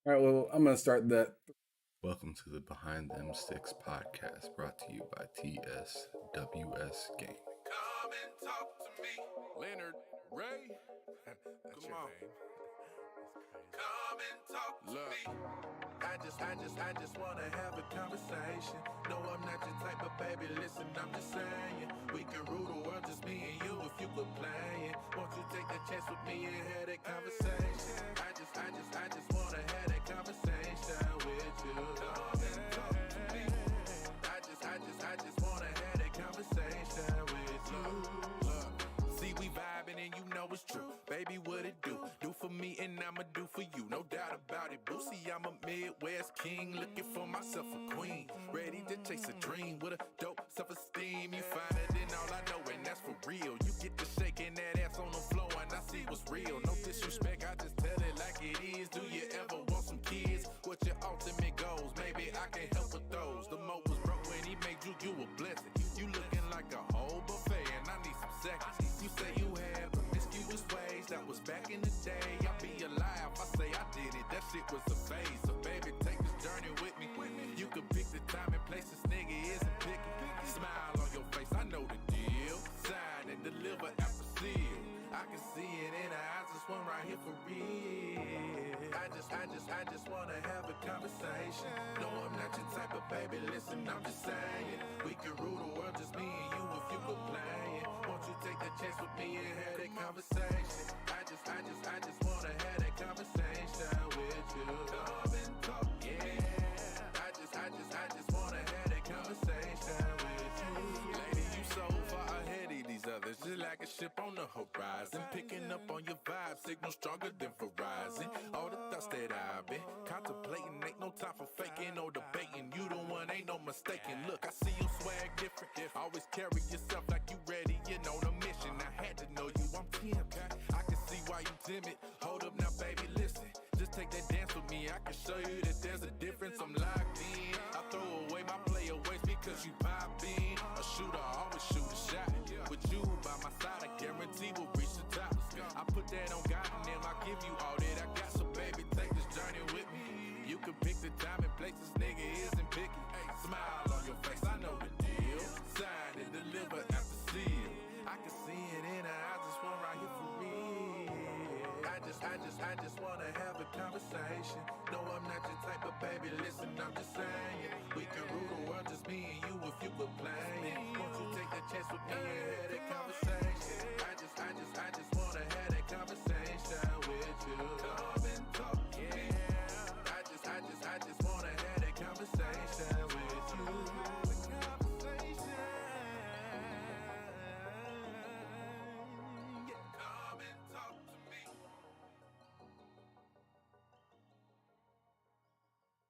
All right, well, I'm going to start that. Welcome to the Behind Them Sticks podcast, brought to you by TSWS Gaming. Come and talk to me, Lennard Ray. Come on. Come and talk to me. I just wanna have a conversation. No, I'm not your type of baby. Listen, I'm just saying we can rule the world, just me and you, if you could play it. Won't you take a chance with me and have that conversation? I just wanna have that conversation with you. Come and talk to me. I just wanna have that conversation with you. Look, see we vibing and you know it's true. Baby, what it do? Do for me and I'ma do for you. No doubt about it. Boosie, I'm a Midwest king, looking for myself a queen. Ready to chase a dream with a dope self-esteem. You find it in all I know, and that's for real. You get to shaking that ass on the floor, and I see what's real. No disrespect, I just tell it like it is. Do you ever want some kids? What your ultimate goals? Maybe I can help with those. The mo was broke when he made you a blessing. You looking like a whole buffet, and I need some seconds. You say you had promiscuous ways, that was back in the day. I'll be alive, I say I did it. That shit was a phase. So baby, take this journey with me. You can pick the time and place, this nigga isn't picky. Smile on your face, I know the deal. Sign and deliver after seal. I can see it in her eyes, this one right here for real. I just wanna have a conversation. No, I'm not your type of baby, listen, I'm just saying. We can rule the world, just me and you, if you could play it. Won't you take the chance with me and have that conversation? I just wanna have that conversation with you. Come and talk, yeah. I just wanna have that conversation with you. Lady, you so far ahead of these others, just like a ship on the horizon. Picking up on your vibe, signal stronger than Verizon. All the thoughts that I've been contemplating, ain't no time for faking or debating. You the one, ain't no mistaking. Look, I see you swag different. Always carry yourself like you ready, you know the mission. I had to know you, I'm tempted. I can see why you timid. Hold up now, baby, listen. Just take that dance with me, I can show you that there's a difference. I'm locked in. I throw away my playaways because you pop in. A shooter always shoot a shot. With you by my side, I guarantee we'll reach the top. I put that on God and then I give you all that I got. So baby, take this journey with me. You can pick the time and place, this nigga isn't picky. Smile on your face, I know the deal. Sign and deliver after seal. I can see it in her eyes, this one right here for real. I just wanna have a conversation. No, I'm not your type of baby, listen, I'm just saying. We can rule the world, just me and you, if you could play it. Won't you take the chance with me and have that conversation? I just wanna have that conversation with you. Come and talk, yeah. I just wanna have that conversation with you. Come and talk to me.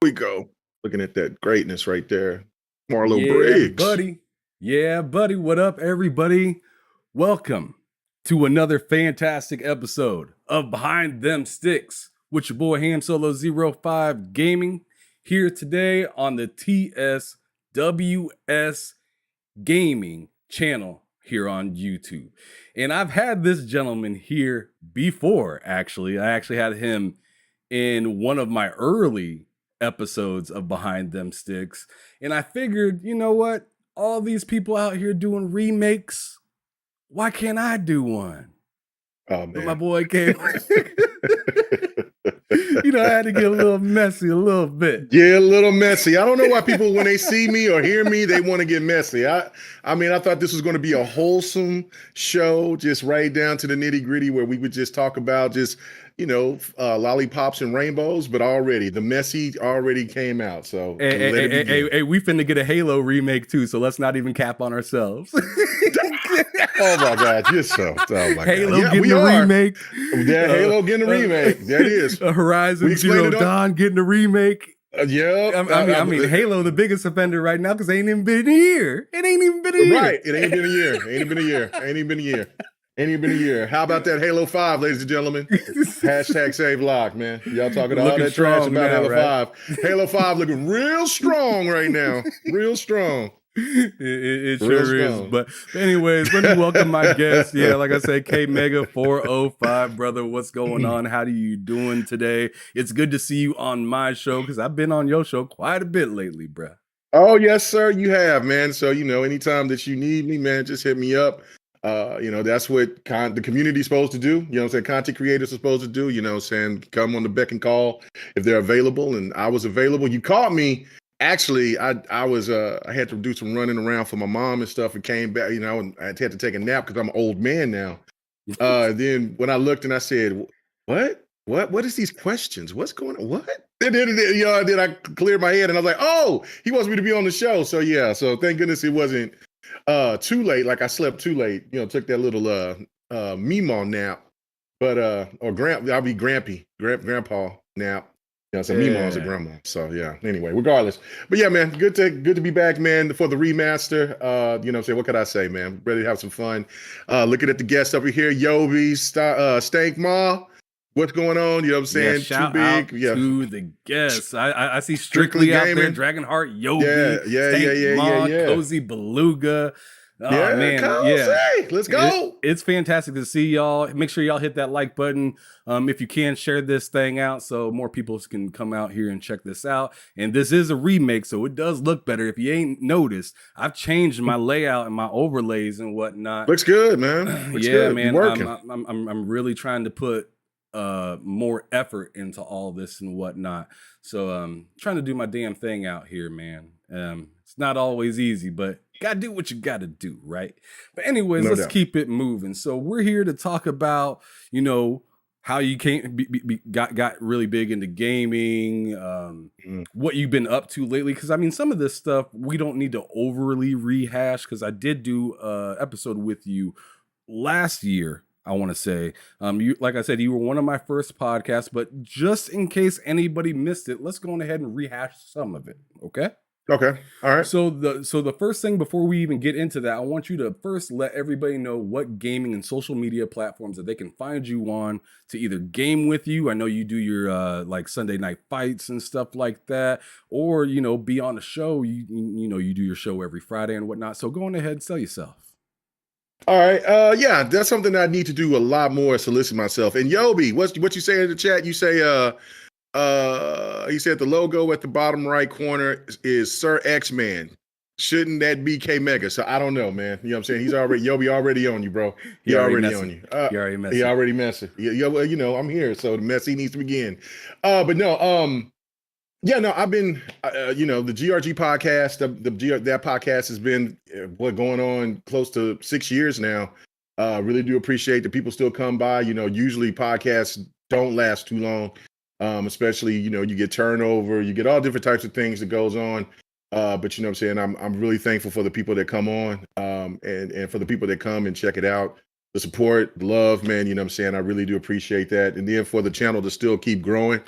We go. Looking at that greatness right there. Marlo Yeah, Briggs. buddy. Yeah, buddy. What up, everybody? Welcome to another fantastic episode of Behind Them Sticks with your boy Ham Solo 05 Gaming here today on the TSWS Gaming channel here on YouTube. And I've had this gentleman here before, actually. I actually had him in one of my early episodes of Behind Them Sticks. And I figured, you know what? All these people out here doing remakes, why can't I do one? Oh, But my man. boy came. You know, I had to get a little messy a little bit. Yeah, a little messy. I don't know why people, when they see me or hear me, they want to get messy. I mean, I thought this was going to be a wholesome show, just right down to the nitty gritty, where we would just talk about just, lollipops and rainbows. But already, the messy already came out. So Hey, we finna get a Halo remake too, so let's not even cap on ourselves. Oh my God, you're so. Oh my Halo God. getting a remake. Yeah, Halo getting a remake. That is. Horizon Zero Dawn getting a remake. Yeah. I mean, Halo the biggest offender right now because it ain't even been a year. It ain't even been a year. Right. It ain't been a year. Ain't even been a year. How about that Halo 5, ladies and gentlemen? Hashtag save lock, man. Y'all talking all that trash about now, Halo right? 5. Halo 5 looking real strong right now. Real strong. It Real sure is. strong. But anyways, let me welcome my guest. Yeah, like I said, KMEGA 405, brother. What's going on? How are you doing today? It's good to see you on my show because I've been on your show quite a bit lately, bruh. Oh, yes, sir, you have, man. So, anytime that you need me, man, just hit me up. That's what the community's supposed to do. You know what I'm saying? Content creators are supposed to do, saying come on the beck and call if they're available. And I was available. You called me. Actually, I had to do some running around for my mom and stuff and came back, and I had to take a nap because I'm an old man now. Then when I looked and I said, what is these questions? What's going on? What? Then I cleared my head and I was like, oh, he wants me to be on the show. So yeah, so thank goodness it wasn't too late. Like I slept too late, took that little Meemaw nap. But I'll be grandpa nap. So Meemaw's a grandma. So yeah. Anyway, regardless. But yeah, man, good to be back, man, for the remaster. What could I say, man? Ready to have some fun. Looking at the guests over here, Yobi, Stank Ma. What's going on? You know what I'm saying? Yeah, shout Too big. out to the guests. I see Strictly out there, Dragonheart, Yobi, Stank Ma, Cozy Beluga. Oh man, let's go. It's fantastic to see y'all. Make sure y'all hit that like button. If you can, share this thing out so more people can come out here and check this out. And this is a remake, so it does look better. If you ain't noticed, I've changed my layout and my overlays and whatnot. Looks good, man. Looks good. Man. Working. I'm really trying to put more effort into all this and whatnot. So trying to do my damn thing out here, man. It's not always easy, but gotta do what you gotta do, right? But anyways, let's keep it moving. So we're here to talk about, how you got really big into gaming, what you've been up to lately. Because I mean, some of this stuff we don't need to overly rehash. Because I did do an episode with you last year. I want to say, like I said, you were one of my first podcasts. But just in case anybody missed it, let's go ahead and rehash some of it. Okay. Okay. All right. So the first thing before we even get into that, I want you to first let everybody know what gaming and social media platforms that they can find you on to either game with you. I know you do your like Sunday night fights and stuff like that, or be on a show. You do your show every Friday and whatnot. So go on ahead and sell yourself. All right. Yeah, that's something that I need to do a lot more. Solicit myself. And Yobi, what you say in the chat? You say he said the logo at the bottom right corner is Sir X-Man. Shouldn't that be KMEGA? So I don't know, man. You know what I'm saying? Yobi already on you, bro. He already on you. He already messing. He already messing. Well, I'm here, so the messy needs to begin. But no, I've been, the GRG podcast, that podcast has been going on close to 6 years now. Really do appreciate that people still come by. Usually podcasts don't last too long. Especially, you get turnover, you get all different types of things that goes on. But you know what I'm saying? I'm really thankful for the people that come on, and for the people that come and check it out, the support, the love, man, you know what I'm saying? I really do appreciate that. And then for the channel to still keep growing,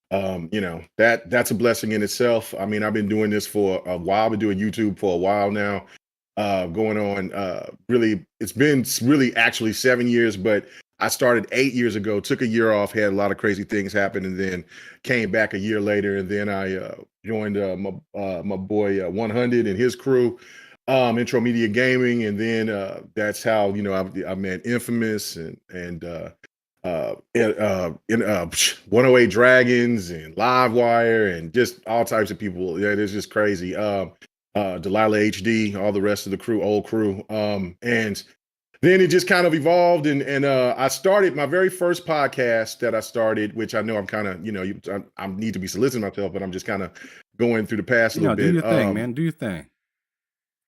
that's a blessing in itself. I mean, I've been doing this for a while. I've been doing YouTube for a while now, going on, really, it's been really actually 7 years, but I started 8 years ago, took a year off, had a lot of crazy things happen, and then came back a year later. And then I joined my boy 100 and his crew, Intro Media Gaming. And then that's how, I met Infamous and 108 Dragons and Livewire and just all types of people. Yeah, it's just crazy. Delilah HD, all the rest of the crew, old crew. And then it just kind of evolved, and I started my very first podcast that I started, which I know I'm kind of, I need to be soliciting myself, but I'm just kind of going through the past a little bit. Do your thing, man. Do your thing.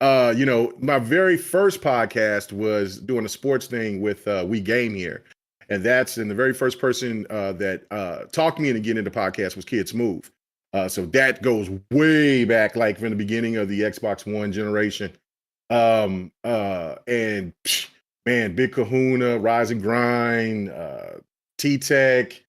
My very first podcast was doing a sports thing with We Game Here, and the very first person that talked me into getting into podcasts was Kid Smooth. So that goes way back, like from the beginning of the Xbox One generation. Man, Big Kahuna, Rise and Grind, T-Tech,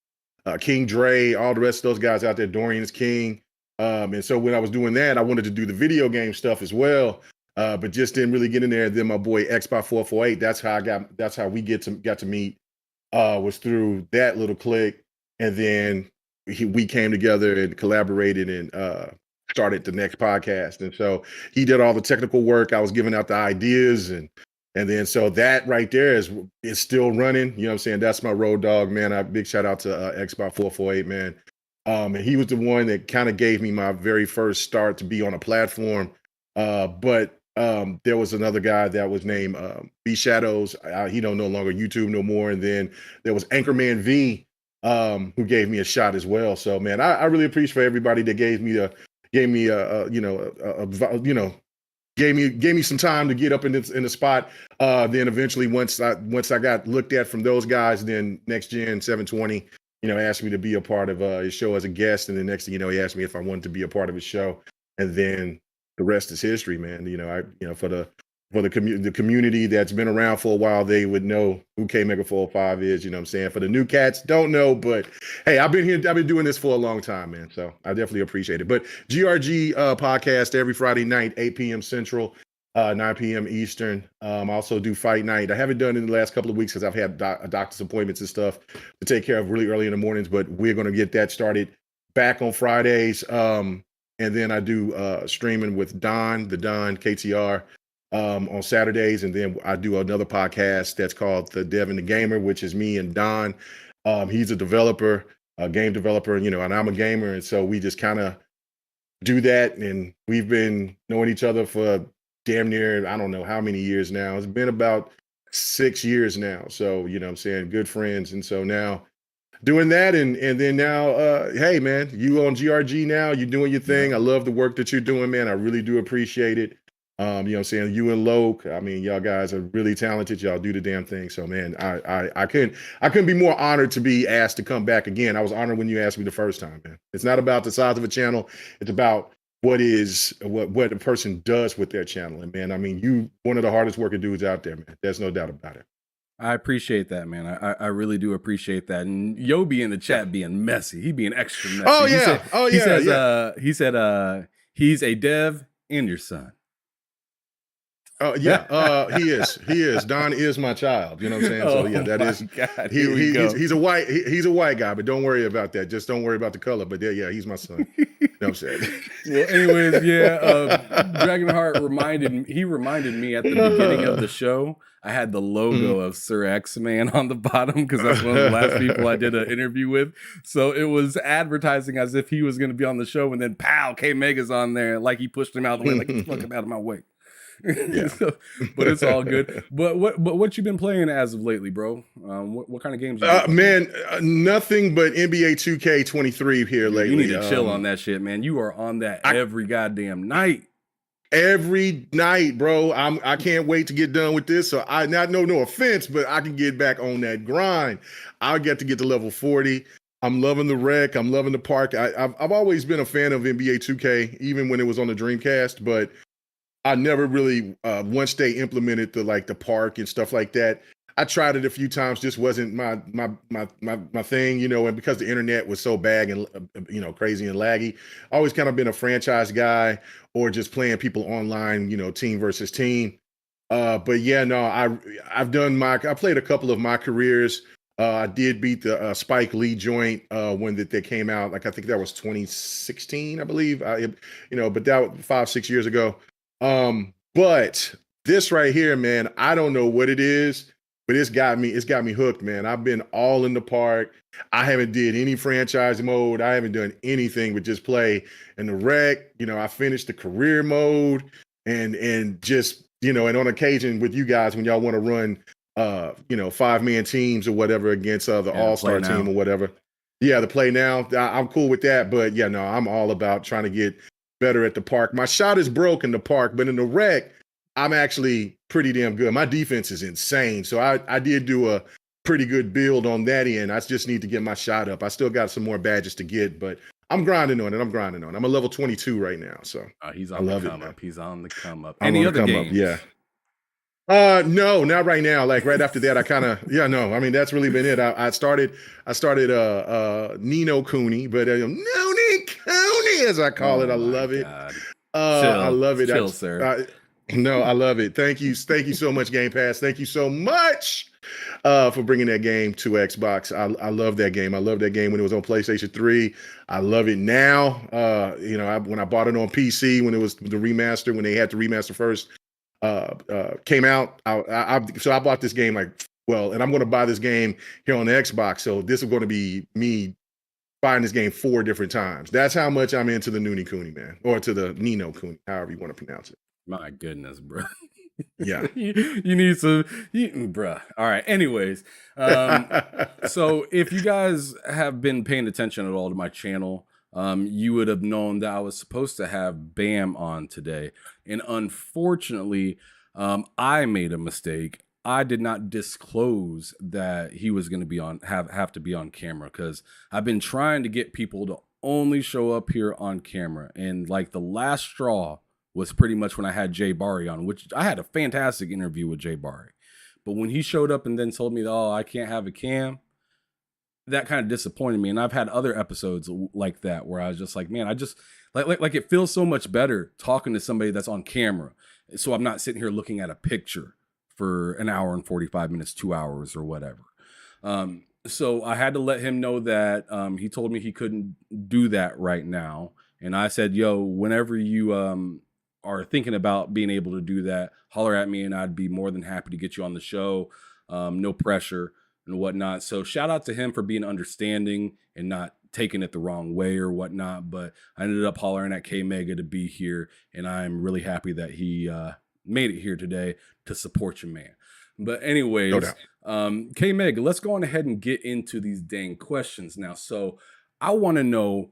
King Dre, all the rest of those guys out there, Dorian's King. And so when I was doing that, I wanted to do the video game stuff as well, but just didn't really get in there. Then my boy Xbox448, that's how we got to meet, was through that little clique. And then we came together and collaborated, and started the next podcast. And so he did all the technical work. I was giving out the ideas and then so that right there is still running. You know what I'm saying? That's my road dog, man. Big shout out to Xbox 448, man. And he was the one that kind of gave me my very first start to be on a platform. But there was another guy that was named B Shadows. He don't no longer YouTube no more. And then there was Anchorman V, who gave me a shot as well. So man, I really appreciate everybody that gave me some time to get up in the spot. Then eventually once I got looked at from those guys, then Next Gen 720, asked me to be a part of his show as a guest. And the next thing you know, he asked me if I wanted to be a part of his show. And then the rest is history, man. For the community that's been around for a while, they would know who KMEGA 405 is. You know what I'm saying? For the new cats, don't know, but hey, I've been doing this for a long time, man. So I definitely appreciate it. But GRG podcast every Friday night, 8 p.m. Central, 9 p.m. Eastern. I also do Fight Night. I haven't done it in the last couple of weeks because I've had doctor's appointments and stuff to take care of really early in the mornings, but we're going to get that started back on Fridays. And then I do streaming with Don KTR on Saturdays. And then I do another podcast that's called The Dev and the Gamer, which is me and Don. He's a developer, a game developer, and I'm a gamer. And so we just kind of do that. And we've been knowing each other for damn near, I don't know how many years now. It's been about 6 years now. So, you know what I'm saying? Good friends. And so now doing that. And then now, hey, man, you on GRG now, you're doing your thing. I love the work that you're doing, man. I really do appreciate it. You know what I'm saying? You and Loke, I mean, y'all guys are really talented. Y'all do the damn thing. So, man, I couldn't be more honored to be asked to come back again. I was honored when you asked me the first time, man. It's not about the size of a channel. It's about what a person does with their channel. And man, I mean, you one of the hardest working dudes out there, man. There's no doubt about it. I appreciate that, man. I really do appreciate that. And Yobi in the chat being messy. He being extra messy. Oh yeah. He said he's a dev and your son. He is. Don is my child. You know what I'm saying? So yeah, that is. God, he's a white guy, but don't worry about that. Just don't worry about the color. But yeah, he's my son. You know what I'm saying? Well, anyways, Dragonheart reminded me at the beginning of the show. I had the logo of Sir X-Man on the bottom because that's one of the last people I did an interview with. So it was advertising as if he was going to be on the show, and then pow, K-Mega's on there, like he pushed him out of the way, like get the fuck out of my way. Yeah. But it's all good. But what you been playing as of lately, bro? What kind of games? Man, nothing but NBA 2K23 here lately. You need to chill on that shit, man. You are on that every goddamn night. Every night, bro. I can't wait to get done with this. So no offense, but I can get back on that grind. I'll get to level 40. I'm loving the rec. I'm loving the park. I've always been a fan of NBA 2K, even when it was on the Dreamcast, but I never really once they implemented the park and stuff like that. I tried it a few times, just wasn't my thing, and because the internet was so bad and crazy and laggy, I always kind of been a franchise guy or just playing people online, team versus team. But yeah, no, I played a couple of my careers. I did beat the Spike Lee joint when they came out. I think that was 2016, I believe. But that was 5-6 years ago. But this right here, man, I don't know what it is, but it's got me hooked, man. I've been all in the park. I haven't did any franchise mode. I haven't done anything but just play in the rec. I finished the career mode and just, and on occasion with you guys, when y'all want to run, 5-man teams or whatever against the all-star team or whatever. Yeah. The play now, I'm cool with that. But yeah, no, I'm all about trying to get better at the park. My shot is broke in the park, but in the rec, I'm actually pretty damn good. My defense is insane. So I did do a pretty good build on that end. I just need to get my shot up. I still got some more badges to get, but I'm grinding on it. I'm a level 22 right now. So he's on the come up. He's on the come up. Any other games? Yeah. No, not right now. Like right after that, I mean, that's really been it. I started Nino Cooney, but Noni Cooney, as I call it. I love it. I love it. Chill, sir. No, I love it. Thank you so much, Game Pass. Thank you so much for bringing that game to Xbox. I love that game. I love that game when it was on PlayStation 3. I love it now. When I bought it on PC, when it was the remaster, when they had the remaster first came out, so I bought this game and I'm going to buy this game here on the Xbox. So this is going to be me buying this game 4 different times. That's how much I'm into the Noonie Cooney, man, or to the Nino Cooney, however you want to pronounce it. My goodness, bro. Yeah. you need some, bruh. All right. Anyways, so if you guys have been paying attention at all to my channel, you would have known that I was supposed to have Bam on today. And unfortunately, I made a mistake. I did not disclose that he was going to be have to be on camera, because I've been trying to get people to only show up here on camera. And like the last straw was pretty much when I had Jay Barry on, which I had a fantastic interview with Jay Barry. But when he showed up and then told me, oh, I can't have a cam, that kind of disappointed me. And I've had other episodes like that where I was just like, man, I just like it feels so much better talking to somebody that's on camera. So I'm not sitting here looking at a picture for an hour and 45 minutes, 2 hours or whatever. So I had to let him know that he told me he couldn't do that right now. And I said, yo, whenever you are thinking about being able to do that, holler at me and I'd be more than happy to get you on the show. No pressure and whatnot. So shout out to him for being understanding and not taking it the wrong way or whatnot. But I ended up hollering at KMEGA to be here, and I'm really happy that he made it here today to support your man. But anyways, No doubt. KMEGA, let's go on ahead and get into these dang questions now. So I want to know,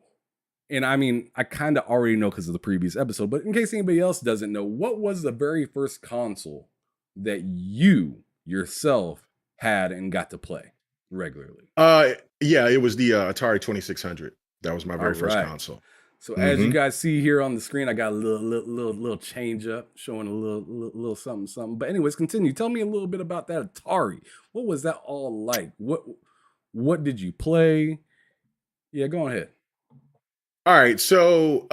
and I mean, I kind of already know because of the previous episode, but in case anybody else doesn't know, what was the very first console that you yourself had and got to play regularly? Yeah, it was the Atari 2600. That was my very first console. So as you guys see here on the screen, I got a little change up, showing a little something. But anyways, continue. Tell me a little bit about that Atari. What was that all like? What did you play? Yeah, go ahead. All right, so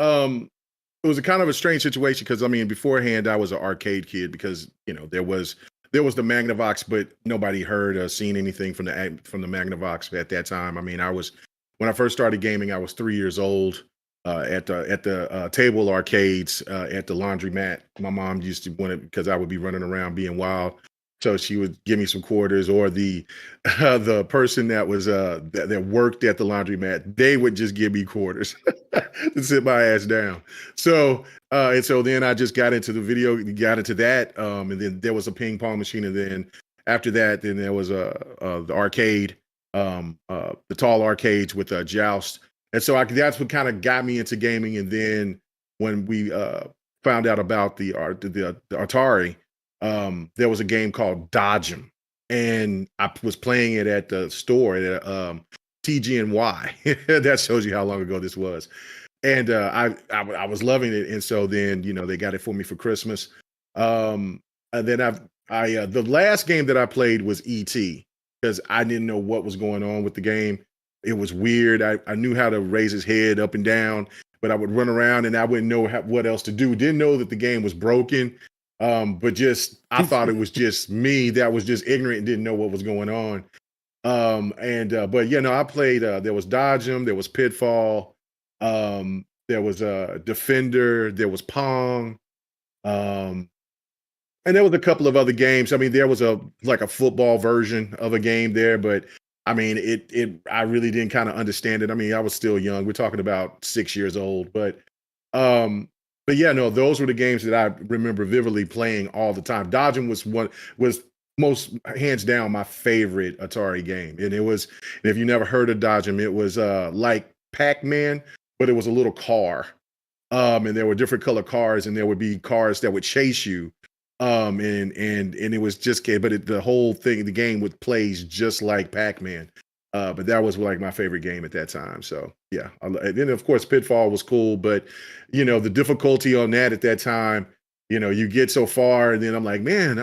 it was a kind of a strange situation because I mean, beforehand I was an arcade kid because there was the Magnavox, but nobody heard or seen anything from the Magnavox at that time. I mean, when I first started gaming, I was 3 years old. At the table arcades at the laundromat. My mom used to want it because I would be running around being wild. So she would give me some quarters, or the person that was that worked at the laundromat, they would just give me quarters to sit my ass down. So and so then I just got into that, and then there was a ping pong machine, and then after that, then there was the arcade, the tall arcades with a joust. And so that's what kind of got me into gaming. And then when we found out about the Atari, there was a game called Dodge 'em, and I was playing it at the store at TG&Y. That shows you how long ago this was. And I was loving it. And so then they got it for me for Christmas. And then the last game that I played was E.T. because I didn't know what was going on with the game. It was weird. I knew how to raise his head up and down, but I would run around and I wouldn't know what else to do. Didn't know that the game was broken, but I thought it was just me that was just ignorant and didn't know what was going on. But I played. There was Dodge 'em, there was Pitfall, there was Defender, there was Pong, and there was a couple of other games. I mean, there was a football version of a game there, but I mean, I really didn't kind of understand it. I mean, I was still young. We're talking about 6 years old, but yeah, no, those were the games that I remember vividly playing all the time. Dodging was most hands down my favorite Atari game, and if you never heard of Dodging, it was like Pac-Man, but it was a little car, and there were different color cars, and there would be cars that would chase you. And it was just, but the whole thing, the game plays just like Pac-Man. But that was like my favorite game at that time. So yeah. And then of course Pitfall was cool, but the difficulty on that at that time, you get so far and then I'm like, man,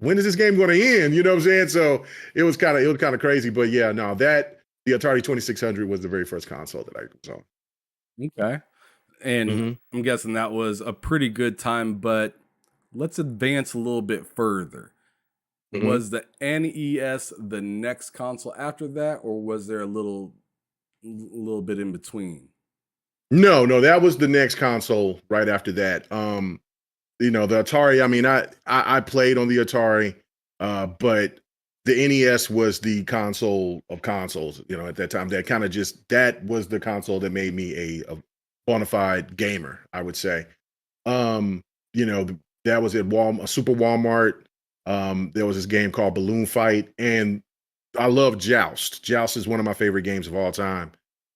when is this game going to end? You know what I'm saying? So it was kind of crazy, but yeah, no, the Atari 2600 was the very first console that I was on. Okay. And I'm guessing that was a pretty good time, but let's advance a little bit further. Mhm. Was the NES the next console after that, or was there a little bit in between? No, that was the next console right after that. The Atari, I mean, I played on the Atari, but the NES was the console of consoles, at that time. That was the console that made me a bona fide gamer, I would say. Um, that was at Walmart, Super Walmart. There was this game called Balloon Fight, and I love Joust. Joust is one of my favorite games of all time.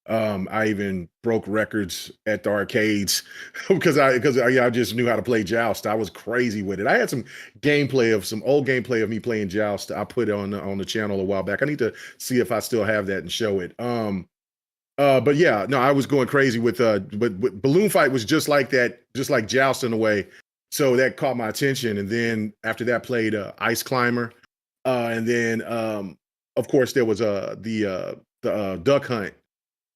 I even broke records at the arcades because I just knew how to play Joust. I was crazy with it. I had some old gameplay of me playing Joust. I put it on the channel a while back. I need to see if I still have that and show it. But yeah, no, I was going crazy but Balloon Fight was just like that, just like Joust in a way. So that caught my attention. And then after that, played Ice Climber, and then of course there was the Duck Hunt.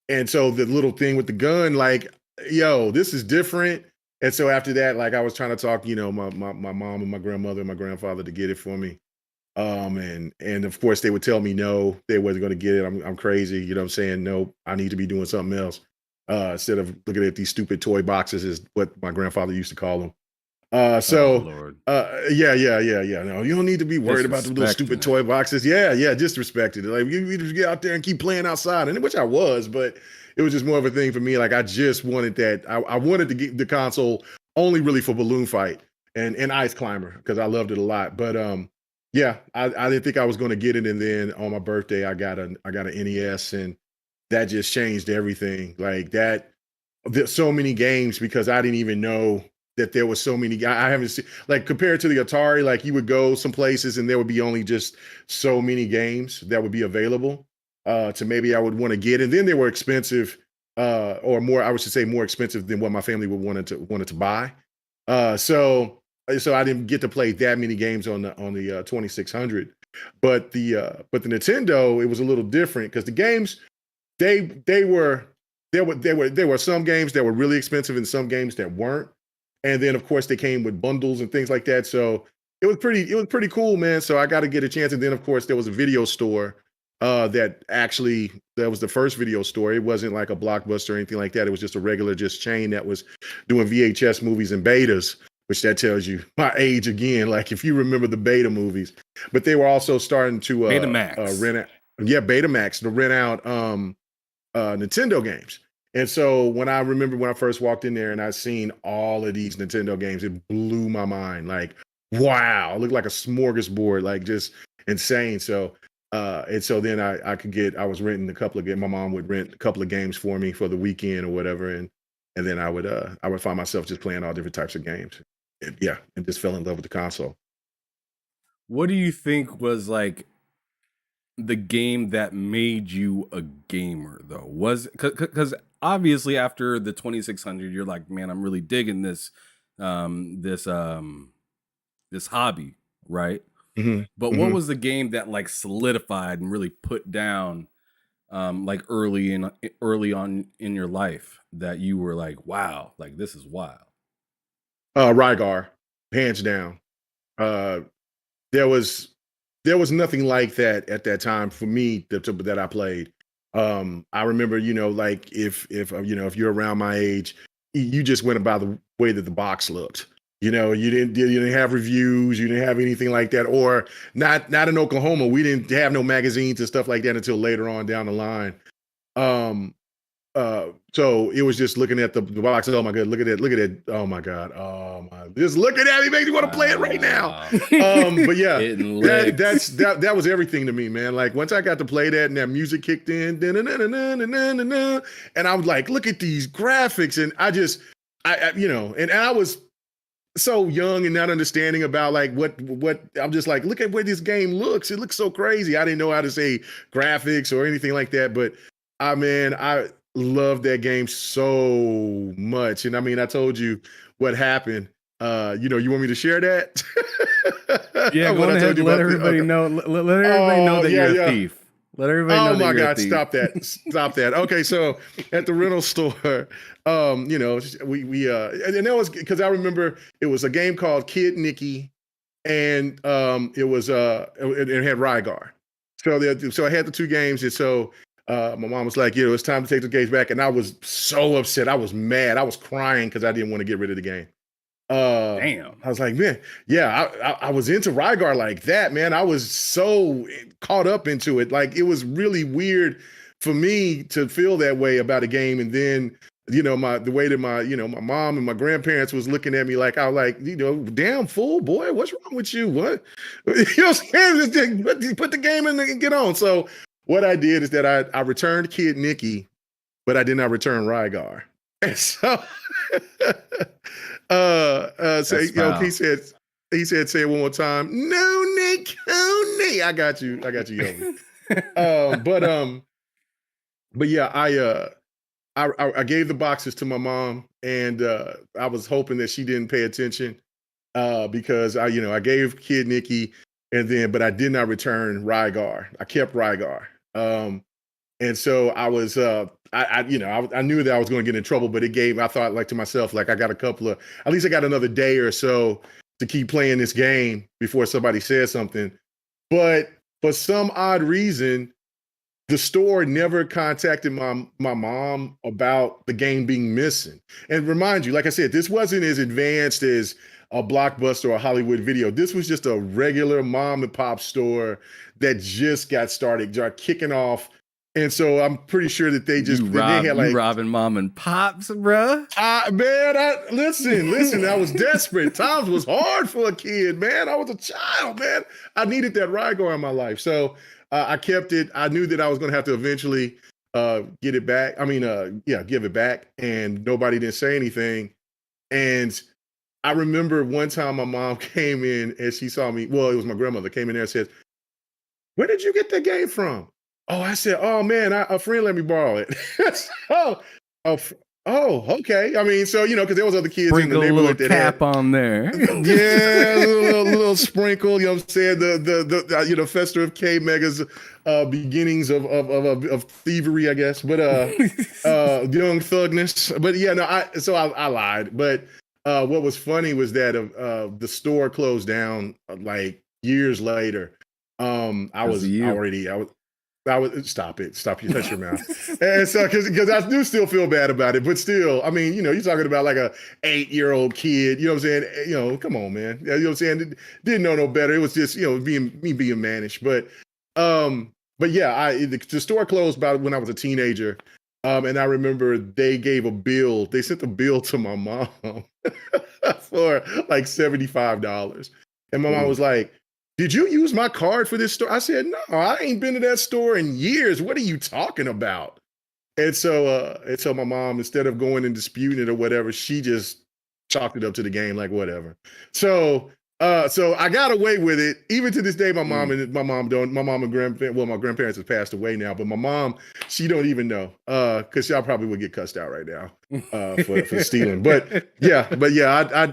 And so the little thing with the gun, like, yo, this is different. And so after that, like, I was trying to talk, my mom and my grandmother and my grandfather to get it for me. And of course they would tell me no, they wasn't going to get it. I'm crazy, you know what I'm saying? No, I need to be doing something else. Instead of looking at these stupid toy boxes, is what my grandfather used to call them. Oh Lord, Yeah. No, you don't need to be worried about the little Disrespecting stupid it. toy boxes. Yeah, disrespected it. Like you just get out there and keep playing outside, and which I was, but it was just more of a thing for me. Like I just wanted that. I wanted to get the console only really for Balloon Fight and Ice Climber because I loved it a lot. But yeah, I didn't think I was going to get it, and then on my birthday I got an NES, and that just changed everything. Like that, there's so many games because I didn't even know that there was so many. I haven't seen, like, compared to the Atari, like you would go some places and there would be only just so many games that would be available to maybe I would want to get, and then they were expensive, or more. I should say more expensive than what my family would wanted to buy. So I didn't get to play that many games on the 2600. But the Nintendo, it was a little different because the games they they were there were some games that were really expensive and some games that weren't. And then of course they came with bundles and things like that. So it was pretty cool, man. So I got to get a chance. And then of course there was a video store that was the first video store. It wasn't like a Blockbuster or anything like that. It was just a regular just chain that was doing VHS movies and betas, which that tells you my age again. Like if you remember the beta movies, but they were also starting to Betamax. rent out, yeah, Betamax to rent out Nintendo games. And so when I first walked in there and I seen all of these Nintendo games, it blew my mind. Like, wow, it looked like a smorgasbord, like just insane. So and so then I was renting a couple of games. My mom would rent a couple of games for me for the weekend or whatever. And then I would find myself just playing all different types of games. And yeah, and just fell in love with the console. What do you think was like the game that made you a gamer though? Was because obviously after the 2600 you're like, man, I'm really digging this hobby, right? Mhm, But what mhm. was the game that like solidified and really put down like early on in your life that you were like, wow, like this is wild? Rygar, hands down. Uh, there was there was nothing like that at that time for me that I played. I remember, like if you're around my age, you just went about the way that the box looked. You didn't have reviews, you didn't have anything like that, or not in Oklahoma. We didn't have no magazines and stuff like that until later on down the line. Um, so it was just looking at the box. Oh my god, look at it, look at it. Oh my god, oh my, just looking at it makes me want to play it right now. Wow. But yeah, Hitting that licks. that was everything to me, man. Like once I got to play that and that music kicked in, dun-dun-dun-dun-dun-dun-dun, and I was like, look at these graphics, and and I was so young and not understanding about like what I'm just like, look at where this game looks. It looks so crazy. I didn't know how to say graphics or anything like that, but I love that game so much. And I mean, I told you what happened. You want me to share that? Yeah, go What on I told ahead. you Let about everybody okay. know. Let everybody know Oh, that yeah, you're a yeah. thief. Let everybody know Oh that my you're a God, thief. stop that. Stop that. Okay, so at the rental store, we and that was because I remember it was a game called Kid Nicky, and it had Rygar. So I had the 2 games, and so my mom was like, it's time to take the games back, and I was so upset. I was mad. I was crying because I didn't want to get rid of the game. Damn. I was like, man, yeah, I was into Rygar like that, man. I was so caught up into it. Like, it was really weird for me to feel that way about a game. And then, the way that my mom and my grandparents was looking at me, like, I was like, damn fool, boy, what's wrong with you? What? What I'm saying? Just put the game in and get on. So what I did is that I returned Kid Nicky, but I did not return Rygar. And so, he said, say it one more time. No, Nick, oh, Nick. I got you, Yogi. But yeah, I gave the boxes to my mom, and I was hoping that she didn't pay attention because I gave Kid Nicky, but I did not return Rygar. I kept Rygar. And so I was, I knew that I was going to get in trouble, but I thought like to myself, like I got at least I got another day or so to keep playing this game before somebody says something. But for some odd reason, the store never contacted my mom about the game being missing. And remind you, like I said, this wasn't as advanced as a Blockbuster or a Hollywood Video. This was just a regular mom and pop store that just got started, kicking off. And so I'm pretty sure that they had like robbing mom and pops, bruh. Listen, I was desperate. Times was hard for a kid, man. I was a child, man. I needed that Rygar in my life. So I kept it. I knew that I was going to have to eventually get it back. Give it back. And nobody didn't say anything. And I remember one time my mom came in and she saw me. Well, it was my grandmother came in there and said, "Where did you get that game from?" Oh, I said, "Oh man, a friend let me borrow it." Okay. I mean, so because there was other kids in the neighborhood that cap on there. Yeah, a little sprinkle. You know what I'm saying? The fester of KMEGA's beginnings of thievery, I guess. But young thugness. But yeah, no. I lied. But what was funny was that the store closed down like years later. I was stop it. Stop you. Touch your mouth. And so, because I do still feel bad about it, but still, I mean, you're talking about like a 8-year-old kid, you know what I'm saying? Come on, man. You know what I'm saying? Didn't know no better. It was just, being mannish. But yeah, the store closed about when I was a teenager. And I remember they sent a bill to my mom for like $75. And my mom was like, "Did you use my card for this store?" I said, "No, I ain't been to that store in years. What are you talking about?" And so my mom, instead of going and disputing it or whatever, she just chalked it up to the game, like whatever. So I got away with it. Even to this day, my mom and grandparents, well, my grandparents have passed away now, but my mom, she don't even know, because y'all probably would get cussed out right now for stealing. But yeah,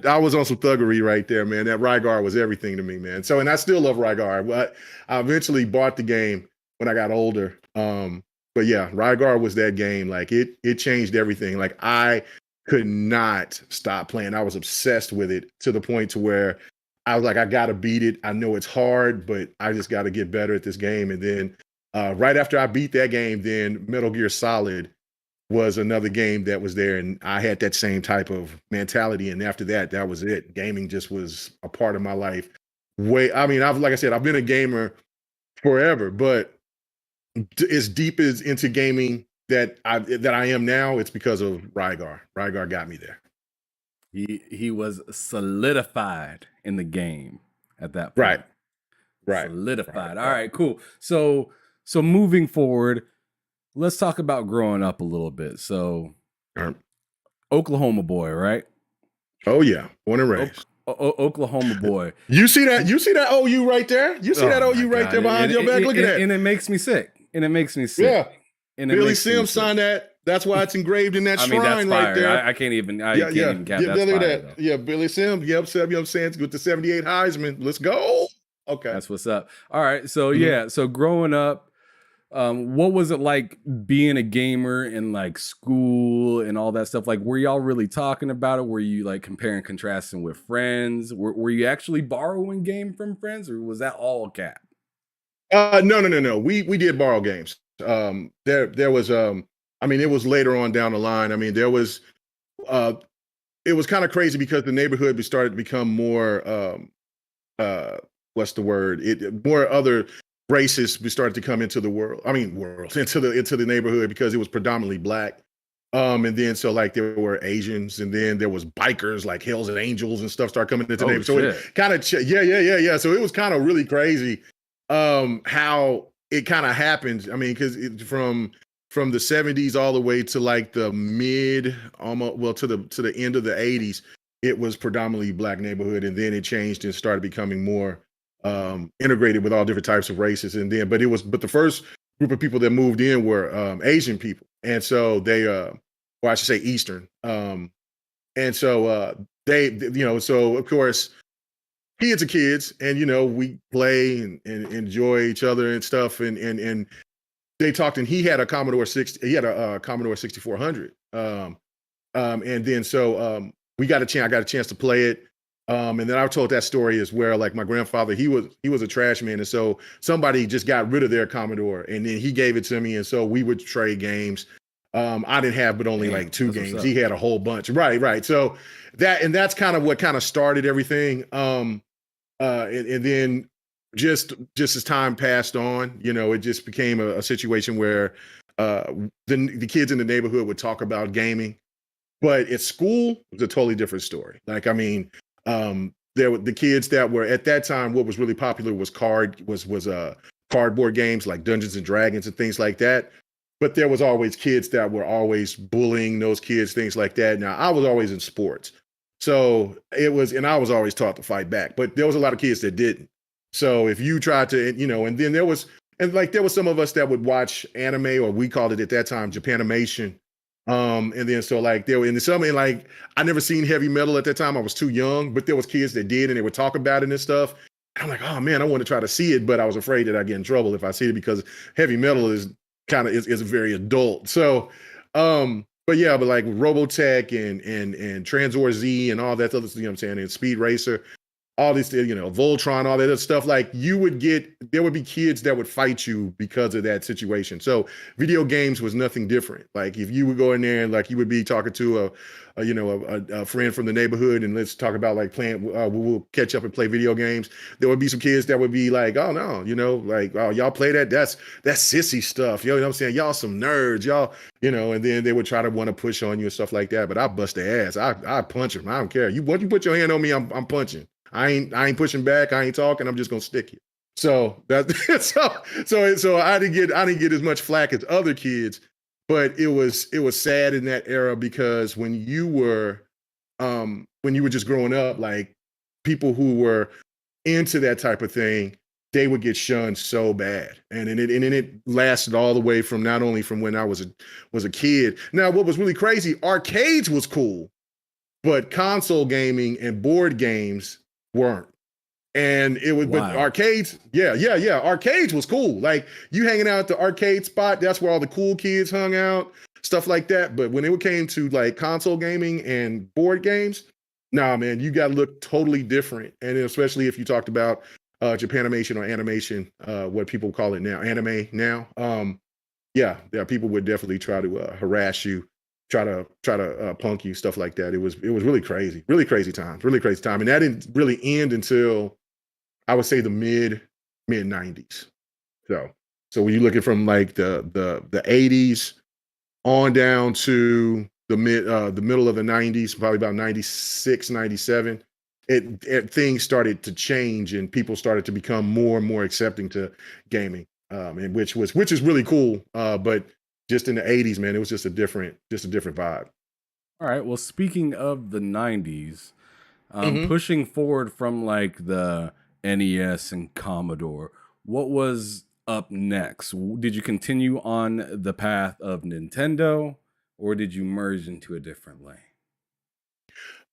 I was on some thuggery right there, man. That Rygar was everything to me, man. So, and I still love Rygar. But I eventually bought the game when I got older. But yeah, Rygar was that game. Like it changed everything. Like I could not stop playing. I was obsessed with it to the point to where I was like, I got to beat it. I know it's hard, but I just got to get better at this game. And then right after I beat that game, then Metal Gear Solid was another game that was there. And I had that same type of mentality. And after that, that was it. Gaming just was a part of my life. Like I said, I've been a gamer forever, but as deep as into gaming that I am now, it's because of Rygar. Rygar got me there. He was solidified in the game at that point. Right. Solidified. All right, cool. So moving forward, let's talk about growing up a little bit. So Oklahoma boy, right? Oh yeah. Born and raised. Oklahoma boy. You see that OU right there? You see that OU right there behind your back? Look at that. And it makes me sick. Yeah. And Billy Sims signed that. That's why it's engraved in that shrine right there. I can't even cap that. Yeah, Billy Sims. Yep, you know what I'm saying? With the 78 Heisman. Let's go. Okay. That's what's up. All right. So yeah. So growing up, What was it like being a gamer in like school and all that stuff? Like, were y'all really talking about it? Were you like comparing, contrasting with friends? Were you actually borrowing game from friends, or was that all cap? No. We did borrow games. There was I mean, it was later on down the line. I mean, there was uh it was kind of crazy because the neighborhood started to become more uh what's the word? More other races started to come into the world. I mean, world into the neighborhood because it was predominantly black. And then so like there were Asians, and then there was bikers like Hells and Angels and stuff start coming into the Oh neighborhood. So shit! it kind of yeah. So it was kind of really crazy how it kind of happened. I mean, because from the 70s all the way to like the mid almost well to the end of the 80s, it was predominantly black neighborhood, and then it changed and started becoming more integrated with all different types of races. And then but the first group of people that moved in were Asian people, and so they or I should say Eastern. And so so of course kids are kids, and we play and enjoy each other and stuff, and they talked, and he had a he had a Commodore 6400. And then so I got a chance to play it. And then I told that story as well. Like my grandfather, he was a trash man, and so somebody just got rid of their Commodore, and then he gave it to me, and so we would trade games. I didn't have but only like two games. He had a whole bunch. Right. So that's kind of what kind of started everything. And then just as time passed on, it just became a situation where the kids in the neighborhood would talk about gaming, but at school it was a totally different story. Like, I mean, there were the kids that were at that time. What was really popular was cardboard games like Dungeons and Dragons and things like that. But there was always kids that were always bullying those kids, things like that. Now, I was always in sports. So and I was always taught to fight back, but there was a lot of kids that didn't. So if you tried to, and then there was some of us that would watch anime, or we called it at that time Japanimation. And then so like there were in some, and like I never seen heavy metal at that time. I was too young, but there was kids that did, and they would talk about it and stuff. I'm like, oh man, I want to try to see it, but I was afraid that I'd get in trouble if I see it because heavy metal is very adult. So, but like Robotech and Transor Z and all that other, what I'm saying, and Speed Racer, all these, Voltron, all that other stuff. Like there would be kids that would fight you because of that situation. So video games was nothing different. Like if you would go in there and like you would be talking to a friend from the neighborhood, and let's talk about like playing, we'll catch up and play video games. There would be some kids that would be like, oh no, like, oh, y'all play that? That's sissy stuff. You know what I'm saying? Y'all some nerds, y'all, and then they would try to want to push on you and stuff like that. But I bust their ass. I punch them. I don't care. Once you put your hand on me, I'm punching. I ain't pushing back. I ain't talking. I'm just gonna stick you. So that so I didn't get as much flack as other kids, but it was sad in that era because when you were just growing up, like people who were into that type of thing, they would get shunned so bad, and it lasted all the way from not only from when I was a kid. Now, what was really crazy, arcades was cool, but console gaming and board games weren't. And it was, wow. But arcades, yeah. Arcades was cool. Like you hanging out at the arcade spot, that's where all the cool kids hung out, stuff like that. But when it came to like console gaming and board games, nah, man, you got to look totally different. And especially if you talked about Japanimation or animation, what people call it now, anime now. Yeah, people would definitely try to harass you, try to punk you, stuff like that. It was really crazy time, and that didn't really end until I would say the mid 90s. So when you're looking from like the 80s on down to the middle of the 90s, probably about 96, 97, things started to change and people started to become more and more accepting to gaming, and which is really cool. But just in the 80s, man, it was just a different vibe. All right. Well, speaking of the 90s, pushing forward from like the NES and Commodore, what was up next? Did you continue on the path of Nintendo, or did you merge into a different lane?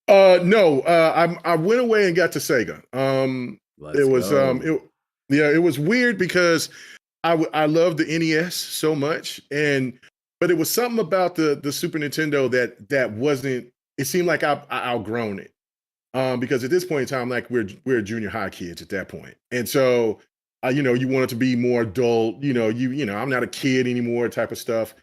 No, I went away and got to Sega. It was weird because I love the NES so much, but it was something about the Super Nintendo that wasn't. It seemed like I outgrown it. Because at this point in time, like we're junior high kids at that point, and so you want it to be more adult. I'm not a kid anymore, type of stuff.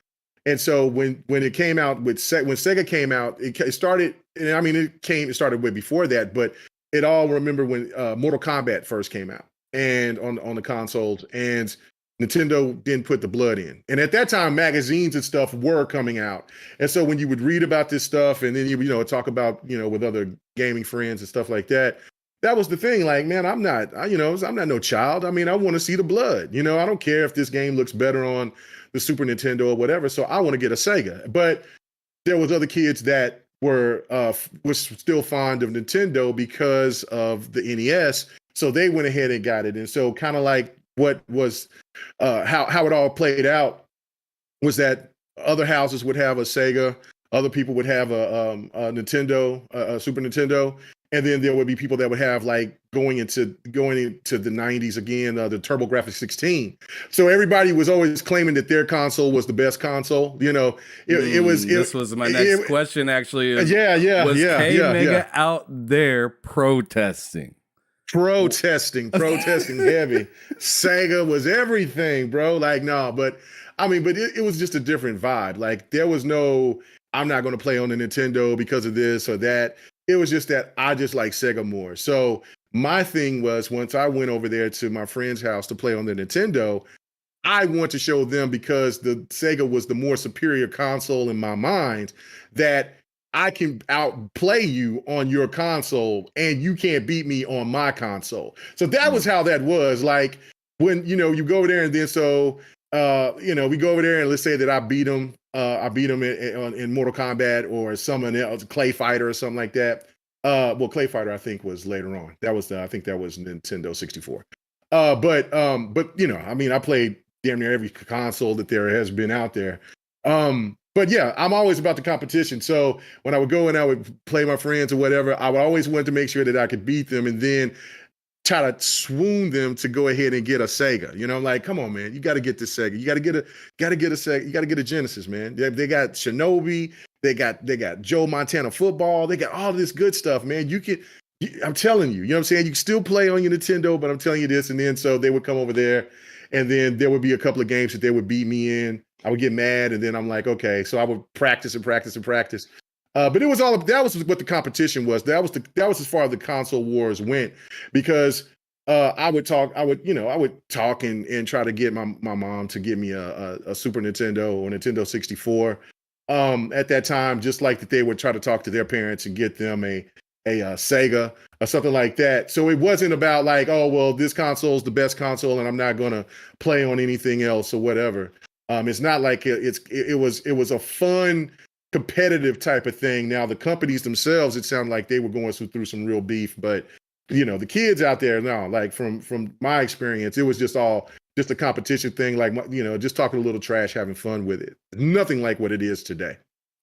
And so when it came out when Sega came out, it started. And I mean, it started way before that, but it all remember when Mortal Kombat first came out and on the consoles, and Nintendo didn't put the blood in. And at that time, magazines and stuff were coming out. And so when you would read about this stuff and then you talk about, with other gaming friends and stuff like that, that was the thing. Like, man, I'm not no child. I mean, I want to see the blood. I don't care if this game looks better on the Super Nintendo or whatever. So I want to get a Sega. But there was other kids that was still fond of Nintendo because of the NES. So they went ahead and got it. And so kind of like what was how it all played out was that other houses would have a Sega, other people would have a Nintendo, a Super Nintendo, and then there would be people that would have like going into the 90s again, the TurboGrafx 16. So everybody was always claiming that their console was the best console. This was my next question. Actually, was KMEGA out there protesting? Protesting heavy. Sega was everything, bro. Like, no, but it was just a different vibe. Like, there was no, I'm not going to play on the Nintendo because of this or that. It was just that I just like Sega more. So my thing was, once I went over there to my friend's house to play on the Nintendo, I want to show them, because the Sega was the more superior console in my mind, that I can outplay you on your console and you can't beat me on my console. So that was how that was. Like, when, you go over there and then we go over there and let's say that I beat him in Mortal Kombat or someone else, Clay Fighter or something like that. Clay Fighter I think was later on. I think that was Nintendo 64. But I played damn near every console that there has been out there. But yeah, I'm always about the competition. So when I would go and I would play my friends or whatever, I would always want to make sure that I could beat them and then try to swoon them to go ahead and get a Sega. I'm like, come on, man, you got to get this Sega. You got to get a Sega. You got to get a Genesis, man. They got Shinobi. They got Joe Montana football. They got all this good stuff, man. I'm telling you, I'm saying? You can still play on your Nintendo, but I'm telling you this. And then so they would come over there, and then there would be a couple of games that they would beat me in. I would get mad, and then I'm like, okay. So I would practice and practice and practice. But that was what the competition was. That was as far as the console wars went, because I would talk and try to get my mom to get me a Super Nintendo or Nintendo 64. At that time, just like that they would try to talk to their parents and get them a Sega or something like that. So it wasn't about like, oh, well, this console is the best console and I'm not going to play on anything else or whatever. It's not like it was a fun, competitive type of thing. Now the companies themselves, it sounded like they were going through some real beef, but the kids out there, no, like from my experience, it was just a competition thing, like, just talking a little trash, having fun with it. Nothing like what it is today.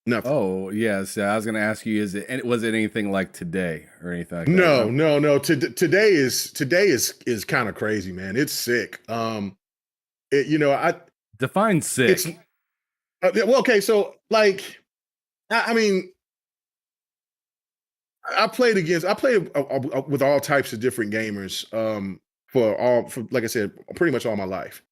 Nothing. Oh yes, I was going to ask you, was it anything like today or anything like that? No. Today is kind of crazy, man. It's sick. I define sick. Okay, so like, I played with all types of different gamers for like I said, pretty much all my life.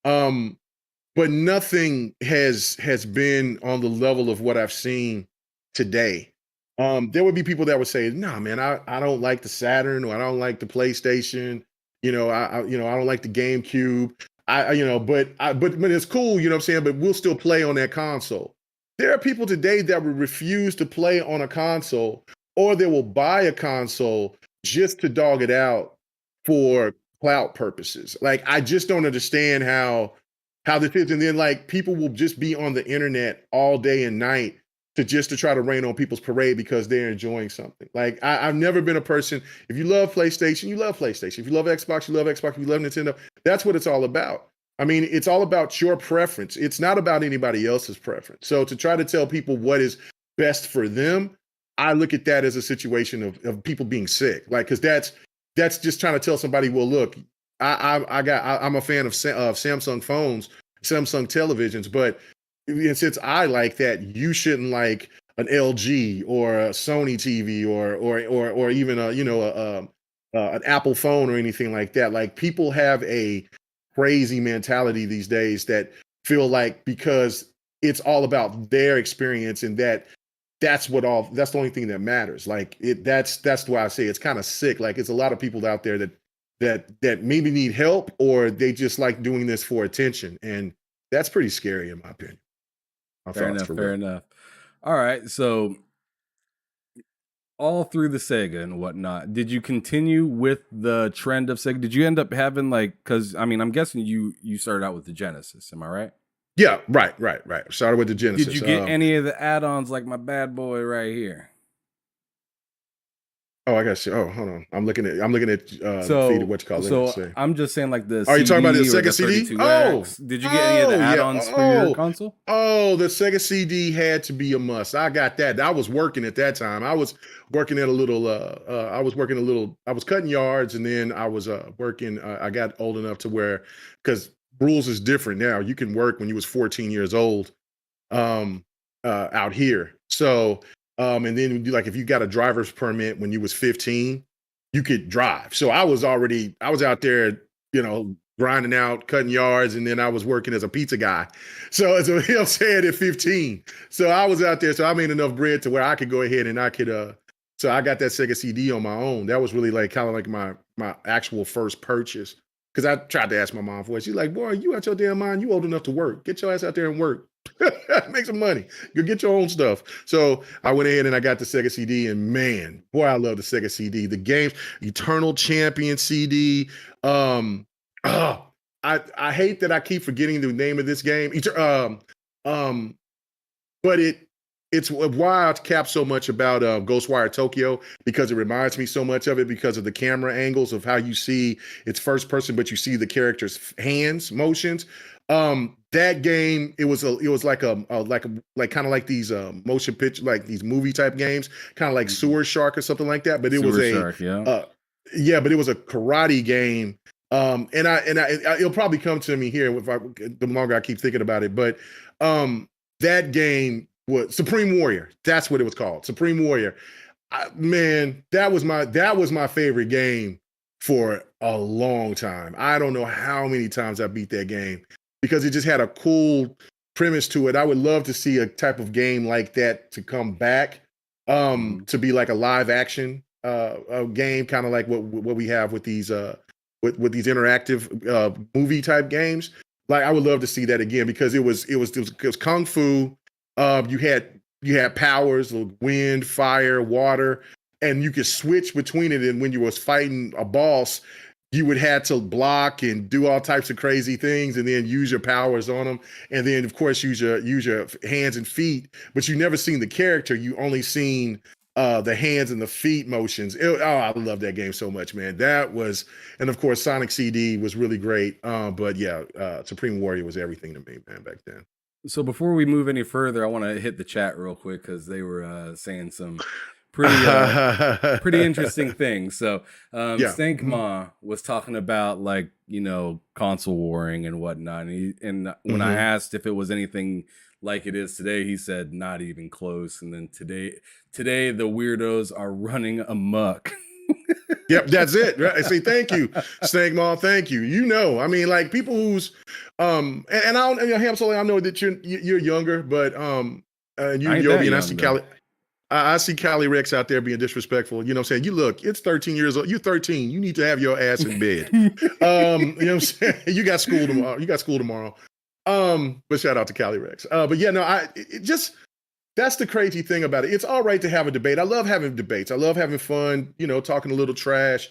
But nothing has been on the level of what I've seen today. There would be people that would say, "Nah, man, I don't like the Saturn, or I don't like the PlayStation. I don't like the GameCube. But it's cool, what I'm saying? But we'll still play on that console." There are people today that will refuse to play on a console, or they will buy a console just to dog it out for clout purposes. Like, I just don't understand how this is. And then like people will just be on the internet all day and night to try to rain on people's parade because they're enjoying something. Like, I've never been a person, if you love PlayStation, you love PlayStation. If you love Xbox, you love Xbox. If you love Nintendo, that's what it's all about. It's all about your preference. It's not about anybody else's preference. So to try to tell people what is best for them, I look at that as a situation of people being sick. Like, because that's just trying to tell somebody, well, look, I'm a fan of Samsung phones, Samsung televisions, but since I like that, you shouldn't like an LG or a Sony TV or even an Apple phone or anything like that. Like people have a crazy mentality these days that feel like because it's all about their experience and that's the only thing that matters. Like that's why I say it's kind of sick. Like it's a lot of people out there that maybe need help or they just like doing this for attention. And that's pretty scary in my opinion. Fair enough. All right. So all through the Sega and whatnot, did you continue with the trend of Sega? Did you end up having because I mean, I'm guessing you started out with the Genesis, am I right? Yeah, right. Started with the Genesis. Did you get any of the add-ons like my bad boy right here? Oh, I got you. Oh, hold on. I'm looking at feed of what you call it. So I'm just saying like the Are you talking about the CD or Sega CD? 32X. Did you get any of the add-ons for your console? Oh, the Sega CD had to be a must. I got that. I was working at that time. I was working at a little I was cutting yards and then I was working I got old enough to where because rules is different now. You can work when you was 14 years old out here. So and then like if you got a driver's permit when you was 15, you could drive. So I was out there, grinding out, cutting yards, and then I was working as a pizza guy. So you know what I'm saying, at 15. So I was out there. So I made enough bread to where I could go ahead and I could so I got that Sega CD on my own. That was really like kind of like my actual first purchase. Because I tried to ask my mom for it. She's like, boy, you out your damn mind. You old enough to work. Get your ass out there and work. Make some money. Go get your own stuff. So I went ahead and I got the Sega CD, and man, boy, I love the Sega CD. The games, Eternal Champion CD. I hate that I keep forgetting the name of this game. But it's why I cap so much about Ghostwire Tokyo, because it reminds me so much of it because of the camera angles of how you see it's first person, but you see the character's hands motions. That game, it was like kind of like these motion picture, like these movie type games, kind of like Sewer Shark or something like that. But it was but it was a karate game. And it'll probably come to me here the longer I keep thinking about it. But that game was Supreme Warrior. That's what it was called, Supreme Warrior. Man, that was my favorite game for a long time. I don't know how many times I beat that game because it just had a cool premise to it. I would love to see a type of game like that to come back, to be like a live action game, kind of like what we have with these with these interactive movie type games. Like I would love to see that again because it was kung fu. You had powers, wind, fire, water, and you could switch between it. And when you was fighting a boss, you would have to block and do all types of crazy things, and then use your powers on them, and then of course use your hands and feet. But you never seen the character; you only seen the hands and the feet motions. I love that game so much, man. And of course Sonic CD was really great. But yeah, Supreme Warrior was everything to me, man, back then. So before we move any further, I want to hit the chat real quick because they were saying some pretty interesting things. So Stank Ma was talking about console warring and whatnot. And when I asked if it was anything like it is today, he said not even close. And then today the weirdos are running amok. Yep, that's it. Right? See, thank you, Stank Ma. Thank you. I mean, like people who's and I don't, I know that you're younger, but you Yobi, and I see Cali. I see Cali Rex out there being disrespectful. You know what I'm saying? It's 13 years old. You're 13. You need to have your ass in bed. You know what I'm saying? You got school tomorrow. But shout out to Cali Rex. But yeah, no, that's the crazy thing about it. It's all right to have a debate. I love having debates. I love having fun, talking a little trash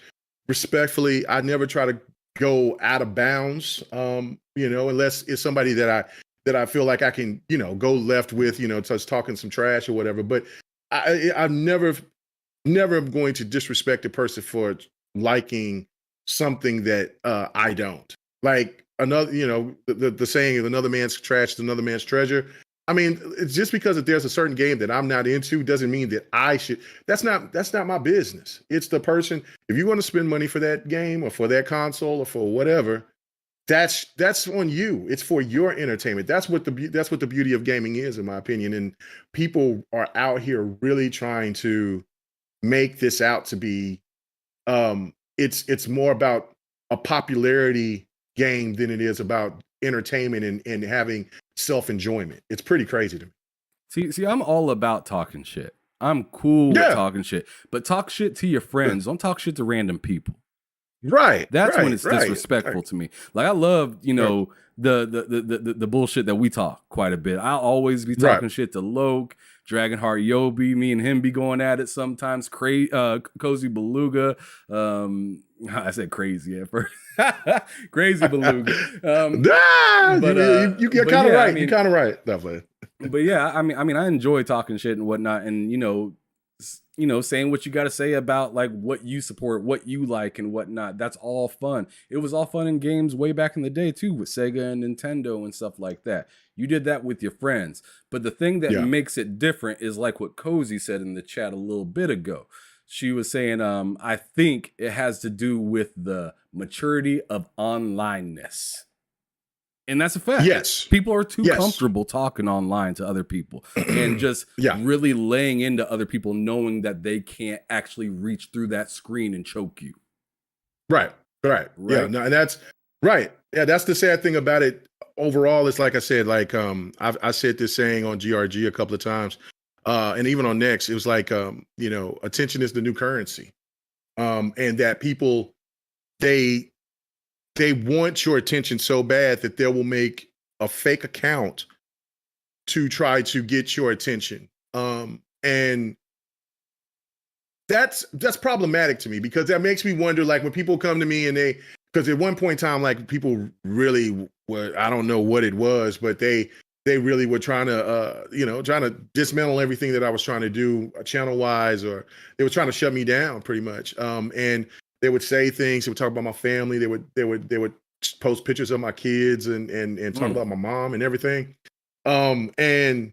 respectfully. I never try to go out of bounds, unless it's somebody that I feel like I can, go left with, just talking some trash or whatever. But I'm never going to disrespect a person for liking something that I don't. Like another, the saying of another man's trash is another man's treasure. I mean, it's just because if there's a certain game that I'm not into doesn't mean that I should. That's not my business. It's the person. If you want to spend money for that game or for that console or for whatever, that's on you. It's for your entertainment. That's what the beauty of gaming is, in my opinion. And people are out here really trying to make this out to be. It's more about a popularity game than it is about entertainment and having self-enjoyment. It's pretty crazy to me. See, I'm all about talking shit. I'm cool with talking shit, but talk shit to your friends. Don't talk shit to random people. Right. That's when it's disrespectful to me. Like I love, the bullshit that we talk quite a bit. I'll always be talking shit to Loke, Dragonheart Yobi. Me and him be going at it sometimes. Cozy Beluga. I said crazy at first. Crazy Beluga. You're kind of right. You're kind of right. Definitely. But yeah, I mean, I enjoy talking shit and whatnot, and saying what you got to say about like what you support, what you like, and whatnot. That's all fun. It was all fun in games way back in the day too, with Sega and Nintendo and stuff like that. You did that with your friends. But the thing that makes it different is like what Cozy said in the chat a little bit ago. She was saying, I think it has to do with the maturity of onlineness. And that's a fact. Yes. People are too comfortable talking online to other people and just really laying into other people, knowing that they can't actually reach through that screen and choke you. Right. Yeah. No, and that's right. Yeah. That's the sad thing about it. Overall, it's like I said, like I said this saying on GRG a couple of times, and even on Next, it was like attention is the new currency, and that people they want your attention so bad that they will make a fake account to try to get your attention, and that's problematic to me because that makes me wonder, like when people come to me and because at one point in time, like people really were, I don't know what it was, but they really were trying to dismantle everything that I was trying to do channel wise, or they were trying to shut me down pretty much. And they would say things, they would talk about my family. They would post pictures of my kids and talk about my mom and everything. And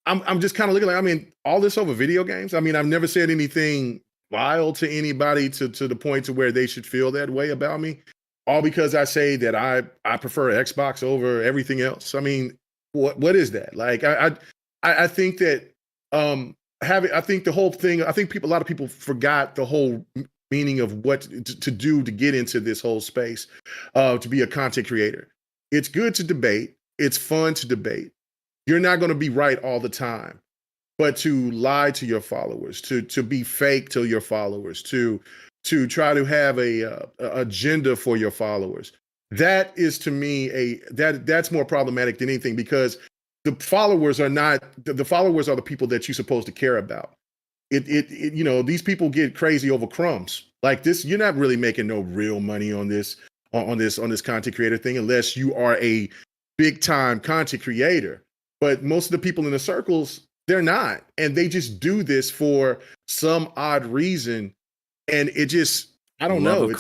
I'm just kind of looking like, I mean, all this over video games. I mean, I've never said anything vile to anybody to the point to where they should feel that way about me, all because I say that I prefer Xbox over everything else. I mean, what is that? Like, I think that I think the whole thing, I think a lot of people forgot the whole meaning of what to do to get into this whole space, to be a content creator. It's good to debate. It's fun to debate. You're not going to be right all the time. But to lie to your followers, to be fake to your followers, to try to have a agenda for your followers, that is to me that's more problematic than anything, because the followers are the people that you're supposed to care about. These people get crazy over crumbs like this. You're not really making no real money on this content creator thing unless you are a big time content creator. But most of the people in the circles, they're not. And they just do this for some odd reason. And it just, I don't know. It's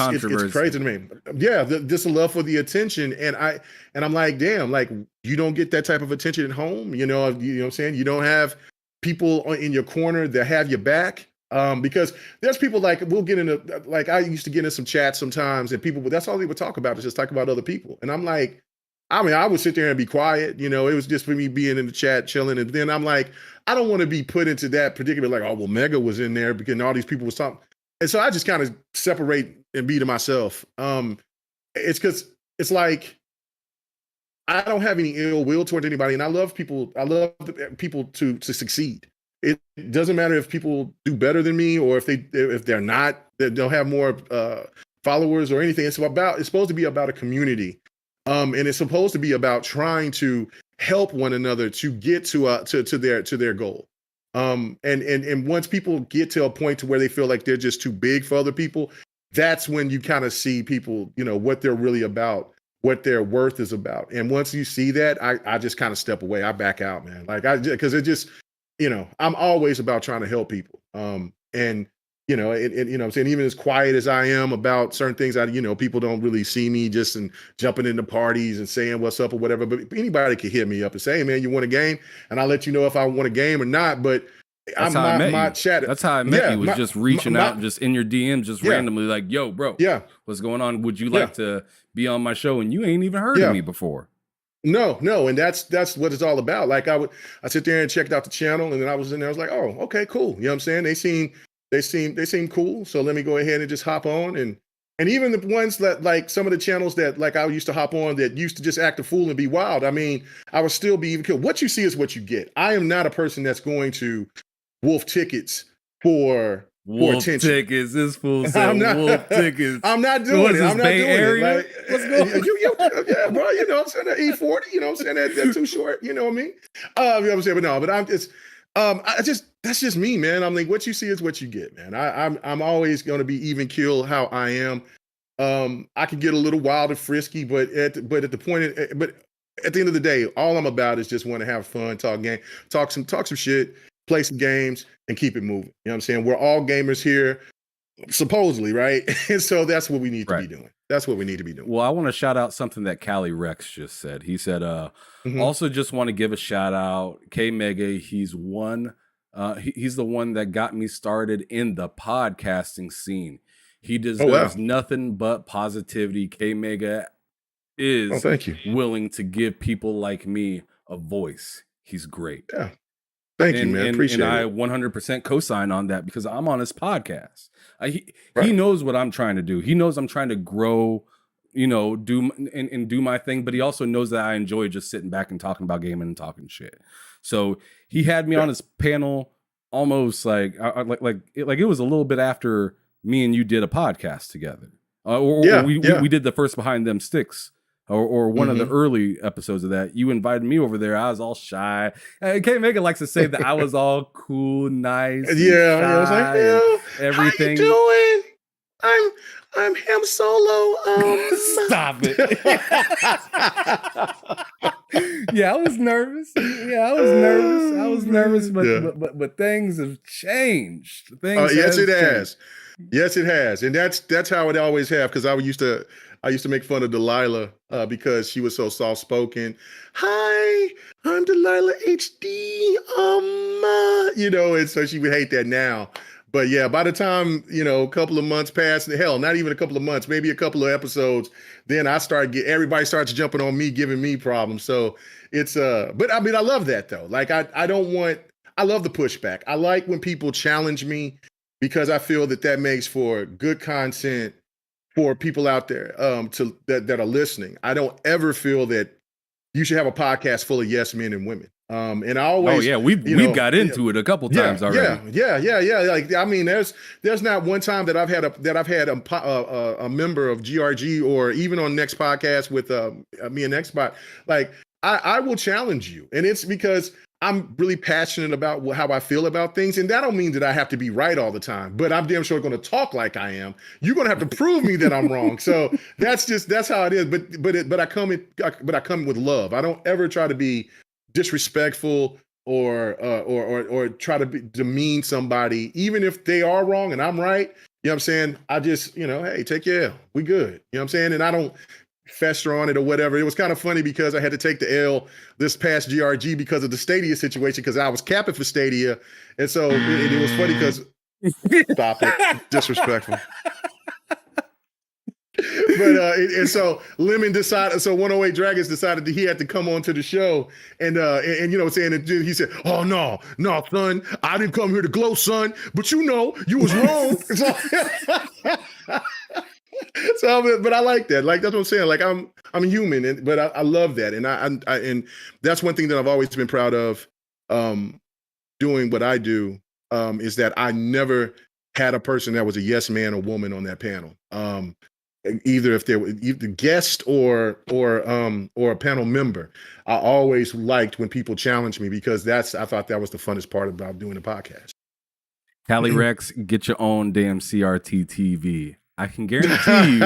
crazy to me. Yeah, this love for the attention. And I'm like, damn, like you don't get that type of attention at home. You know what I'm saying? You don't have people in your corner that have your back. Because there's people like, we'll get into, like I used to get in some chats sometimes and people, that's all they would talk about is just talk about other people. And I'm like, I mean, I would sit there and be quiet. It was just for me being in the chat, chilling. And then I'm like, I don't want to be put into that particular, like, oh, well, Mega was in there because all these people was talking. And so I just kind of separate and be to myself. It's because it's like, I don't have any ill will toward anybody. And I love people. I love people to succeed. It doesn't matter if people do better than me or if they're not, they don't have more followers or anything. It's supposed to be about a community. And it's supposed to be about trying to help one another to get to their goal. And once people get to a point to where they feel like they're just too big for other people, that's when you kind of see people, what they're really about, what their worth is about. And once you see that, I just kind of step away. I back out, man. Like because it just, I'm always about trying to help people. And you know what I'm saying, even as quiet as I am about certain things, people don't really see me just and jumping into parties and saying what's up or whatever. But anybody could hit me up and say, hey man, you want a game? And I'll let you know if I want a game or not. But that's how I met my you. chat. That's how I met you, was just reaching out just in your DMs, just randomly like, yo, bro, what's going on? Would you like to be on my show? And you ain't even heard of me before. No. And that's what it's all about. Like I sit there and checked out the channel, and then I was in there, I was like, oh, okay, cool. You know what I'm saying? They seem cool. So let me go ahead and just hop on. And even the ones that, like, some of the channels that, like, I used to hop on that used to just act a fool and be wild. I mean, I would still be even killed. What you see is what you get. I am not a person that's going to wolf tickets for attention. Tickets. This fool said wolf tickets. I'm not doing it. I'm not Bay doing Area? it. Like, what's going on? Yeah, bro. You know what I'm saying? That E40. You know what I'm saying? That too short. You know what I mean? You know what I'm saying? But no. But I'm just. That's just me, man. I'm like, what you see is what you get, man. I'm always going to be even keel how I am. I can get a little wild and frisky, but at the end of the day, all I'm about is just want to have fun, talk some shit, play some games, and keep it moving. You know what I'm saying? We're all gamers here, supposedly, right? And so that's what we need to be doing. That's what we need to be doing. Well, I want to shout out something that Callie Rex just said. He said, also just want to give a shout out, KMEGA. He's the one that got me started in the podcasting scene. He deserves nothing but positivity. KMEGA is willing to give people like me a voice. He's great. Yeah. Thank you, man. Appreciate it. And I 100% co-sign on that because I'm on his podcast. He knows what I'm trying to do. He knows I'm trying to grow, do my thing, but he also knows that I enjoy just sitting back and talking about gaming and talking shit. So he had me on his panel almost like it was a little bit after me and you did a podcast together. We did the first Behind Them Sticks. Or one of the early episodes of that. You invited me over there. I was all shy. KMEGA likes to say that I was all cool, nice. Yeah, I was like, everything. How you doing? I'm Ham Solo. Stop it. Yeah, I was nervous. But things have changed. Yes, it has. Yes, it has. And that's how it always have, because I used to make fun of Delilah because she was so soft-spoken. Hi, I'm Delilah HD. And so she would hate that now. But yeah, by the time, a couple of months passed, hell, not even a couple of months, maybe a couple of episodes, then everybody starts jumping on me, giving me problems. So it's, but I mean, I love that though. Like I love the pushback. I like when people challenge me because I feel that makes for good content for people out there that are listening. I don't ever feel that you should have a podcast full of yes men and women. And I always, we've got into it a couple times already. Yeah. Like, I mean, there's not one time that I've had a member of GRG or even on Next Podcast with me and Nextbot. Like, I will challenge you, and it's because I'm really passionate about how I feel about things. And that don't mean that I have to be right all the time, but I'm damn sure going to talk like I am. You're going to have to prove me that I'm wrong. So that's how it is. But I come with love. I don't ever try to be disrespectful or try to demean somebody, even if they are wrong and I'm right. You know what I'm saying? I just, hey, take your L. We good. You know what I'm saying? And I don't fester on it or whatever. It was kind of funny because I had to take the L this past GRG because of the Stadia situation, because I was capping for Stadia. And so it was funny because stop it. Disrespectful. But and so Lemon decided, so 108 Dragons decided that he had to come on to the show, and you know what I'm saying, and he said, oh no son, I didn't come here to glow, son, but you was wrong. But I like that. Like, that's what I'm saying. Like, I'm human, but I love that, and and that's one thing that I've always been proud of, doing what I do, is that I never had a person that was a yes man or woman on that panel. Either if they were either guest or a panel member. I always liked when people challenged me because I thought that was the funnest part about doing the podcast. Callie Rex, get your own damn CRT TV. I can guarantee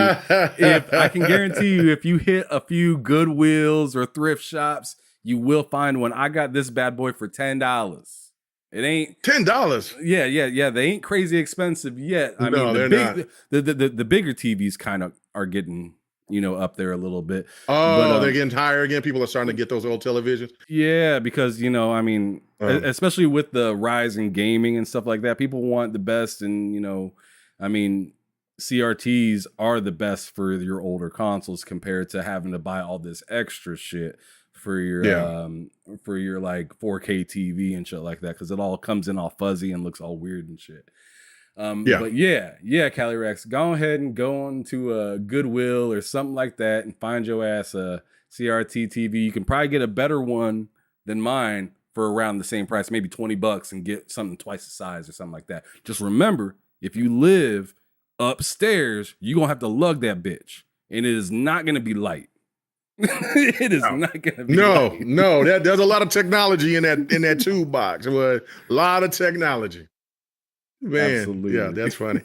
you if you hit a few Goodwills or thrift shops, you will find one. I got this bad boy for $10. It ain't $10. Yeah. They ain't crazy expensive yet. I mean, they're not. The bigger TVs kind of are getting, up there a little bit. Oh, they're getting higher again. People are starting to get those old televisions. Yeah, because I mean, especially with the rise in gaming and stuff like that, people want the best, and I mean, CRTs are the best for your older consoles compared to having to buy all this extra shit for your like 4K TV and shit like that, because it all comes in all fuzzy and looks all weird and shit. But Cali Rex, go ahead and go on to a Goodwill or something like that and find your ass a CRT TV. You can probably get a better one than mine for around the same price, maybe $20, and get something twice the size or something like that. Just remember, if you live upstairs, you're gonna have to lug that bitch, and it is not gonna be light. It is not gonna be light. No, there's a lot of technology in that tube box. A lot of technology. Man, absolutely. Yeah, that's funny.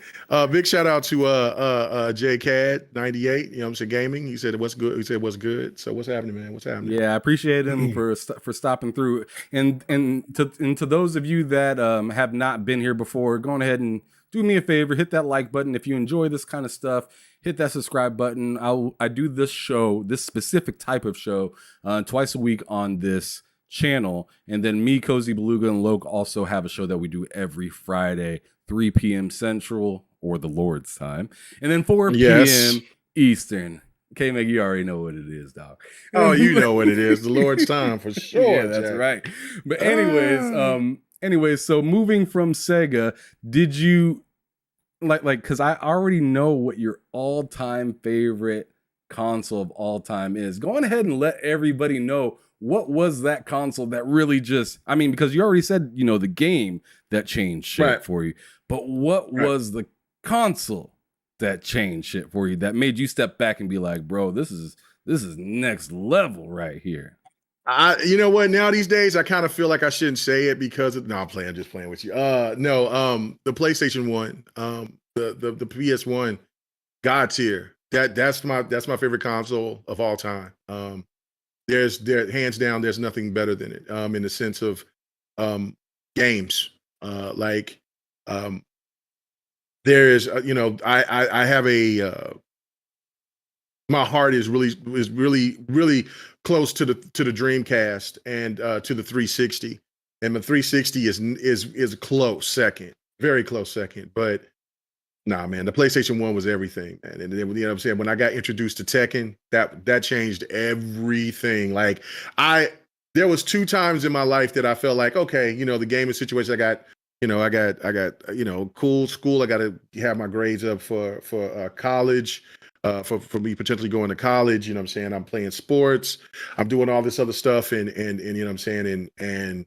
Big shout out to JCAD 98. You know what I'm saying? Gaming. He said what's good. He said what's good. So what's happening, man? What's happening? Yeah, I appreciate him for stopping through. And to those of you that have not been here before, go on ahead and do me a favor, hit that like button. If you enjoy this kind of stuff, hit that subscribe button. I do this show, this specific type of show, twice a week on this channel, and then me, Cozy Beluga, and Loke also have a show that we do every Friday, 3 p.m. Central, or the Lord's time, and then 4 p.m. Eastern. KMEGA, you already know what it is, dog. Oh, you know what it is, the Lord's time for sure. Yeah, that's right. But anyways, so moving from Sega, did you like because I already know what your all-time favorite console of all time is. Go on ahead and let everybody know, what was that console that really just, I mean, because you already said, the game that changed shit for you, but what was the console that changed shit for you, that made you step back and be like, bro, this is next level right here? You know what? Now these days, I kind of feel like I shouldn't say it because I'm just playing with you. The PlayStation 1, the PS1, God tier. That's my favorite console of all time. There hands down, there's nothing better than it. In the sense of games, there is, I have a my heart is really close to the Dreamcast and to the 360, and the 360 is close second, very close second. But nah, man, the PlayStation 1 was everything, man. And then, you know what I'm saying, when I got introduced to Tekken, that changed everything. Like there was 2 times in my life that I felt like, okay, the gaming situation, I got cool school. I got to have my grades up for college, for me potentially going to college. You know what I'm saying? I'm playing sports. I'm doing all this other stuff, and you know what I'm saying, and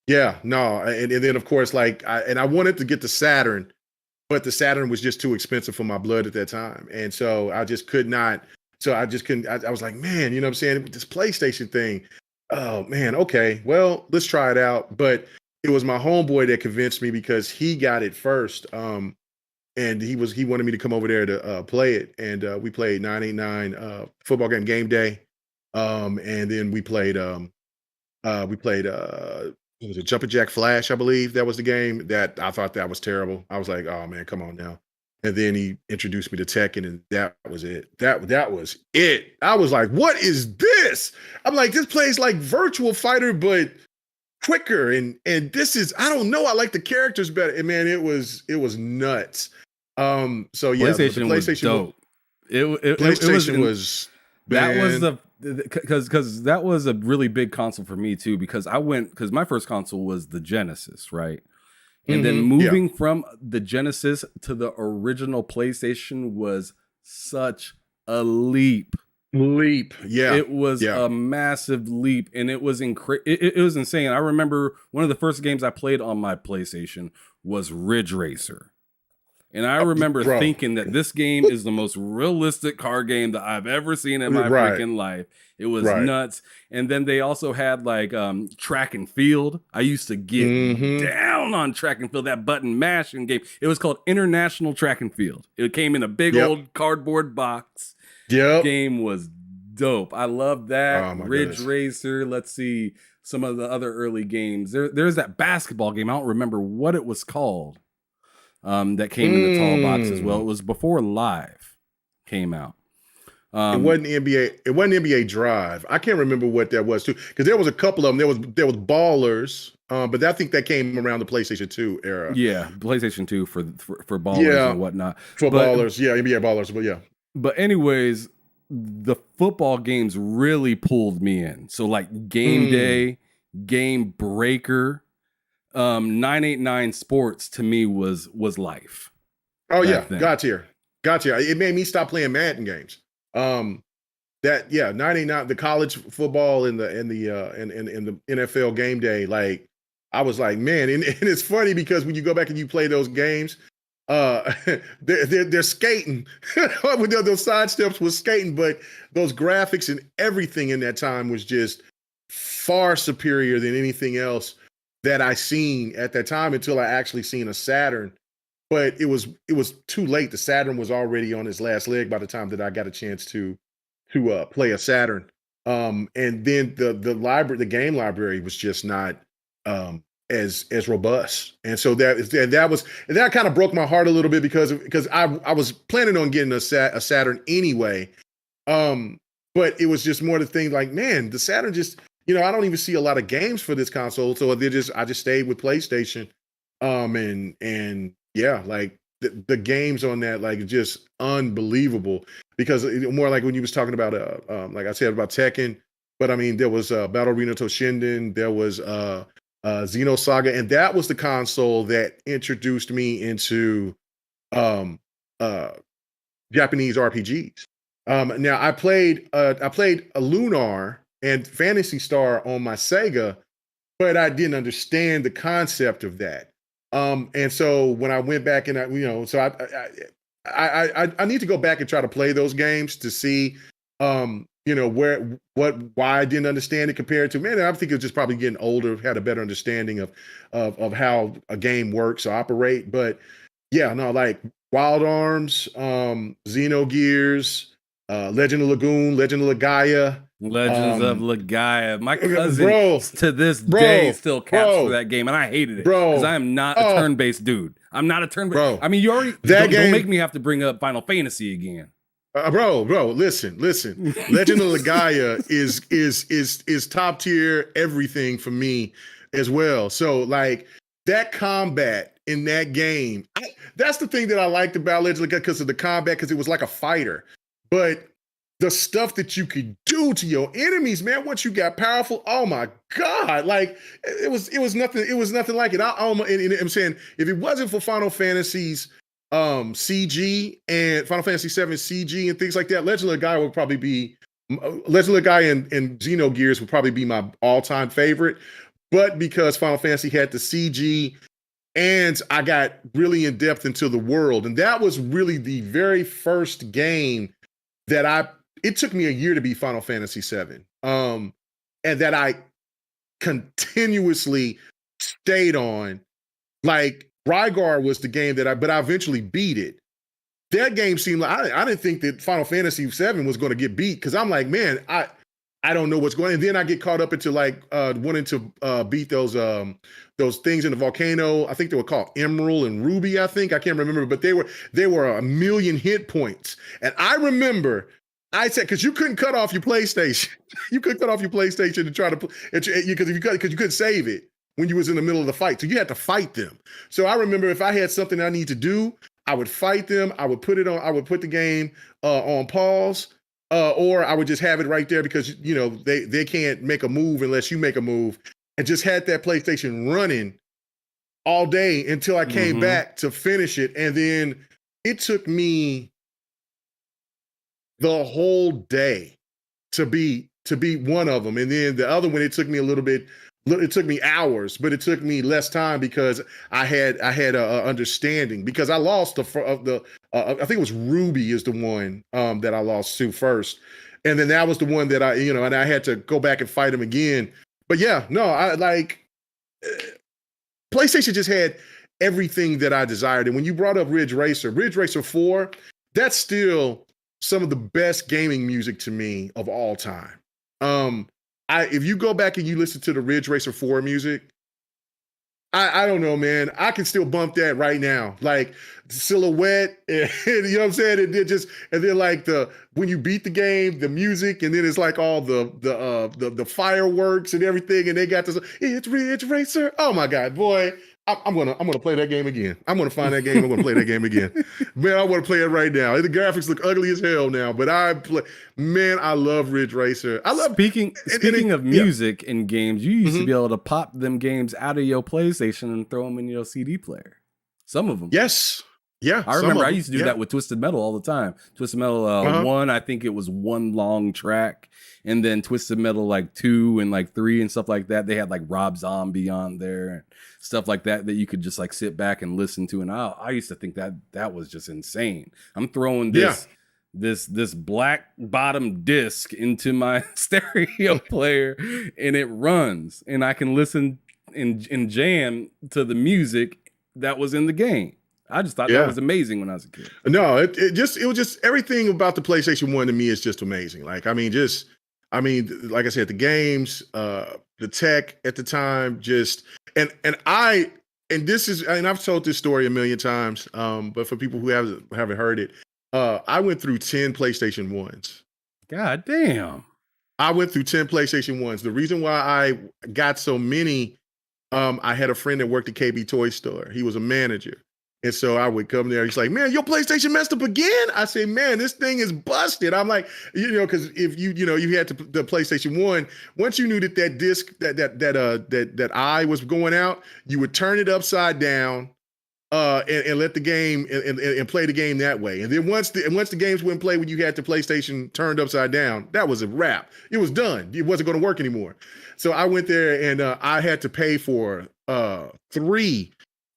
yeah, no, and then of course, I wanted to get the Saturn, but the Saturn was just too expensive for my blood at that time, and so I just could not. So I just couldn't. I was like, man, you know what I'm saying? This PlayStation thing. Oh man, okay, well, let's try it out. But it was my homeboy that convinced me because he got it first, and he wanted me to come over there to play it, and we played 989 football game day, and then we played it was a Jumpin' Jack Flash, I believe that was the game. That I thought that was terrible. I was like, oh man, come on now. And then he introduced me to Tekken, and that was it. That was it. I was like, what is this? I'm like, this plays like Virtual Fighter, but quicker. And this is, I don't know, I like the characters better. And man, it was nuts. So yeah, PlayStation was dope. PlayStation was that was the because that was a really big console for me too, because my first console was the Genesis, right? And then moving from the Genesis to the original PlayStation was such a leap. Yeah. It was a massive leap, and it was it was insane. I remember one of the first games I played on my PlayStation was Ridge Racer. And I remember thinking that this game is the most realistic car game that I've ever seen in my freaking life. It was nuts. And then they also had like track and field. I used to get down on track and field, that button mashing game. It was called International Track and Field. It came in a big old cardboard box. Yep. Game was dope. I love that. Oh, Ridge Racer. Let's see. some of the other early games. There's that basketball game. I don't remember what it was called. That came in the tall box as well. It was before Live came out. It wasn't NBA. It wasn't NBA Drive. I can't remember what that was too, because there was a couple of them. There was Ballers, but I think that came around the PlayStation 2 era. Yeah, PlayStation 2 for Ballers and whatnot. Ballers, yeah, NBA Ballers, but yeah. But anyways, the football games really pulled me in. So like Game Day, Game Breaker, 989 Sports to me was life. Oh yeah, gotcha. It made me stop playing Madden games. 989, the college football and the NFL Game Day, like I was like, man, and it's funny because when you go back and you play those games, they're skating. Those side steps was skating, but those graphics and everything in that time was just far superior than anything else that I seen at that time until I actually seen a Saturn. But it was too late. The Saturn was already on its last leg by the time that I got a chance to play a Saturn. And then the game library was just not as robust. And so that kind of broke my heart a little bit because I was planning on getting a Saturn anyway. But it was just more the thing like, man, the Saturn just, I don't even see a lot of games for this console. So I just stayed with PlayStation. And yeah, like the games on that, like just unbelievable, because more like when you was talking about, like I said about Tekken, but I mean, there was Battle Arena Toshinden, there was Xenosaga, and that was the console that introduced me into Japanese RPGs. Now I played a Lunar and Phantasy Star on my Sega, but I didn't understand the concept of that. And so when I went back and I need to go back and try to play those games to see, why I didn't understand it compared to, man, I think it was just probably getting older, had a better understanding of how a game works or operate. But yeah, no, like Wild Arms, Xenogears, Legend of Lagoon, Legend of Legaia. Legends of Legaia. My cousin to this day still caps for that game, and I hated it because I am not a turn-based dude. I'm not a turn-based. I mean, you already don't make me have to bring up Final Fantasy again. Bro, listen. Legend of Legaia is top tier everything for me as well. So like that combat in that game, that's the thing that I liked about Legend of Legaia, because of the combat, because it was like a fighter, but the stuff that you could do to your enemies, man, once you got powerful, oh my God, like it was nothing like it. I'm saying, if it wasn't for Final Fantasy's CG and Final Fantasy VII CG and things like that, Legend of Legaia would probably be, Legend of Legaia and Xenogears would probably be my all-time favorite. But because Final Fantasy had the CG and I got really in depth into the world, and that was really the very first game that it took me a year to beat Final Fantasy VII. And that I continuously stayed on. Like Rygar was the game but I eventually beat it. That game seemed like, I didn't think that Final Fantasy VII was going to get beat, because I'm like, man, I don't know what's going on. And then I get caught up into like wanting to beat those things in the volcano. I think they were called Emerald and Ruby, I think. I can't remember, but they were 1 million hit points. And I remember I said, because you couldn't cut off your PlayStation. You couldn't cut off your PlayStation and try to, because you couldn't save it when you was in the middle of the fight. So you had to fight them. So I remember if I had something I need to do, I would fight them. I would put the game on pause, or I would just have it right there, because they can't make a move unless you make a move, and just had that PlayStation running all day until I came back to finish it. And then it took me the whole day to beat one of them. And then the other one, it took me hours, but it took me less time because I had a understanding, because I lost I think it was Ruby is the one that I lost to first. And then that was the one that and I had to go back and fight him again. But yeah, no, I like PlayStation just had everything that I desired. And when you brought up Ridge Racer 4, that's still some of the best gaming music to me of all time. if you go back and you listen to the Ridge Racer 4 music, I don't know, man. I can still bump that right now. Like Silhouette, and, you know what I'm saying? And then like when you beat the game, the music, and then it's like all the fireworks and everything, and they got this, it's Ridge Racer. Oh my God, boy. I'm gonna play that game again. I'm gonna find that game. I'm gonna play that game again. Man, I want to play it right now. The graphics look ugly as hell now, but man, I love Ridge Racer. I love speaking of music in games. You used to be able to pop them games out of your PlayStation and throw them in your CD player. Some of them. Yes. Yeah. I remember I used to do that with Twisted Metal all the time. Twisted Metal 1, I think it was one long track. And then Twisted Metal like 2 and like 3 and stuff like that. They had like Rob Zombie on there and stuff like that you could just like sit back and listen to. And I used to think that was just insane. I'm throwing this black bottom disc into my stereo player and it runs. And I can listen and jam to the music that was in the game. I just thought that was amazing when I was a kid. No, it was just everything about the PlayStation 1 to me is just amazing. Like, like I said, the games, the tech at the time, and I've told this story a million times, but for people who haven't heard it, I went through 10 PlayStation 1s. God damn. I went through 10 PlayStation 1s. The reason why I got so many, I had a friend that worked at KB Toy Store. He was a manager. And so I would come there. He's like, man, your PlayStation messed up again? I say, man, this thing is busted. I'm like, because if you had the PlayStation 1, once you knew that disc, that eye was going out, you would turn it upside down and let the game and play the game that way. And then once the games wouldn't play when you had the PlayStation turned upside down, that was a wrap. It was done. It wasn't going to work anymore. So I went there and I had to pay for 3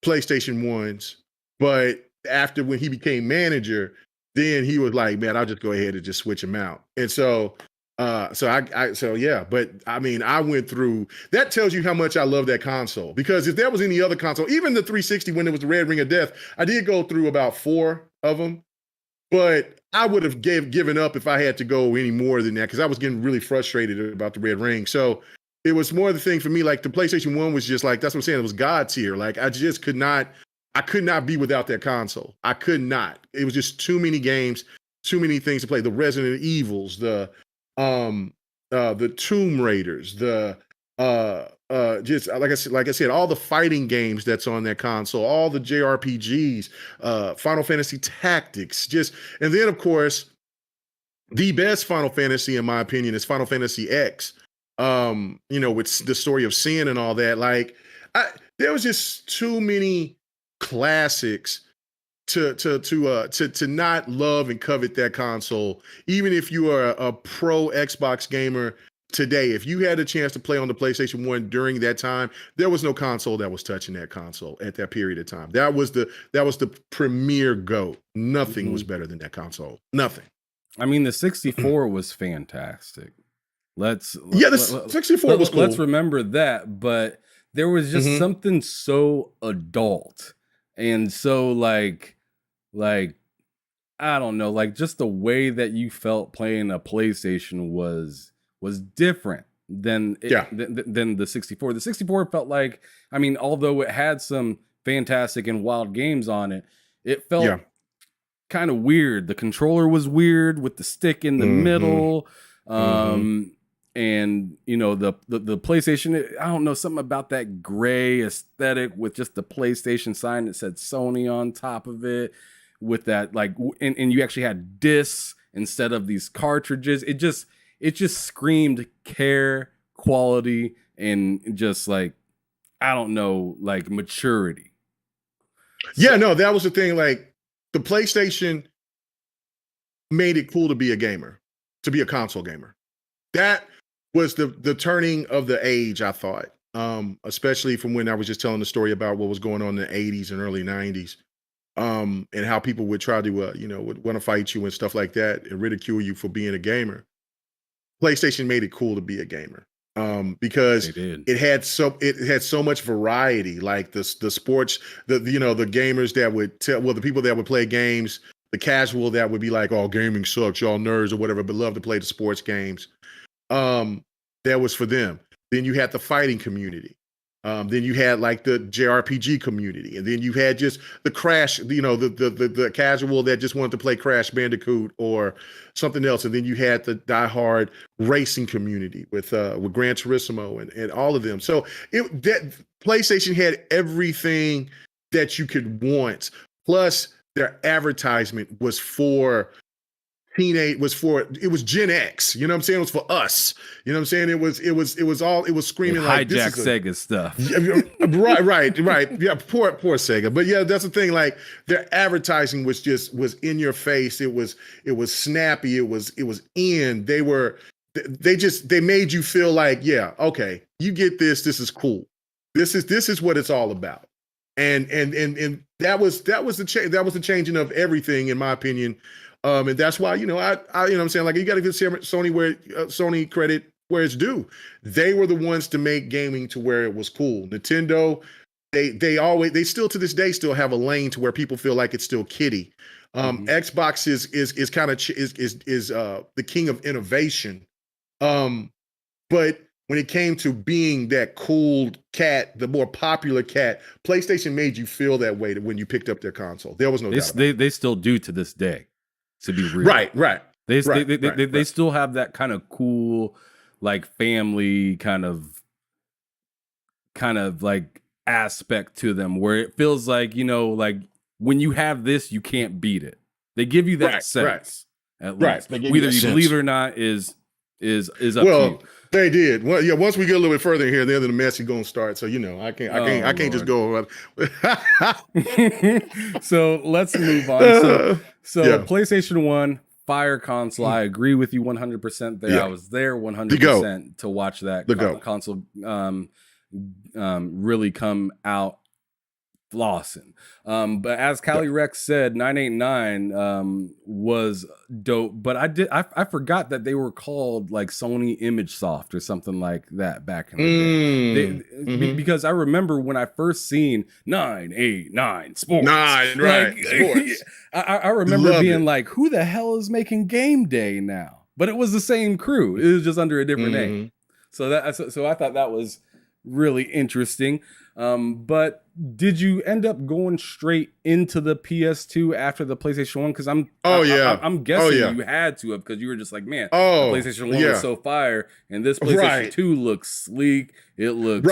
PlayStation 1s. But after when he became manager, then he was like, man, I'll just go ahead and just switch him out. And so yeah. But I mean, I went through, that tells you how much I love that console. Because if there was any other console, even the 360 when it was the Red Ring of Death, I did go through about 4 of them. But I would have given up if I had to go any more than that because I was getting really frustrated about the Red Ring. So it was more the thing for me, like the PlayStation 1 was just like, that's what I'm saying, it was God tier. Like I just could not be without that console. I could not. It was just too many games, too many things to play. The Resident Evils, the Tomb Raiders, just like I said, all the fighting games that's on that console, all the JRPGs, Final Fantasy Tactics, and then of course, the best Final Fantasy in my opinion is Final Fantasy X. With the story of Sin and all that. Like, there was just too many classics to not love and covet that console. Even if you are a pro Xbox gamer today, if you had a chance to play on the PlayStation 1 during that time, there was no console that was touching that console at that period of time. That was the premier GOAT. Nothing was better than that console. Nothing. I mean, the 64 was fantastic. The 64 was cool. Let's remember that, but there was just something so adult and so like I don't know, like just the way that you felt playing a PlayStation was different than the 64. The 64 felt like, I mean, although it had some fantastic and wild games on it, it felt kind of weird. The controller was weird with the stick in the middle. And the PlayStation, I don't know, something about that gray aesthetic with just the PlayStation sign that said Sony on top of it, with that like, and you actually had discs instead of these cartridges. It just screamed care, quality, and just like, I don't know, like maturity. Yeah, no, that was the thing. Like the PlayStation made it cool to be a gamer, to be a console gamer. That was the turning of the age, I thought, especially from when I was just telling the story about what was going on in the 80s and early 90s, and how people would try to, would want to fight you and stuff like that and ridicule you for being a gamer. PlayStation made it cool to be a gamer because it had so much variety, like the sports, the gamers that would the people that would play games, the casual that would be like, oh, gaming sucks, y'all nerds or whatever, but love to play the sports games. that was for them. Then you had the fighting community. Then you had like the JRPG community, and then you had just the Crash, the casual that just wanted to play Crash Bandicoot or something else, and then you had the diehard racing community with Gran Turismo and all of them. So that PlayStation had everything that you could want. Plus, their advertisement was for it was Gen X, you know what I'm saying? It was for us, you know what I'm saying? It was screaming like hijack Sega stuff. Right. Yeah, poor Sega. But yeah, that's the thing. Like their advertising was in your face. It was snappy. It was in. They made you feel like, yeah, okay, you get this. This is cool. This is what it's all about. And that was the changing of everything, in my opinion. And that's why, I you know what I'm saying? Like, you got to give Sony credit where it's due. They were the ones to make gaming to where it was cool. Nintendo, they still to this day still have a lane to where people feel like it's still kiddie. Xbox is kind of the king of innovation. But when it came to being that cool cat, the more popular cat, PlayStation made you feel that way when you picked up their console. There was no doubt about it. They still do to this day. To be real, right. They still have that kind of cool, like family kind of like aspect to them, where it feels like, like when you have this, you can't beat it. They give you that sense, at least. Whether you believe it or not is up to you. They did. Well, yeah. Once we get a little bit further here, then the mess is gonna start. So I can't just go. So let's move on. So PlayStation 1 fire console. I agree with you 100% there. I was there 100% to watch that console really come out flossing. But as Cali Rex said, 989 was dope. But I forgot that they were called like Sony Image Soft or something like that back in the day. Because I remember when I first seen 989 Sports. Sports. I remember being like, who the hell is making Game Day now? But it was the same crew. It was just under a different name. So I thought that was really interesting. But did you end up going straight into the PS2 after the PlayStation 1? Because I'm guessing you had to have, because you were just like, man, the PlayStation 1 was so fire, and this PlayStation 2 looks sleek. It looks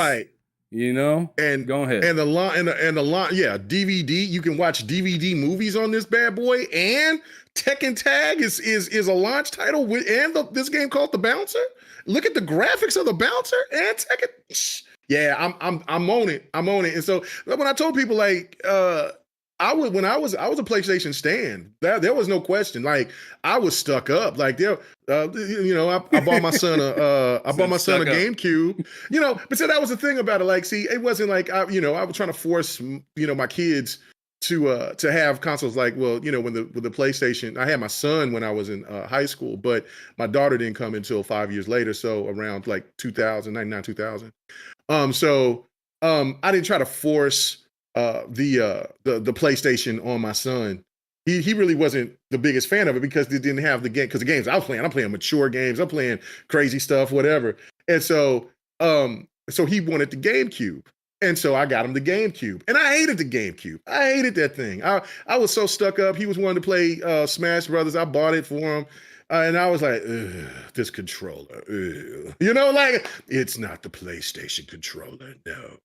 and go ahead. And the line, DVD. You can watch DVD movies on this bad boy, and Tekken Tag is a launch title this game called The Bouncer. Look at the graphics of The Bouncer and Tekken. Yeah, I'm on it. And so when I told people like I was a PlayStation stan. There was no question. Like I was stuck up. Like I bought my son a GameCube. But so that was the thing about it. Like, see, it wasn't like I was trying to force my kids to have consoles. Like, well, when the PlayStation, I had my son when I was in high school, but my daughter didn't come until 5 years later. So around like 99, 2000. So I didn't try to force the PlayStation on my son. He really wasn't the biggest fan of it because they didn't have the game. Because the games I'm playing mature games. I'm playing crazy stuff, whatever. And so he wanted the GameCube. And so I got him the GameCube. And I hated the GameCube. I hated that thing. I was so stuck up. He was wanting to play Smash Brothers. I bought it for him. And I was like, this controller. Like, it's not the PlayStation controller. No.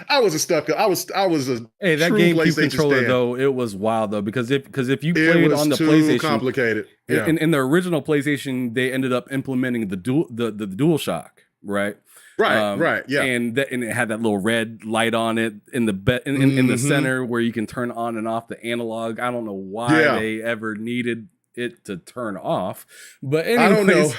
I was a stuck up. I was a that true GameCube PlayStation controller stand. Though, it was wild though, because if you played on the PlayStation, complicated. Yeah. In the original PlayStation, they ended up implementing the DualShock, right? Right, yeah. And it had that little red light on it in the in the center where you can turn on and off the analog. I don't know why they ever needed it to turn off, but anyways, I don't know.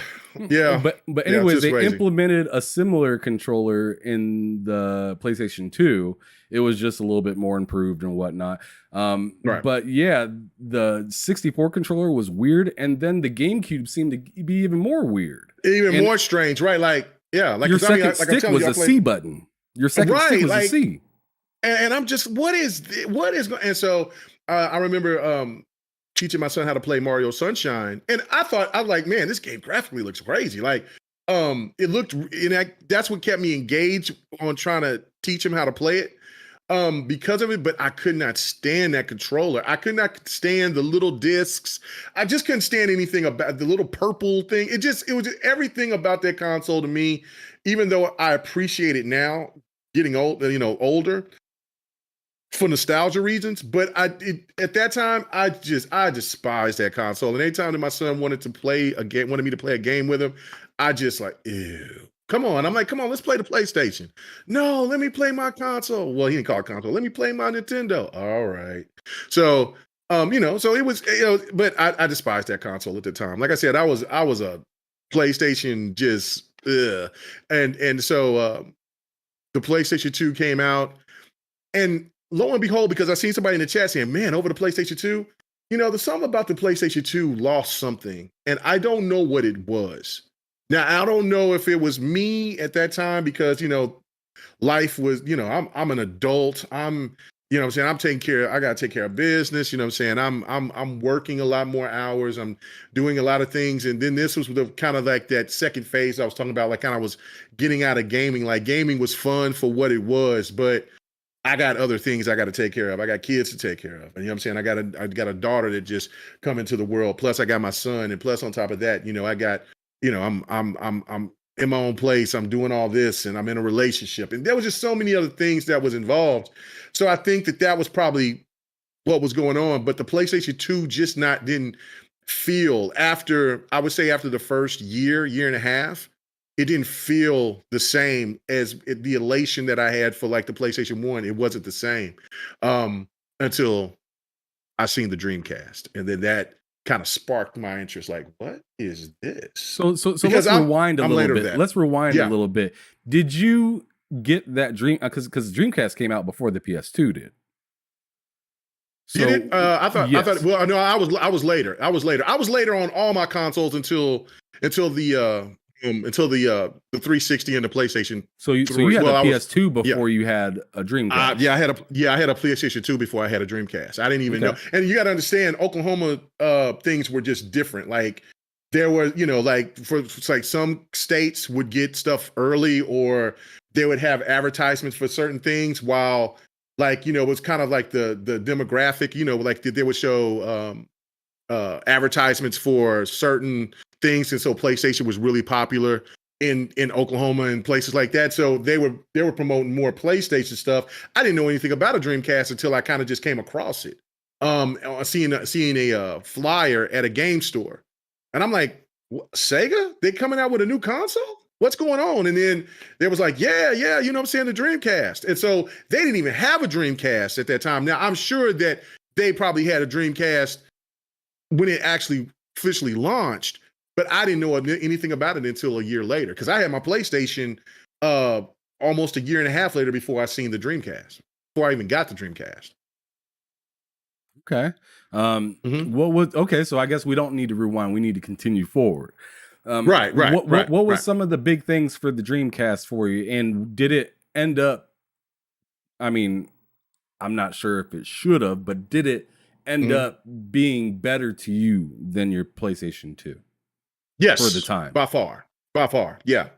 Yeah, but anyways, they crazy. implemented a similar controller in the PlayStation 2. It was just a little bit more improved and whatnot. But yeah, the 64 controller was weird, and then the GameCube seemed to be even more weird, more strange, right? Like, yeah, like your second stick was a C button. Your second stick was a C, and I'm just what is going? And so I remember teaching my son how to play Mario Sunshine, and I was like, man, this game graphically looks crazy. Like, it looked, and that's what kept me engaged on trying to teach him how to play it. Because of it, but I could not stand that controller. I could not stand the little discs. I just couldn't stand anything about the little purple thing. It was just everything about that console to me, even though I appreciate it now, getting older for nostalgia reasons. But at that time, I despised that console. And anytime that my son wanted me to play a game with him, I just like, ew. Come on. I'm like, come on, let's play the PlayStation. No, let me play my console. Well, he didn't call it console. Let me play my Nintendo. All right. So, so it was, but I despised that console at the time. Like I said, I was a PlayStation just, ugh. And so the PlayStation 2 came out, and lo and behold, because I seen somebody in the chat saying, man, over the PlayStation 2, there's something about the PlayStation 2 lost something, and I don't know what it was. Now, I don't know if it was me at that time because, life was, I'm an adult. I'm taking care, I got to take care of business. I'm working a lot more hours. I'm doing a lot of things. And then this was the kind of like that second phase I was talking about, like kind of was getting out of gaming. Like gaming was fun for what it was, but I got other things I got to take care of. I got kids to take care of. And I got a daughter that just come into the world. Plus I got my son. And plus on top of that, I got, I'm in my own place. I'm doing all this and I'm in a relationship. And there was just so many other things that was involved. So I think that was probably what was going on. But the PlayStation 2 just didn't feel after the first year and a half, it didn't feel the same as the elation that I had for like the PlayStation 1. It wasn't the same until I seen the Dreamcast. And then that kind of sparked my interest. Like, what is this? So let's rewind a little bit. Let's rewind a little bit. Did you get that dream? Because Dreamcast came out before the PS2 did. So, did it? I thought. Well, no, I was later. I was later on all my consoles until the 360 and the PlayStation. So you had a PS2 before you had a Dreamcast. I had a PlayStation 2 before I had a Dreamcast. I didn't even know. And you got to understand, Oklahoma things were just different. Like there were, like some states would get stuff early, or they would have advertisements for certain things, while like, it was kind of like the demographic, like they would show advertisements for certain things. And so PlayStation was really popular in Oklahoma and places like that. So they were promoting more PlayStation stuff. I didn't know anything about a Dreamcast until I kind of just came across it. Seeing a flyer at a game store. And I'm like, Sega? They coming out with a new console? What's going on? And then they was like, yeah, the Dreamcast. And so they didn't even have a Dreamcast at that time. Now, I'm sure that they probably had a Dreamcast when it actually officially launched, but I didn't know anything about it until a year later, because I had my PlayStation almost a year and a half later before I seen the Dreamcast, before I even got the Dreamcast. Okay. So I guess we don't need to rewind. We need to continue forward. Right. What were some of the big things for the Dreamcast for you? And did it end up, I mean, I'm not sure if it should have, but did it end up being better to you than your PlayStation 2? Yes. For the time. By far. Yeah.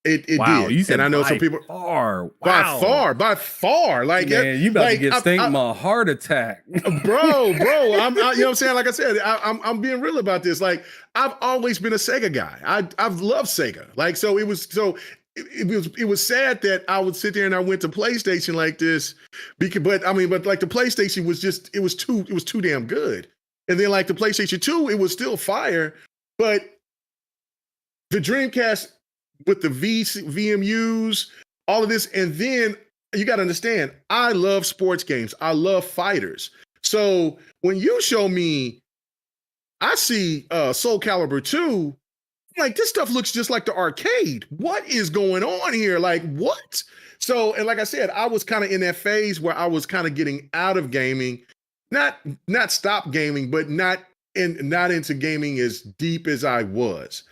It wow, did. You said, and I know some people wow. By far. Like, man, you about to get a heart attack. bro. You know what I'm saying? Like I said, I'm being real about this. Like, I've always been a Sega guy. I've loved Sega. Like, so it was sad that I would sit there and I went to PlayStation like this, but like the PlayStation was just, it was too damn good. And then like the PlayStation 2, it was still fire, but the Dreamcast with the VMUs, all of this. And then you got to understand, I love sports games. I love fighters. So when you show me, I see Soul Calibur 2, like, this stuff looks just like the arcade. What is going on here? Like, what? So, and like I said, I was kind of in that phase where I was kind of getting out of gaming, not stop gaming, but not into gaming as deep as I was.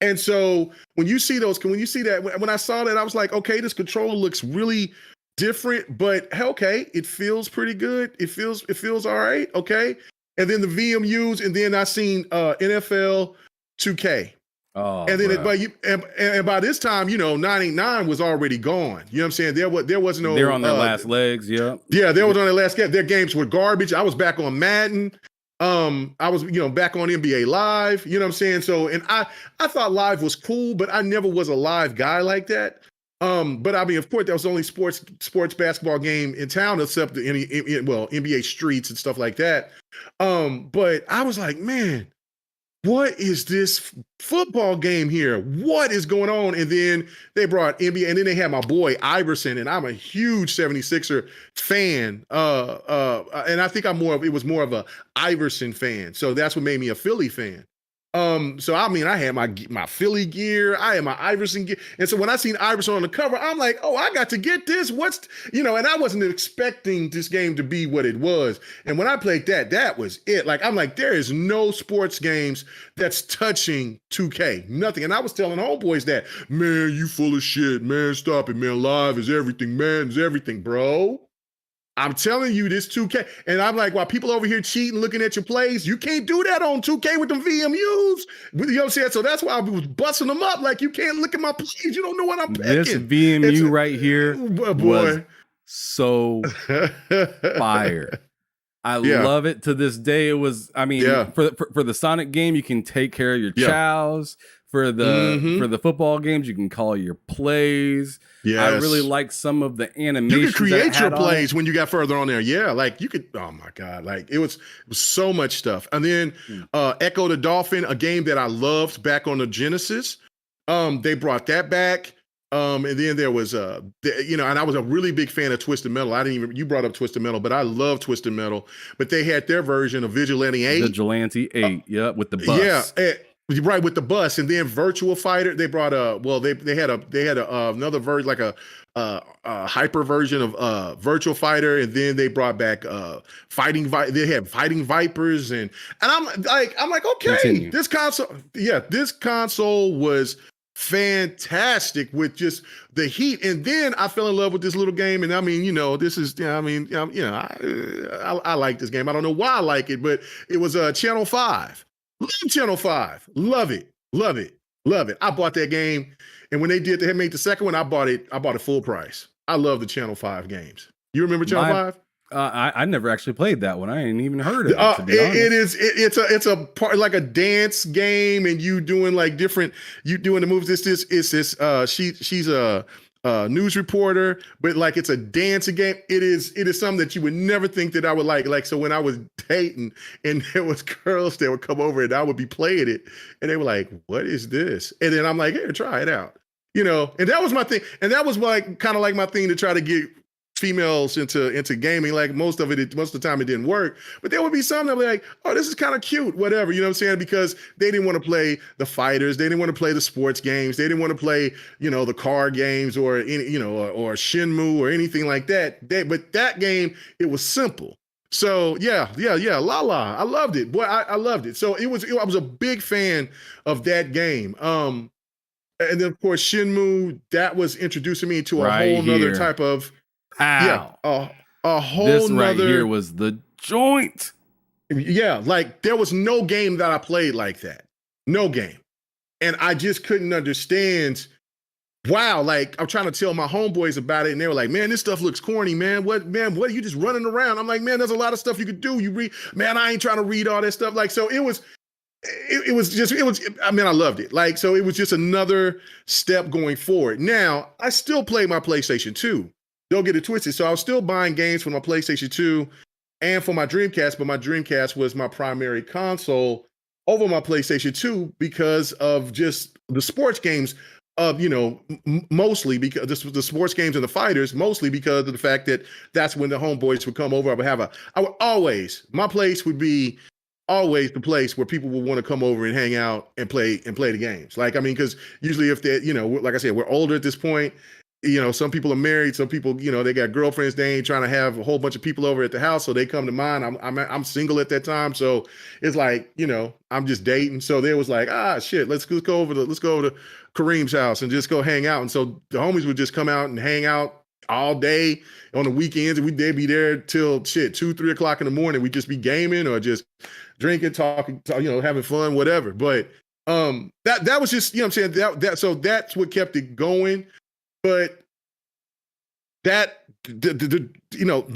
And so when you see that, when I saw that, I was like, okay, this controller looks really different, but okay, it feels pretty good. It feels all right. Okay. And then the VMUs, and then I seen NFL 2K. Oh, And then, bro. and by this time, 99 was already gone. You know what I'm saying? There was no. They're on their last legs. Yep. Yeah, they was on their last game. Their games were garbage. I was back on Madden. I was, back on NBA Live. You know what I'm saying? So, and I thought Live was cool, but I never was a Live guy like that. But I mean, of course, that was the only sports basketball game in town, except NBA streets and stuff like that. But I was like, man, what is this football game here? What is going on? And then they brought NBA, and then they had my boy Iverson, and I'm a huge 76er fan. And I think it was more of a Iverson fan. So that's what made me a Philly fan. So I mean, I had my Philly gear, I had my Iverson gear, and so when I seen Iverson on the cover, I'm like, oh, I got to get this. And I wasn't expecting this game to be what it was. And when I played that was it. Like, I'm like, there is no sports games that's touching 2K, nothing. And I was telling homeboys that, man, you full of shit, man, stop it, man. Live is everything, man, is everything, bro. I'm telling you, this 2K. And I'm like, while people over here cheating, looking at your plays, you can't do that on 2K with them VMUs. You know what I'm saying? So that's why I was busting them up. Like, you can't look at my plays. You don't know what I'm picking. This VMU right here was so fire. I love it to this day. It was, I mean, for the Sonic game, you can take care of your chows. For the football games, you can call your plays. Yes. I really like some of the animation. You could create your plays when you got further on there. Yeah, like you could. Oh my God, like it was so much stuff. And then Echo the Dolphin, a game that I loved back on the Genesis. They brought that back. And then there was and I was a really big fan of Twisted Metal. You brought up Twisted Metal, but I love Twisted Metal. But they had their version of Vigilante 8. Vigilante 8, with the bus. Yeah. Right, with the bus. And then Virtual Fighter, they brought they had another version, like a hyper version of Virtual Fighter, and then they brought back they had Fighting Vipers, and I'm like, okay, continue. This console was fantastic with just the heat. And then I fell in love with this little game, and I mean, this is, I like this game. I don't know why I like it, but it was Channel 5. Love Channel 5. Love it. I bought that game, and when they made the second one, I bought it full price. I love the Channel 5 games. You remember Channel 5? I never actually played that one. I ain't even heard of it. To be honest. It's a part, like a dance game, and you doing the moves. She's a news reporter, but like it's a dancing game. It is something that you would never think that I would like. Like, so when I was dating and there was girls that would come over and I would be playing it, and they were like, what is this? And then I'm like, here, try it out. And that was my thing. And that was like kind of like my thing to try to get females into gaming. Like most of the time it didn't work, but there would be some that were like, oh, this is kind of cute, whatever, you know what I'm saying? Because they didn't want to play the fighters, they didn't want to play the sports games, they didn't want to play, the car games or any, or Shenmue or anything like that. But that game, it was simple. So yeah, I loved it. Boy, I loved it. So I was a big fan of that game. And then of course Shenmue, that was introducing me to a whole nother type of a whole this right here was the joint. Yeah, like there was no game that I played like that. No game. And I just couldn't understand. Wow, like I'm trying to tell my homeboys about it, and they were like, man, this stuff looks corny, man. What are you just running around? I'm like, man, there's a lot of stuff you could do. You read, man, I ain't trying to read all that stuff. Like, so I loved it. Like, so it was just another step going forward. Now, I still play my PlayStation 2. Don't get it twisted. So I was still buying games for my PlayStation 2 and for my Dreamcast, but my Dreamcast was my primary console over my PlayStation 2 because of just the sports games, mostly because the sports games and the fighters, mostly because of the fact that that's when the homeboys would come over. My place would be always the place where people would want to come over and hang out and play the games. Like, I mean, because usually if they, like I said, we're older at this point. Some people are married. Some people, they got girlfriends. They ain't trying to have a whole bunch of people over at the house, so they come to mine. I'm single at that time, so it's like, I'm just dating. So they was like, shit, let's go over to Kareem's house and just go hang out. And so the homies would just come out and hang out all day on the weekends, and they'd be there till 2-3 o'clock in the morning. We'd just be gaming or just drinking, talking, having fun, whatever. But That was just, what I'm saying, so that's what kept it going. But that the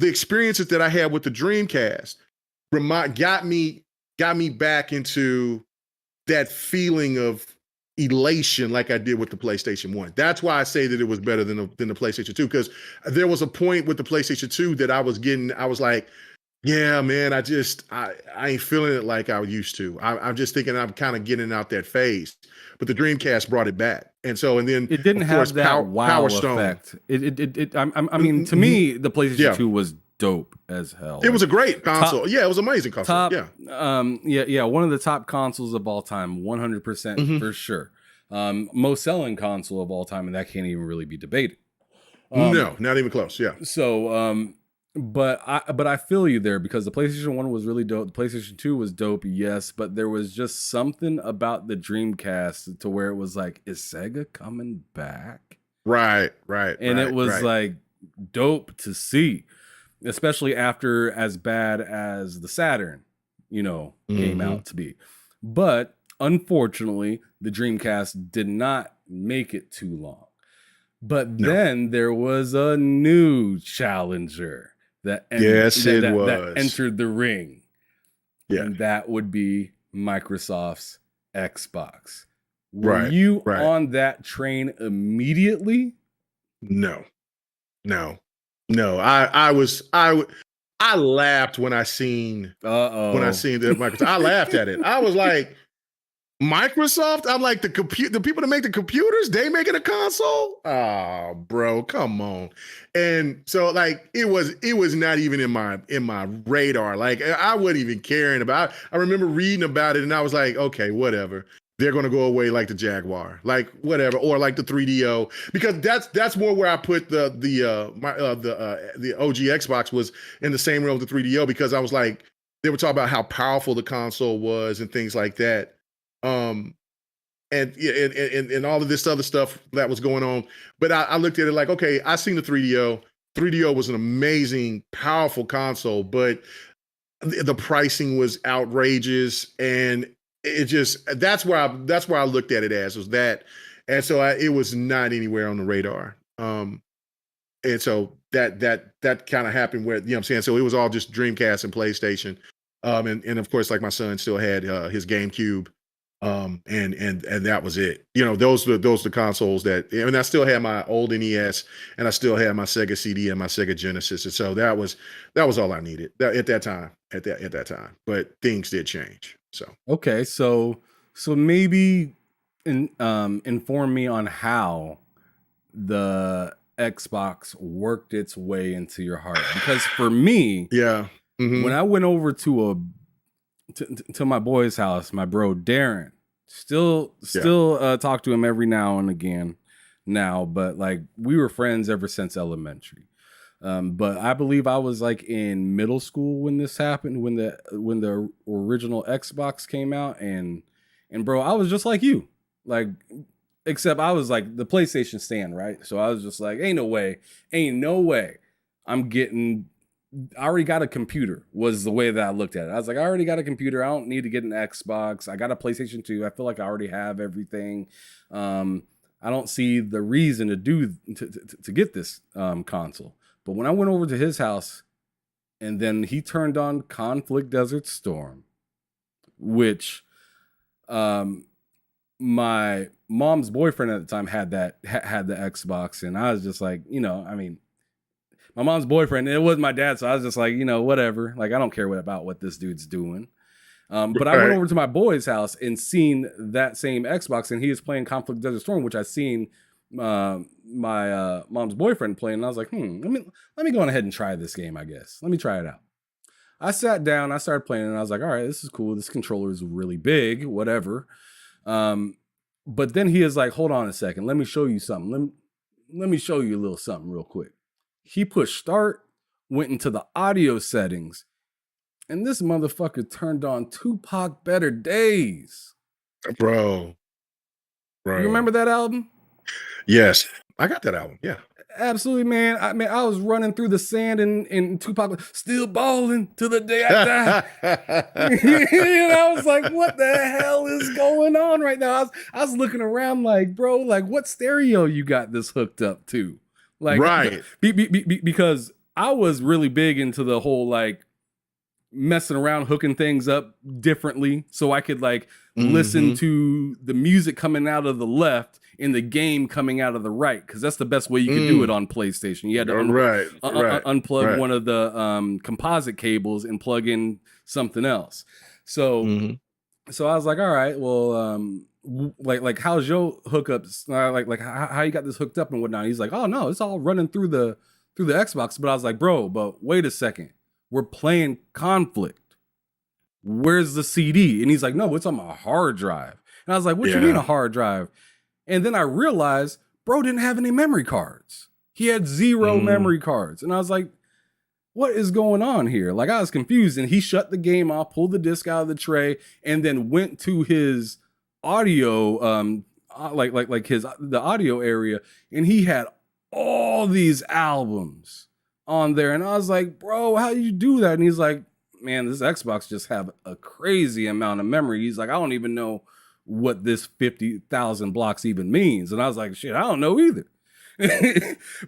experiences that I had with the Dreamcast got me back into that feeling of elation like I did with the PlayStation 1. That's why I say that it was better than the PlayStation 2, because there was a point with the PlayStation 2 that I was like, yeah, man, I ain't feeling it like I used to. I'm just thinking I'm kind of getting out that phase. But the Dreamcast brought it back. And then it didn't of have course, that wow Power Stone. effect. I mean, to me, the PlayStation 2 was dope as hell. It was a great console. Yeah, it was an amazing console. One of the top consoles of all time, 100% for sure. Most selling console of all time, and that can't even really be debated. No, not even close. Yeah. So, but I feel you there, because the PlayStation 1 was really dope. The PlayStation 2 was dope, yes, but there was just something about the Dreamcast to where it was like, is Sega coming back? Right. And it was like dope to see, especially after as bad as the Saturn, came out to be. But unfortunately, the Dreamcast did not make it too long. But then there was a new challenger that entered the ring. Yeah. And that would be Microsoft's Xbox. Were you on that train immediately? No. I laughed when I seen the Microsoft. I laughed at it. I was like, Microsoft? I'm like, the people that make the computers, they making a console? Oh, bro, come on. And so like it was not even in my radar. Like I wasn't even caring about it. I remember reading about it and I was like, okay, whatever. They're gonna go away like the Jaguar, like whatever, or like the 3DO, because that's more where I put the OG Xbox was in the same realm with the 3DO, because I was like, they were talking about how powerful the console was and things like that. And all of this other stuff that was going on. But I looked at it like, okay, I seen the 3DO. 3DO was an amazing, powerful console, but the pricing was outrageous, and it just that's where I looked at it as, was that, and so it was not anywhere on the radar. And so that kind of happened where, what I'm saying, so it was all just Dreamcast and PlayStation, and of course, like my son still had his GameCube. And that was it. Those were the consoles that, and I still had my old NES, and I still had my Sega CD and my Sega Genesis. And so that was all I needed at that time. But things did change. So okay, so maybe inform me on how the Xbox worked its way into your heart, because for me, when I went over to my boy's house, my bro Darren, still talk to him every now and again now, but like we were friends ever since elementary. But I believe I was like in middle school when this happened, when the original Xbox came out, and bro, I was just like you, like, except I was like the PlayStation stand, right? So I was just like, ain't no way I already got a computer, was the way that I looked at it. I was like, I already got a computer. I don't need to get an Xbox. I got a PlayStation 2. I feel like I already have everything. I don't see the reason to get this console. But when I went over to his house, and then he turned on Conflict Desert Storm, which my mom's boyfriend at the time had the Xbox, and I was just like, my mom's boyfriend, it wasn't my dad, so I was just like, whatever. Like, I don't care about what this dude's doing. But I went over to my boy's house and seen that same Xbox, and he was playing Conflict Desert Storm, which I seen my mom's boyfriend playing, and I was like, let me go on ahead and try this game, I guess. Let me try it out. I sat down, I started playing, and I was like, all right, this is cool. This controller is really big, whatever. But then he is like, hold on a second. Let me show you something. Let me show you a little something real quick. He pushed start, went into the audio settings, and this motherfucker turned on Tupac Better Days. Bro. You remember that album? Yes. I got that album. Yeah. Absolutely, man. I was running through the sand in Tupac, still balling till the day I die. I was like, what the hell is going on right now? I was looking around like, bro, like what stereo you got this hooked up to? Like, right. Because I was really big into the whole like messing around, hooking things up differently so I could like listen to the music coming out of the left and the game coming out of the right, because that's the best way you could do it on PlayStation. You had to unplug one of the composite cables and plug in something else. So so I was like, all right, well, like how's your hookups? Like how you got this hooked up and whatnot? He's like, oh no, it's all running through the Xbox. But I was like, bro, but wait a second. We're playing Conflict. Where's the CD? And he's like, no, it's on my hard drive. And I was like, what you mean a hard drive? And then I realized bro didn't have any memory cards. He had 0 memory cards. And I was like, what is going on here? Like I was confused. And he shut the game off, pulled the disc out of the tray, and then went to his audio, the audio area, and he had all these albums on there. And I was like, bro, how do you do that? And he's like, man, this Xbox just have a crazy amount of memory. He's like, I don't even know what this 50,000 blocks even means. And I was like, shit, I don't know either.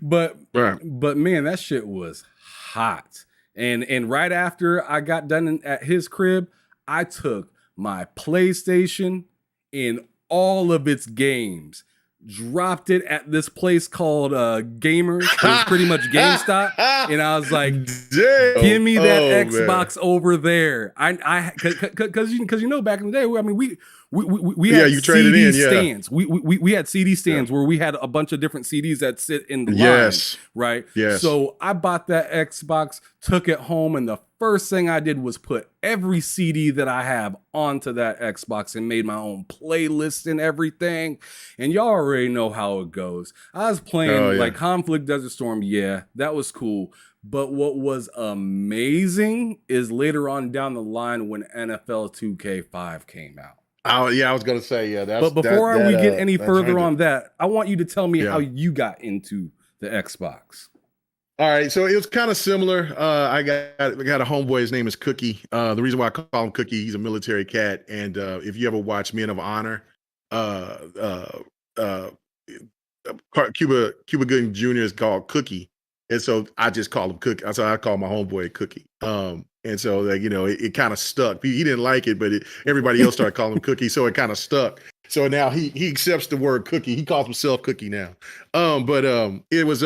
but man, that shit was hot. And right after I got done at his crib, I took my PlayStation and all of its games, dropped it at this place called Gamers. It was pretty much GameStop. And I was like, give me that Xbox over there. Because you know, back in the day, I mean, we had CD stands. We had CD stands where we had a bunch of different CDs that sit in the line, right? Yes. So I bought that Xbox, took it home, and the first thing I did was put every CD that I have onto that Xbox and made my own playlist and everything. And y'all already know how it goes. I was playing like Conflict Desert Storm. Yeah, that was cool. But what was amazing is later on down the line when NFL 2K5 came out. Oh yeah, I was gonna say But before we get any further on that, I want you to tell me how you got into the Xbox. All right, so it was kind of similar. I got a homeboy. His name is Cookie. The reason why I call him Cookie, he's a military cat. And if you ever watch Men of Honor, Cuba Gooding Jr. is called Cookie, and so I just call him Cookie. So I call my homeboy Cookie. And so like it kind of stuck. He didn't like it, but everybody else started calling him Cookie, so it kind of stuck. So now he accepts the word Cookie. He calls himself Cookie now. It was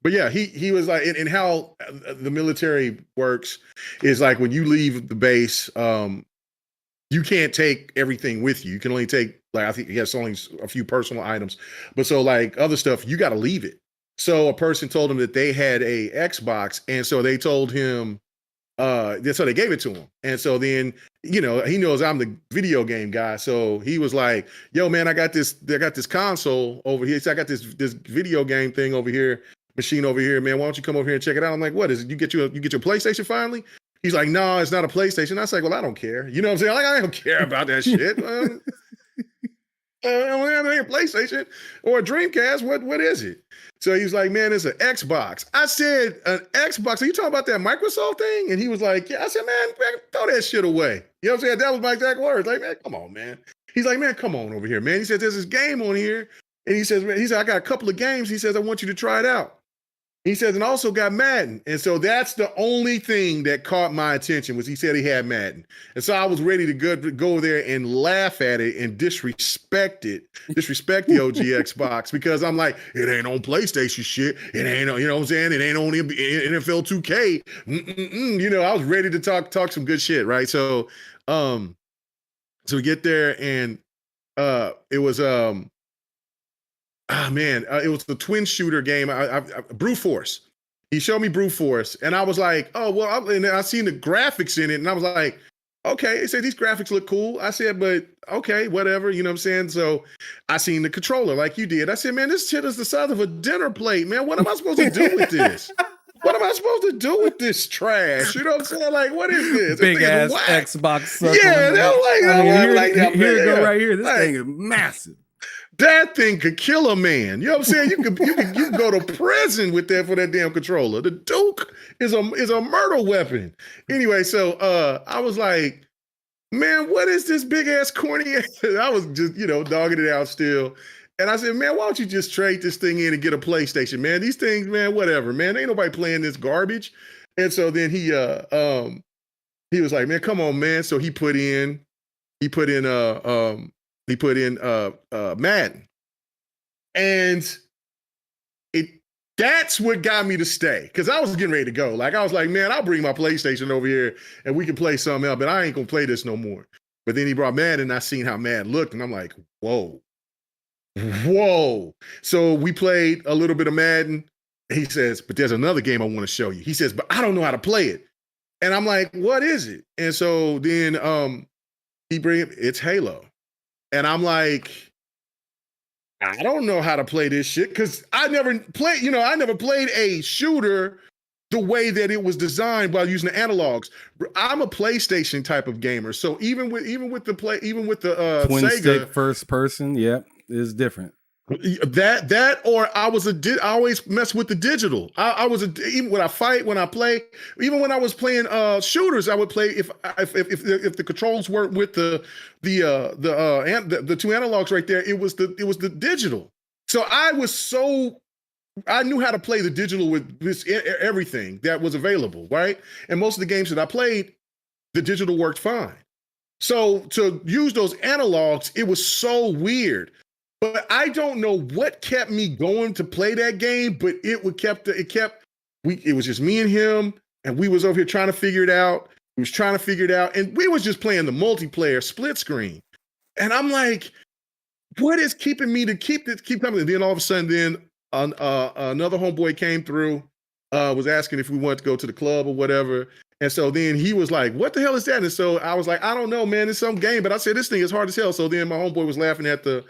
But yeah, he was like, and how the military works is like when you leave the base, you can't take everything with you. You can only take, like, I think he has only a few personal items. But so like other stuff, you got to leave it. So a person told him that they had a Xbox, and so they told him, so they gave it to him. And so then, he knows I'm the video game guy. So he was like, yo, man, I got this console over here. So I got this video game thing over here. Machine over here, man. Why don't you come over here and check it out? I'm like, what is it? You get your PlayStation finally? He's like, no, it's not a PlayStation. I was like, well, I don't care. You know what I'm saying? Like, I don't care about that shit. I don't have a PlayStation or a Dreamcast. What is it? So he was like, man, it's an Xbox. I said, an Xbox? Are you talking about that Microsoft thing? And he was like, yeah. I said, man, throw that shit away. You know what I'm saying? That was my exact words. Like, man, come on, man. He's like, man, come on over here, man. He said, there's this game on here. And he says, I got a couple of games. He says, I want you to try it out. He says, and also got Madden. And so that's the only thing that caught my attention was he said he had Madden. And so I was ready to go there and laugh at it and disrespect the OG Xbox, because I'm like, it ain't on PlayStation shit. It ain't on, you know what I'm saying? It ain't on NFL 2K. I was ready to talk some good shit, right? So we get there, and it was it was the twin shooter game, Brute Force. He showed me Brute Force, and I was like, oh, well, and I seen the graphics in it, and I was like, okay. He said, these graphics look cool. I said, but okay, whatever, you know what I'm saying? So I seen the controller like you did. I said, man, this shit is the size of a dinner plate, man. What am I supposed to do with this? What am I supposed to do with this trash? You know what I'm saying? Like, what is this? Big ass Xbox. Yeah, they're like, here you go right here. This thing is massive. That thing could kill a man. You know what I'm saying? You could go to prison with that for that damn controller. The Duke is a murder weapon. Anyway, so I was like, man, what is this big ass corny? I was just, dogging it out still. And I said, man, why don't you just trade this thing in and get a PlayStation, man? These things, man, whatever, man. Ain't nobody playing this garbage. And so then he was like, man, come on, man. So he put in Madden. And that's what got me to stay, because I was getting ready to go. Like, I was like, man, I'll bring my PlayStation over here and we can play something else, but I ain't gonna play this no more. But then he brought Madden and I seen how Madden looked and I'm like, whoa. So we played a little bit of Madden. He says, but there's another game I want to show you. He says, but I don't know how to play it. And I'm like, what is it? And so then it's Halo. And I'm like, I don't know how to play this shit, because I never played a shooter the way that it was designed by using the analogs. I'm a PlayStation type of gamer. So even with the twin Sega, stick first person, is different. That or I always mess with the digital. Even when I fight, when I play, even when I was playing shooters, I would play if the controls weren't with the two analogs right there, it was the digital. So I knew how to play the digital with this everything that was available, right? And most of the games that I played, the digital worked fine. So to use those analogs, it was so weird. But I don't know what kept me going to play that game, but it was just me and him, and we was over here trying to figure it out. We was trying to figure it out, and we was just playing the multiplayer split screen. And I'm like, what is keeping me to keep coming? And then all of a sudden, then another homeboy came through, was asking if we wanted to go to the club or whatever. And so then he was like, what the hell is that? And so I was like, I don't know, man, it's some game. But I said, this thing is hard as hell. So then my homeboy was laughing at the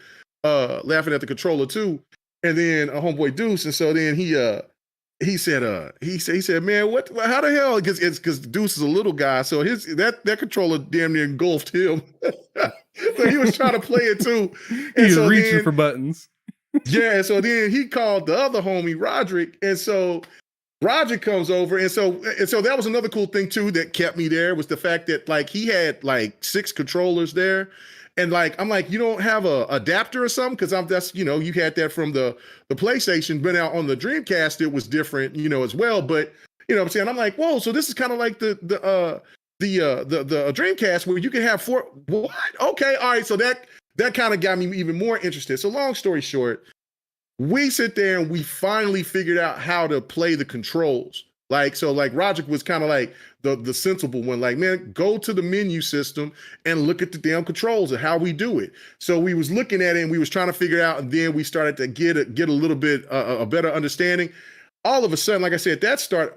controller too. And then a homeboy Deuce. And so then he said, man, how the hell? Because Deuce is a little guy. So that controller damn near engulfed him. So he was trying to play it too. And He was reaching for buttons. Yeah. So then he called the other homie, Roderick. And so Roderick comes over. And so that was another cool thing too that kept me there, was the fact that like he had like 6 controllers there. And like, I'm like, you don't have a adapter or something? Because you had that from the PlayStation, but now on the Dreamcast, it was different, as well. But you know what I'm saying? I'm like, whoa, so this is kind of like the Dreamcast where you can have 4. What? Okay, all right. So that kind of got me even more interested. So long story short, we sit there and we finally figured out how to play the controls. Like Roger was kind of like the sensible one, like, man, go to the menu system and look at the damn controls and how we do it. So we was looking at it and we was trying to figure it out. And then we started to get a little bit, a better understanding. All of a sudden, like I said,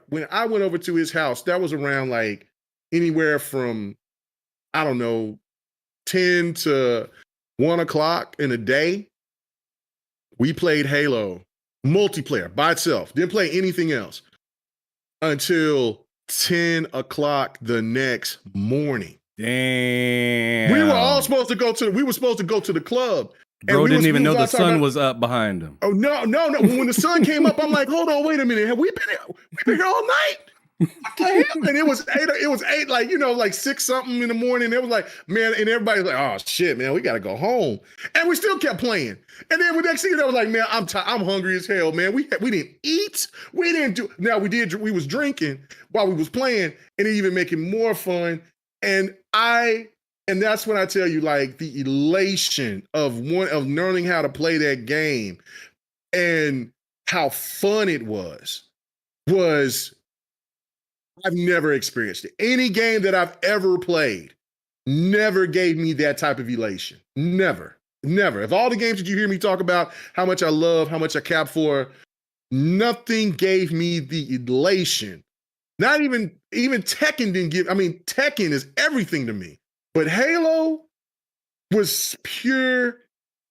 when I went over to his house, that was around like anywhere from, I don't know, 10 to 1 o'clock in a day. We played Halo multiplayer by itself, didn't play anything else until 10 o'clock the next morning. Damn. We were supposed to go to the club. Bro didn't even know the sun was up behind him. Oh, no. When the sun came up, I'm like, hold on, wait a minute. Have we been here all night? What the hell? And it was 8, like 6 something in the morning. It was like, man, and everybody's like, oh shit, man, we gotta go home. And we still kept playing. And then the next thing I was like, man, I'm hungry as hell, man. We didn't eat. We didn't do. Now we was drinking while we was playing, and it even make it more fun. And that's when I tell you, like, the elation of learning how to play that game and how fun it was. I've never experienced it. Any game that I've ever played never gave me that type of elation. Never. Of all the games that you hear me talk about, how much I love, how much I cap for, nothing gave me the elation. Not even Tekken didn't give. I mean, Tekken is everything to me. But Halo was pure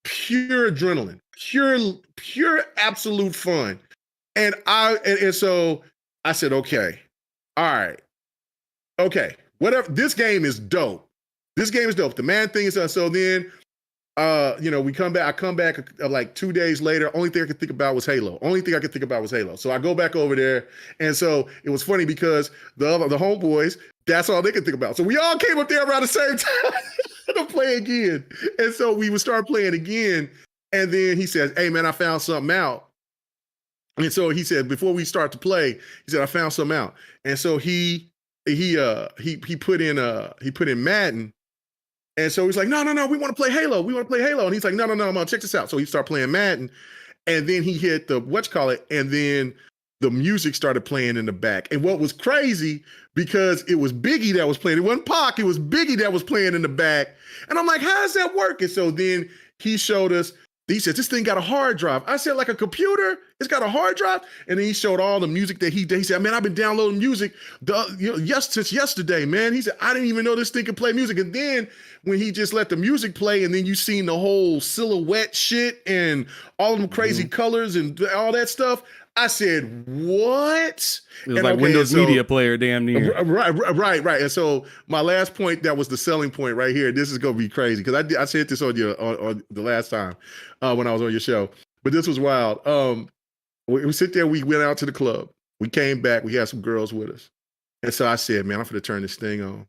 adrenaline, pure absolute fun. And so I said, okay. All right. Okay. Whatever. This game is dope. The man thing is so then we come back. I come back like 2 days later. Only thing I could think about was Halo. So I go back over there, and so it was funny because the homeboys, that's all they could think about. So we all came up there around the same time to play again, and so we would start playing again. And then he says, "Hey man, I found something out." And so he said, before we start to play, he said, "I found something out." And so he put in Madden. And so he's like, no, we want to play Halo. And he's like, no, I'm gonna check this out. So he started playing Madden, and then he hit the and then the music started playing in the back. And what was crazy, because it was Biggie that was playing. It wasn't Pac, it was Biggie that was playing in the back. And I'm like, how does that work? And so then he showed us, he said, this thing got a hard drive. I said, like a computer? It's got a hard drive? And then he showed all the music that he did. He said, man, I've been downloading music since yesterday, man. He said, I didn't even know this thing could play music. And then when he just let the music play, and then you seen the whole silhouette shit and all of them crazy colors and all that stuff, I said, what? It was like Windows Media Player, damn near. Right. And so my last point, that was the selling point right here. This is going to be crazy, because I said this on the last time when I was on your show. But this was wild. We sit there, we went out to the club. We came back, we had some girls with us. And so I said, man, I'm going to turn this thing on.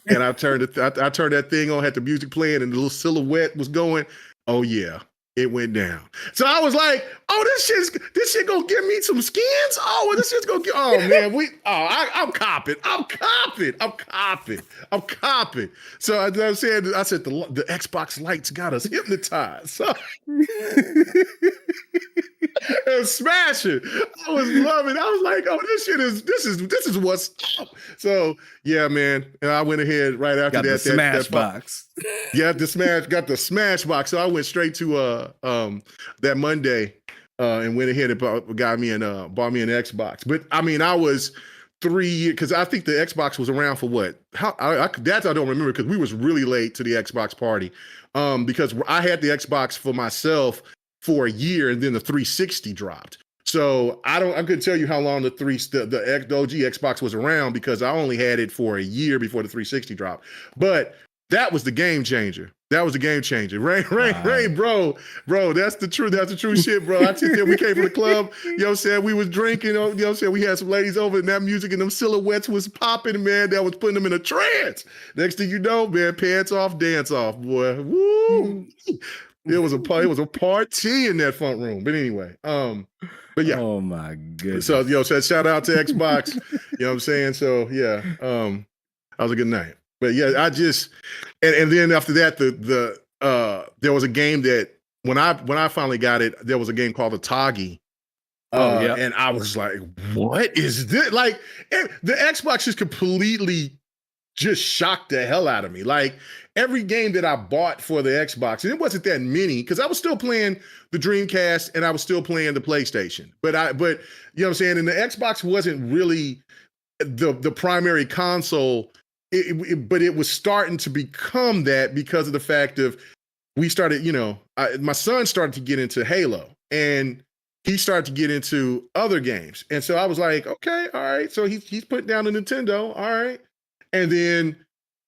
And I turned that thing on, had the music playing, and the little silhouette was going. Oh, yeah. It went down. So I was like, oh, this shit gonna give me some skins? Oh, this shit's gonna get, oh man, I'm copping. So I said the Xbox lights got us hypnotized. So and smashing. I was loving it. I was like, oh, this is what's up. So yeah, man. And I went ahead right after that Smash box. Yeah, got the Smash box. So I went straight to that Monday and went ahead and bought me an Xbox. But I mean, I was 3 years, because I think the Xbox was around for what? I don't remember, because we was really late to the Xbox party. Because I had the Xbox for myself for a year, and then the 360 dropped. So I couldn't tell you how long the OG Xbox was around, because I only had it for a year before the 360 dropped. But that was the game changer. Ray, bro, that's the true shit, bro. I tell you, we came from the club, you know what I'm saying? We was drinking, you know what I'm saying? We had some ladies over, and that music and them silhouettes was popping, man. That was putting them in a trance. Next thing you know, man, pants off, dance off, boy. Woo! It was a party in that front room. But anyway, but yeah. Oh my goodness. So shout out to Xbox. You know what I'm saying? So yeah, that was a good night. But yeah, I just and then after that, there was a game that when I finally got it, there was a game called the Toggy. And I was like, what is this? Like, the Xbox just completely just shocked the hell out of me. Like, every game that I bought for the Xbox, and it wasn't that many, because I was still playing the Dreamcast and I was still playing the PlayStation. But you know what I'm saying? And the Xbox wasn't really the primary console. But it was starting to become that, because of the fact of we started, my son started to get into Halo, and he started to get into other games. And so I was like, okay, all right. So he's putting down the Nintendo. All right. And then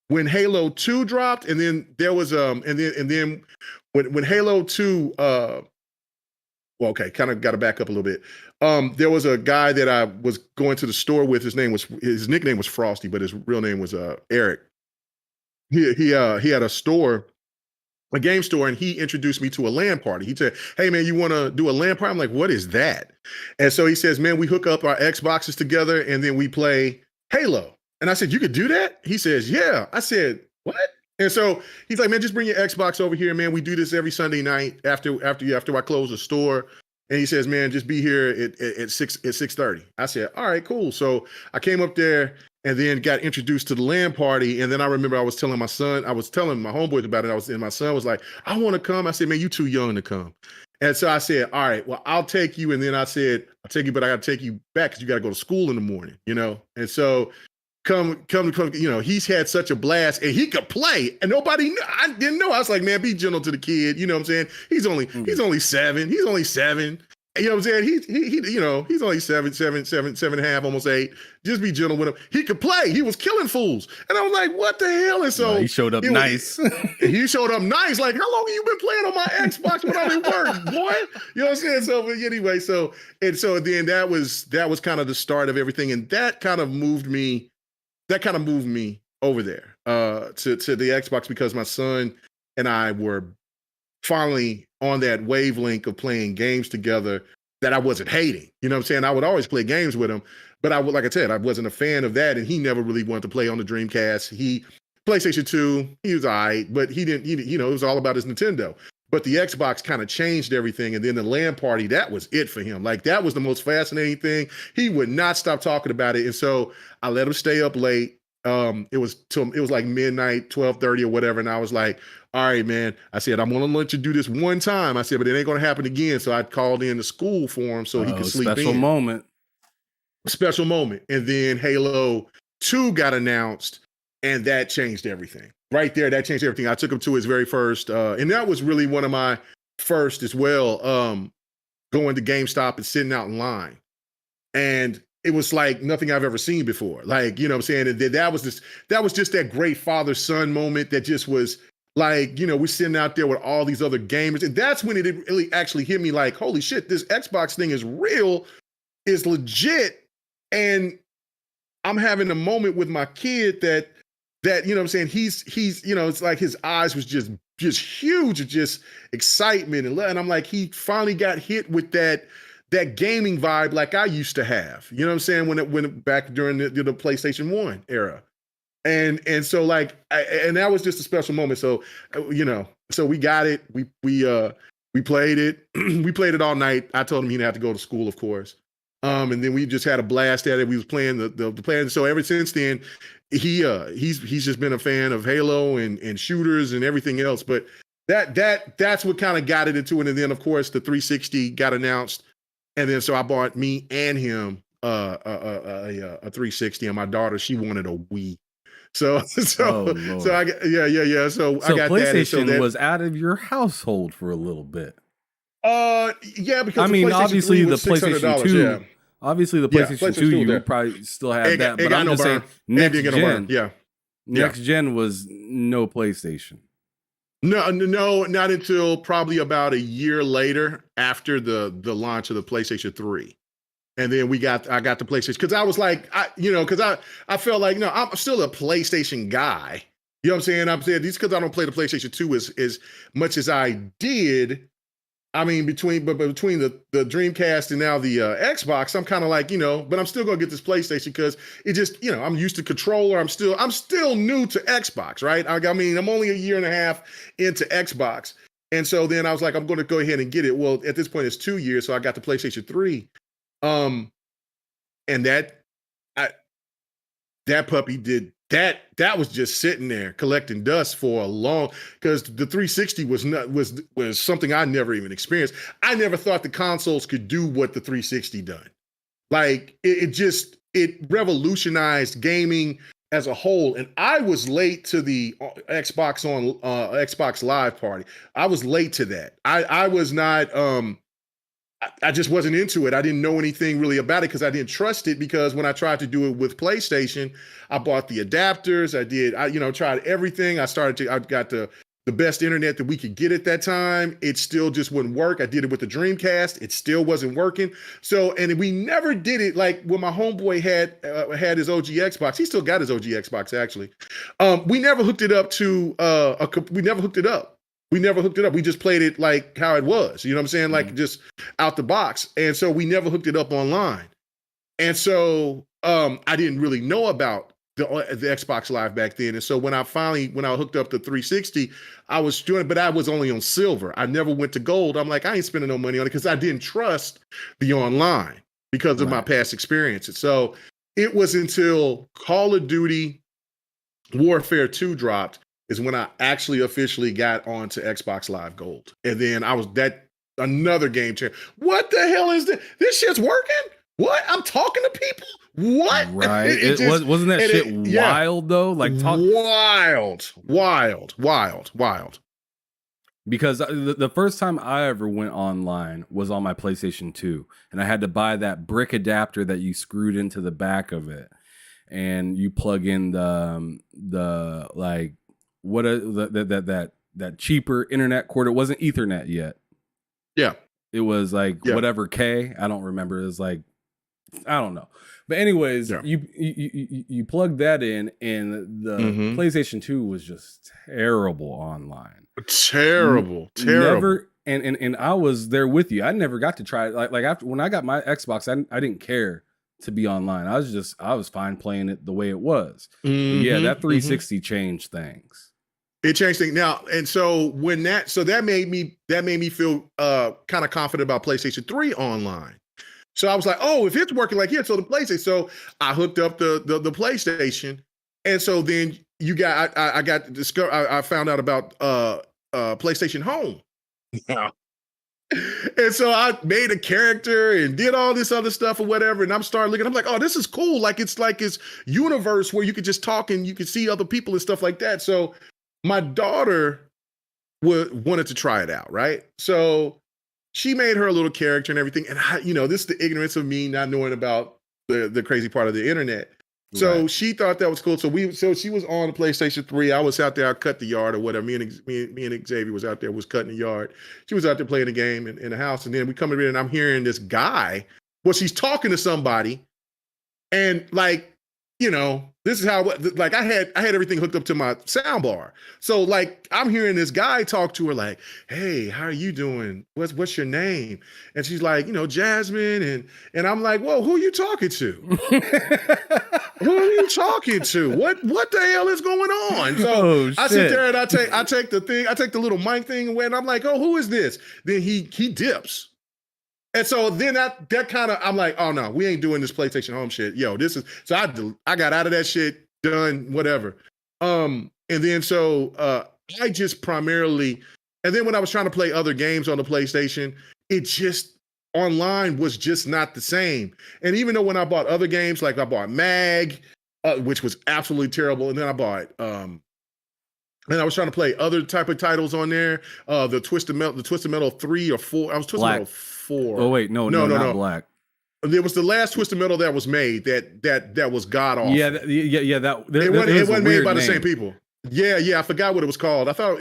when Halo 2 dropped, and then there was and then when Halo 2 kind of got to back up a little bit. There was a guy that I was going to the store with. His nickname was Frosty, but his real name was Eric. He had a game store, and he introduced me to a LAN party. He said, hey man, you want to do a LAN party? I'm like, what is that? And so he says, man, we hook up our Xboxes together, and then we play Halo. And I said, you could do that? He says, yeah. I said, what? And so he's like, man, just bring your Xbox over here, man. We do this every Sunday night after I close the store. And he says, man, just be here at 6:30. I said, all right, cool. So I came up there and then got introduced to the LAN party. And then I remember I was telling my homeboys about it. And my son was like, I want to come. I said, man, you too young to come. And so I said, all right, well, I'll take you. And then I said, I'll take you, but I got to take you back because you got to go to school in the morning, And so come, he's had such a blast, and he could play, and I didn't know. I was like, man, be gentle to the kid. You know what I'm saying? He's only 7. You know what I'm saying? He, he's only seven and a half, almost 8. Just be gentle with him. He could play. He was killing fools. And I was like, what the hell? And so he showed up nice. He showed up nice. Like, how long have you been playing on my Xbox without it work, boy? You know what I'm saying? So anyway, so then that was kind of the start of everything. And that kind of moved me over there to the Xbox, because my son and I were finally on that wavelength of playing games together that I wasn't hating. You know what I'm saying? I would always play games with him, but like I said, I wasn't a fan of that, and he never really wanted to play on the Dreamcast. PlayStation 2, he was all right, but he didn't, it was all about his Nintendo. But the Xbox kind of changed everything, and then the LAN party, that was it for him. Like, that was the most fascinating thing. He would not stop talking about it, and so I let him stay up late. It was like midnight, 12:30 or whatever, and I was like, all right, man. I said, I'm going to let you do this one time. I said, but it ain't going to happen again. So I called in the school for him so he could sleep in. Special moment. And then Halo 2 got announced, and that changed everything. Right there, that changed everything. I took him to his very first, and that was really one of my first as well, going to GameStop and sitting out in line. And it was like nothing I've ever seen before. Like, you know what I'm saying? And that was just that great father-son moment that just was, like, we're sitting out there with all these other gamers. And that's when it really actually hit me like, holy shit, this Xbox thing is real, is legit. And I'm having a moment with my kid that, you know what I'm saying? He's, it's like his eyes was just huge, just excitement. And I'm like, he finally got hit with that gaming vibe like I used to have. You know what I'm saying? When back during the PlayStation 1 era. And so like, and that was just a special moment. So, so we got it. We played it. We played it all night. I told him he didn't have to go to school, of course. And then we just had a blast at it. We was playing the plan. So ever since then, he's just been a fan of Halo and shooters and everything else. But that's what kind of got it into it. And then of course the 360 got announced. And then so I bought me and him a 360, and my daughter, she wanted a Wii. So I got So I got PlayStation that. was out of your household for a little bit. Yeah, because I mean, obviously the PlayStation 2. Yeah. Obviously the PlayStation 2, you would probably still have that. But I'm just saying, next gen was no PlayStation. No, not until probably about a year later, after the launch of the PlayStation 3. And then I got the PlayStation, because I was like, because I felt like, I'm still a PlayStation guy. You know what I'm saying? I'm saying this because I don't play the PlayStation 2 as much as I did. I mean, between the Dreamcast and now the Xbox, I'm kind of like, but I'm still gonna get this PlayStation because it just, I'm used to controller. I'm still new to Xbox, right? I mean, I'm only a year and a half into Xbox, and so then I was like, I'm going to go ahead and get it. Well, at this point, it's 2 years, so I got the PlayStation 3. And that puppy did that was just sitting there collecting dust for a long, because the 360 was something I never even experienced. I never thought the consoles could do what the 360 done. Like it revolutionized gaming as a whole. And I was late to the Xbox Live party. I was late to that. I was not I just wasn't into it. I didn't know anything really about it because I didn't trust it, because when I tried to do it with PlayStation, I bought the adapters. I tried everything. I got the best internet that we could get at that time. It still just wouldn't work. I did it with the Dreamcast. It still wasn't working. So, and we never did it like when my homeboy had his OG Xbox. He still got his OG Xbox, actually. We never hooked it up to we never hooked it up. We just played it like how it was. You know what I'm saying? Like just out the box. And so we never hooked it up online. And so I didn't really know about the Xbox Live back then. And so when I hooked up the 360, I was doing it, but I was only on silver. I never went to gold. I'm like, I ain't spending no money on it because I didn't trust the online because of my past experiences. So it was until Call of Duty Warfare 2 dropped is when I actually officially got onto Xbox Live Gold. And then another game changer. What the hell is this? This shit's working? What? I'm talking to people? What? Right. Wasn't that shit wild though? Like wild. Because the first time I ever went online was on my PlayStation 2, and I had to buy that brick adapter that you screwed into the back of it, and you plug in the like what that cheaper internet cord. It wasn't Ethernet yet. Yeah. It was like whatever K. I don't remember. It was like, I don't know. But anyways, you plug that in, and the PlayStation 2 was just terrible online. Terrible. Never, and I was there with you. I never got to try it. Like after when I got my Xbox, I didn't care to be online. I was fine playing it the way it was. Yeah, that 360 changed things. It changed things now, and so that made me feel kind of confident about PlayStation 3 online. So I was like, oh, if it's working like here, so the PlayStation. So I hooked up the PlayStation, and so then I found out about PlayStation Home. And so I made a character and did all this other stuff or whatever. And I'm starting looking, I'm like, oh, this is cool. Like it's universe where you could just talk and you could see other people and stuff like that. So my daughter wanted to try it out, right? So she made her a little character and everything. And this is the ignorance of me not knowing about the crazy part of the internet. So she thought that was cool. So she was on the PlayStation 3. I was out there, I cut the yard or whatever. Me and Xavier was out there, was cutting the yard. She was out there playing the game in the house. And then we come in and I'm hearing this guy. Well, she's talking to somebody. And this is how, like I had everything hooked up to my sound bar. So like I'm hearing this guy talk to her like, hey, how are you doing? What's your name? And she's like, Jasmine. And I'm like, whoa, who are you talking to? Who are you talking to? What the hell is going on? So I sit there and I take the little mic thing away and I'm like, oh, who is this? Then he dips. And so then that kind of, I'm like, oh no, we ain't doing this PlayStation Home shit. Yo, this is, so I got out of that shit, done, whatever. And then so I just primarily, and then when I was trying to play other games on the PlayStation, it just, online was just not the same. And even though when I bought other games, like I bought Mag, which was absolutely terrible. And then I bought, and I was trying to play other type of titles on there. The Twisted Metal 3 or 4. I was Twisted Metal 4. Oh wait, no, not Black. It was the last Twisted Metal that was made that was god awful. Yeah. It wasn't made by the same people. Yeah, I forgot what it was called. I thought,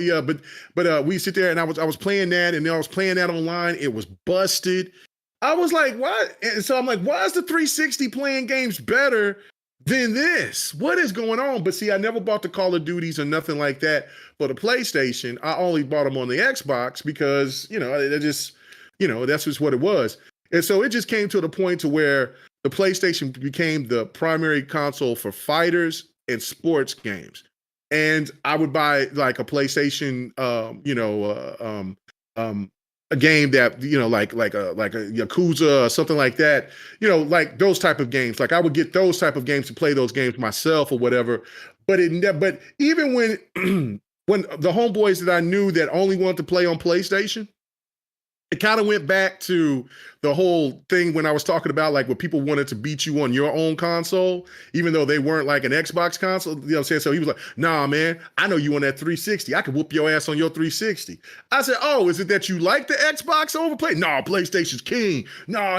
but we sit there and I was playing that, and then I was playing that online. It was busted. I was like, what? And so I'm like, why is the 360 playing games better than this? What is going on? But see, I never bought the Call of Duties or nothing like that for the PlayStation. I only bought them on the Xbox because, it just, that's just what it was. And so it just came to the point to where the PlayStation became the primary console for fighters and sports games. And I would buy like a PlayStation, a game that, like a Yakuza or something like that, like those type of games. Like I would get those type of games to play those games myself or whatever. But even when when the homeboys that I knew that only wanted to play on PlayStation, it kind of went back to the whole thing when I was talking about like when people wanted to beat you on your own console, even though they weren't like an Xbox console. You know what I'm saying? So he was like, nah, man, I know you on that 360. I can whoop your ass on your 360. I said, oh, is it that you like the Xbox over play? No, PlayStation's king. No.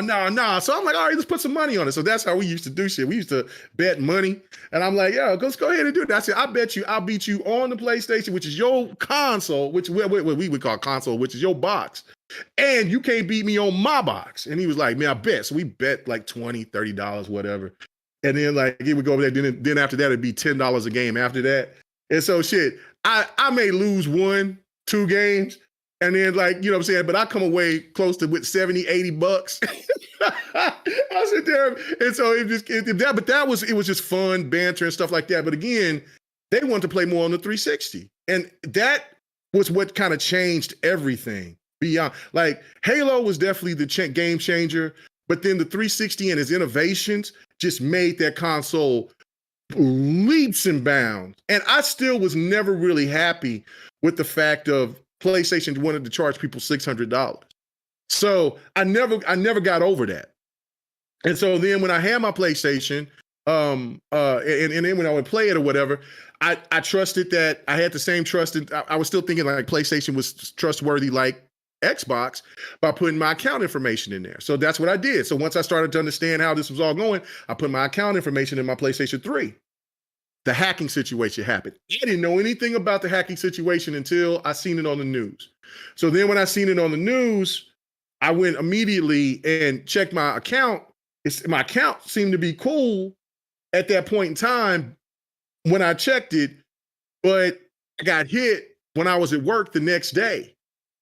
So I'm like, all right, let's put some money on it. So that's how we used to do shit. We used to bet money. And I'm like, yeah, let's go ahead and do it. I said, I bet you I'll beat you on the PlayStation, which is your console, which what we would call console, which is your box. And you can't beat me on my box. And he was like, man, I bet. So we bet like $20, $30, whatever. And then like he would go over there. Then after that, it'd be $10 a game after that. And so shit, I may lose 1-2 games. And then like, you know what I'm saying? But I come away close to with $70, $80. I sit there. And so it was just fun, banter and stuff like that. But again, they wanted to play more on the 360. And that was what kind of changed everything. Beyond, like Halo was definitely the game changer, but then the 360 and its innovations just made that console leaps and bounds. And I still was never really happy with the fact of PlayStation wanted to charge people $600. So I never got over that. And so then when I had my PlayStation, And then when I would play it or whatever, I trusted that I had the same trust. And I was still thinking like PlayStation was trustworthy like Xbox by putting my account information in there. So that's what I did. So once I started to understand how this was all going, I put my account information in my PlayStation 3. The hacking situation happened. I didn't know anything about the hacking situation until I seen it on the news. So then when I seen it on the news, I went immediately and checked my account. My account seemed to be cool at that point in time when I checked it, but I got hit when I was at work the next day.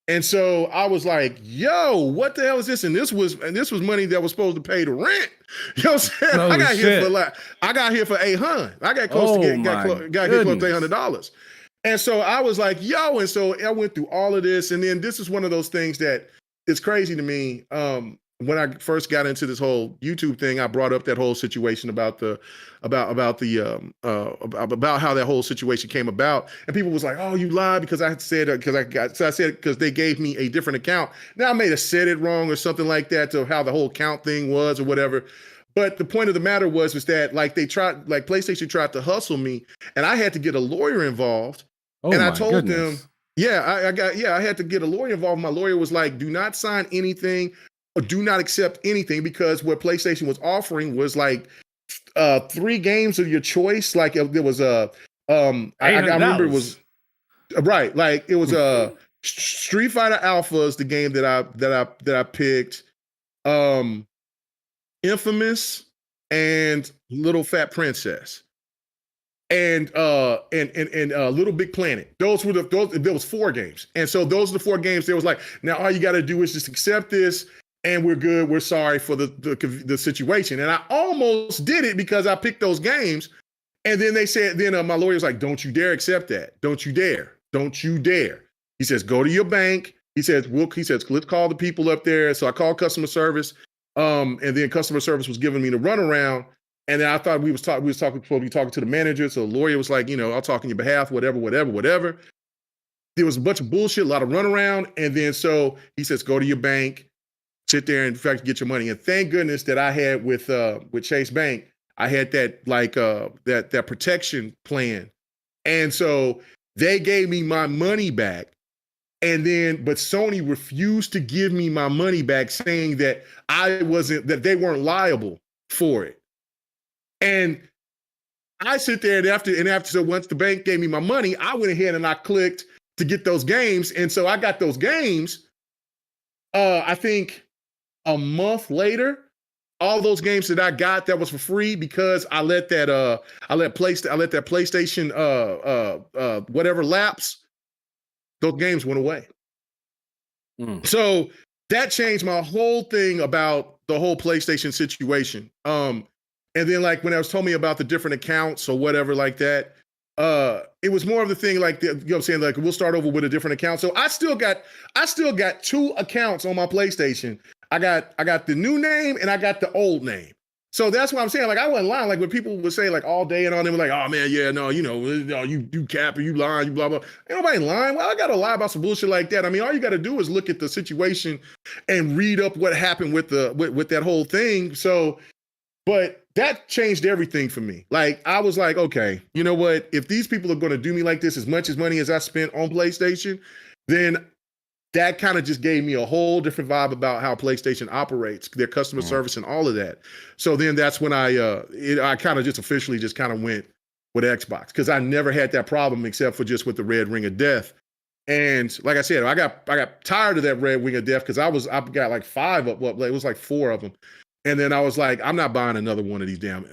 And so I was like, yo, what the hell is this? And this was money that was supposed to pay the rent. You know what I'm saying? Holy I got shit. hit for $800. I got close to got hit close to $800. And so I was like, yo, and so I went through all of this. And then this is one of those things that it's crazy to me. When I first got into this whole YouTube thing, I brought up that whole situation about how that whole situation came about, and people was like, "Oh, you lied because I said because they gave me a different account." Now I may have said it wrong or something like that to how the whole account thing was or whatever. But the point of the matter was that like PlayStation tried to hustle me, and I had to get a lawyer involved. Oh, and I my told goodness. them, I had to get a lawyer involved. My lawyer was like, "Do not sign anything. Do not accept anything," because what PlayStation was offering was like 3 games of your choice. Like there was I remember it was right. Like it was Street Fighter Alpha is the game that I picked. Infamous and Little Fat Princess. And Little Big Planet. There was 4 games. And so those are the 4 games. There was like, now all you got to do is just accept this and we're good. We're sorry for the situation. And I almost did it because I picked those games. And then they said, my lawyer was like, don't you dare accept that. Don't you dare. Don't you dare. He says, go to your bank. He says, let's call the people up there. So I called customer service. And then customer service was giving me the runaround. And then I thought we was talking to the manager. So the lawyer was like, I'll talk on your behalf, whatever. There was a bunch of bullshit, a lot of runaround. And then so he says, go to your bank, sit there and in fact get your money. And thank goodness that I had with Chase Bank, I had that that protection plan. And so they gave me my money back. And then, but Sony refused to give me my money back, saying that that they weren't liable for it. And I sit there so once the bank gave me my money, I went ahead and I clicked to get those games. And so I got those games, I think a month later, all those games that I got that was for free because I let that PlayStation whatever lapse, those games went away. So that changed my whole thing about the whole PlayStation situation. And then like when I was told me about the different accounts or whatever like that, it was more of the thing like, you know what I'm saying? Like we'll start over with a different account. So I still got 2 accounts on my PlayStation. I got the new name and I got the old name. So that's what I'm saying. Like I wasn't lying. Like when people would say like all day and on them like, oh man, yeah, no, you cap or you lying, you blah, blah. Ain't nobody lying. Well, I got to lie about some bullshit like that. I mean, all you got to do is look at the situation and read up what happened with that whole thing. So, but that changed everything for me. Like I was like, okay, you know what? If these people are going to do me like this, as much as money as I spent on PlayStation, then that kind of just gave me a whole different vibe about how PlayStation operates, their customer service and all of that. So then that's when I kind of just officially just kind of went with Xbox because I never had that problem except for just with the red ring of death. And like I said, I got tired of that red ring of death because I got like 5 of it was like 4 of them. And then I was like, I'm not buying another one of these damn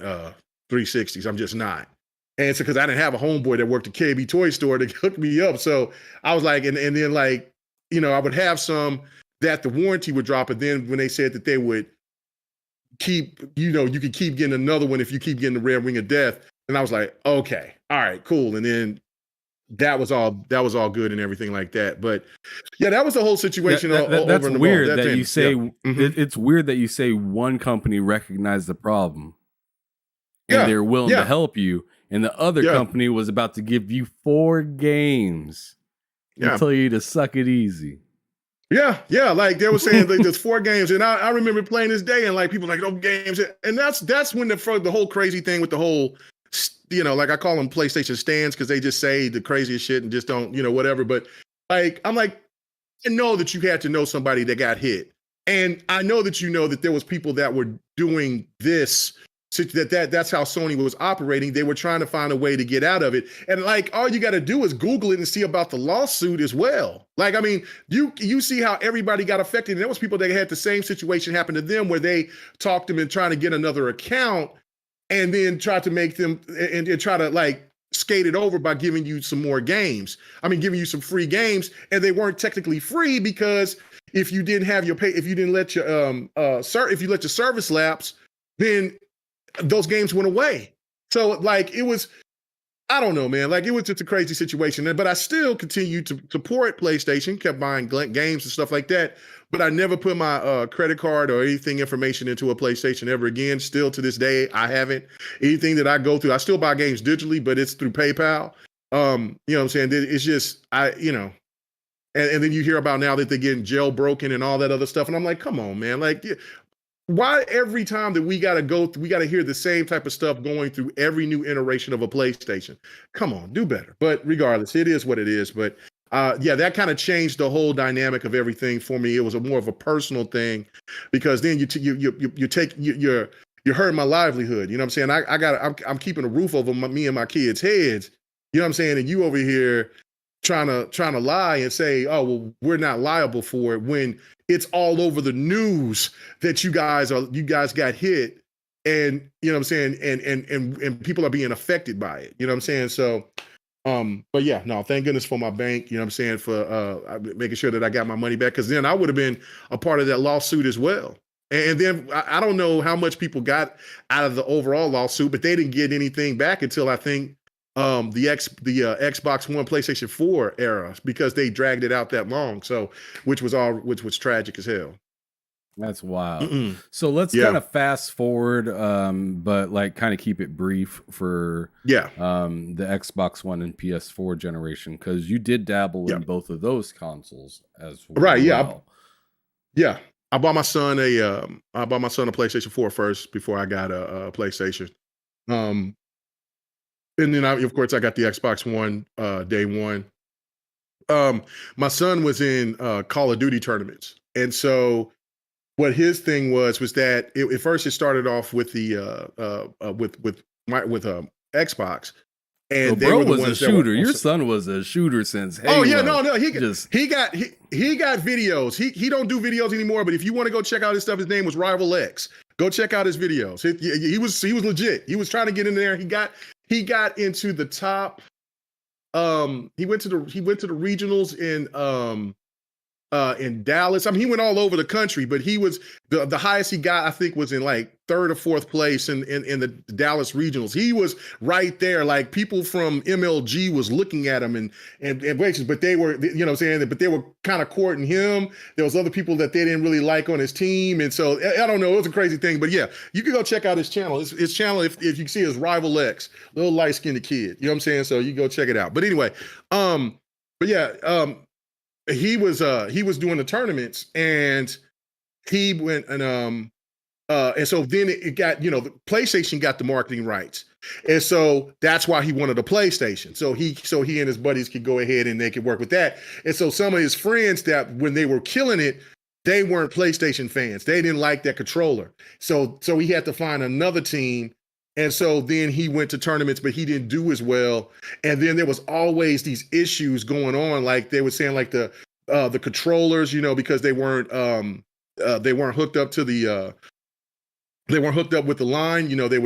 360s. I'm just not. And it's because I didn't have a homeboy that worked at KB Toy Store to hook me up. So I was like, and then like, I would have some that the warranty would drop. And then when they said that they would keep, you could keep getting another one if you keep getting the red ring of death. And I was like, okay, all right, cool. And then that was all good and everything like that. But yeah, that was the whole situation. That's weird that you say, it's weird that you say one company recognized the problem and they're willing to help you. And the other company was about to give you 4 games and tell you to suck it easy. Yeah. Like they were saying, like, there's 4 games, and I remember playing this day, and like people like, oh, games, and that's when the whole crazy thing with the whole, like I call them PlayStation stands because they just say the craziest shit and just don't, whatever. But like I'm like, I know that you had to know somebody that got hit, and I know that that there was people that were doing this. That's how Sony was operating. They were trying to find a way to get out of it. And like all you got to do is Google it and see about the lawsuit as well. Like, I mean, you see how everybody got affected. And there was people that had the same situation happen to them where they talked them and trying to get another account and then try to make them and try to like skate it over by giving you some more games. I mean, giving you some free games, and they weren't technically free because if you didn't have your pay, if you didn't let your if you let your service lapse, then those games went away. So like it was, I don't know, man. Like it was just a crazy situation. But I still continued to support PlayStation, kept buying games and stuff like that. But I never put my credit card or anything information into a PlayStation ever again. Still to this day, I haven't. Anything that I go through, I still buy games digitally, but it's through PayPal. You know what I'm saying? It's just, and then you hear about now that they're getting jailbroken and all that other stuff. And I'm like, come on, man. Like, why every time that we got to hear the same type of stuff going through every new iteration of a PlayStation? Come on, do better. But regardless, it is what it is. But that kind of changed the whole dynamic of everything for me. It was more of a personal thing because then you're hurting my livelihood. You know what I'm saying? I'm keeping a roof over me and my kids' heads. You know what I'm saying? And you over here trying to lie and say, oh, well, we're not liable for it when it's all over the news that you guys got hit, and you know what I'm saying, and people are being affected by it. You know what I'm saying? So, but yeah, no, thank goodness for my bank. You know what I'm saying, for making sure that I got my money back, because then I would have been a part of that lawsuit as well. And then I don't know how much people got out of the overall lawsuit, but they didn't get anything back until I think the Xbox One, PlayStation 4 era, because they dragged it out that long. So, which was tragic as hell. That's wild. So let's kind of fast forward, but like kind of keep it brief for the Xbox One and PS4 generation, because you did dabble in both of those consoles as well. Right? Yeah. I bought my son a PlayStation 4 first before I got a PlayStation. And then of course I got the Xbox One day one. My son was in Call of Duty tournaments, and so what his thing was that at first it started off with the Xbox, and they were the ones a shooter. Your son was a shooter since Halo. Oh yeah, no, he got videos. He don't do videos anymore, but if you want to go check out his stuff, his name was Rival X. Go check out his videos. He was legit. He was trying to get in there. He got into the top. He went to the regionals in Dallas. I mean, he went all over the country, but he was the highest he got, I think, was in like 3rd or 4th place in the Dallas regionals. He was right there. Like people from MLG was looking at him and but they were, you know what I'm saying, but they were kind of courting him. There was other people that they didn't really like on his team. And so I don't know, it was a crazy thing, but yeah, you can go check out his channel. His channel, if you can see, is Rival X, little light-skinned kid. You know what I'm saying? So you go check it out. But anyway, he was doing the tournaments, and he went and so then it got, the PlayStation got the marketing rights, and so that's why he wanted a PlayStation. So he and his buddies could go ahead and they could work with that. And so some of his friends that when they were killing it, they weren't PlayStation fans. They didn't like that controller. So he had to find another team. And so then he went to tournaments, but he didn't do as well. And then there was always these issues going on. Like they were saying, like the controllers, because they weren't hooked up to they weren't hooked up with the line. They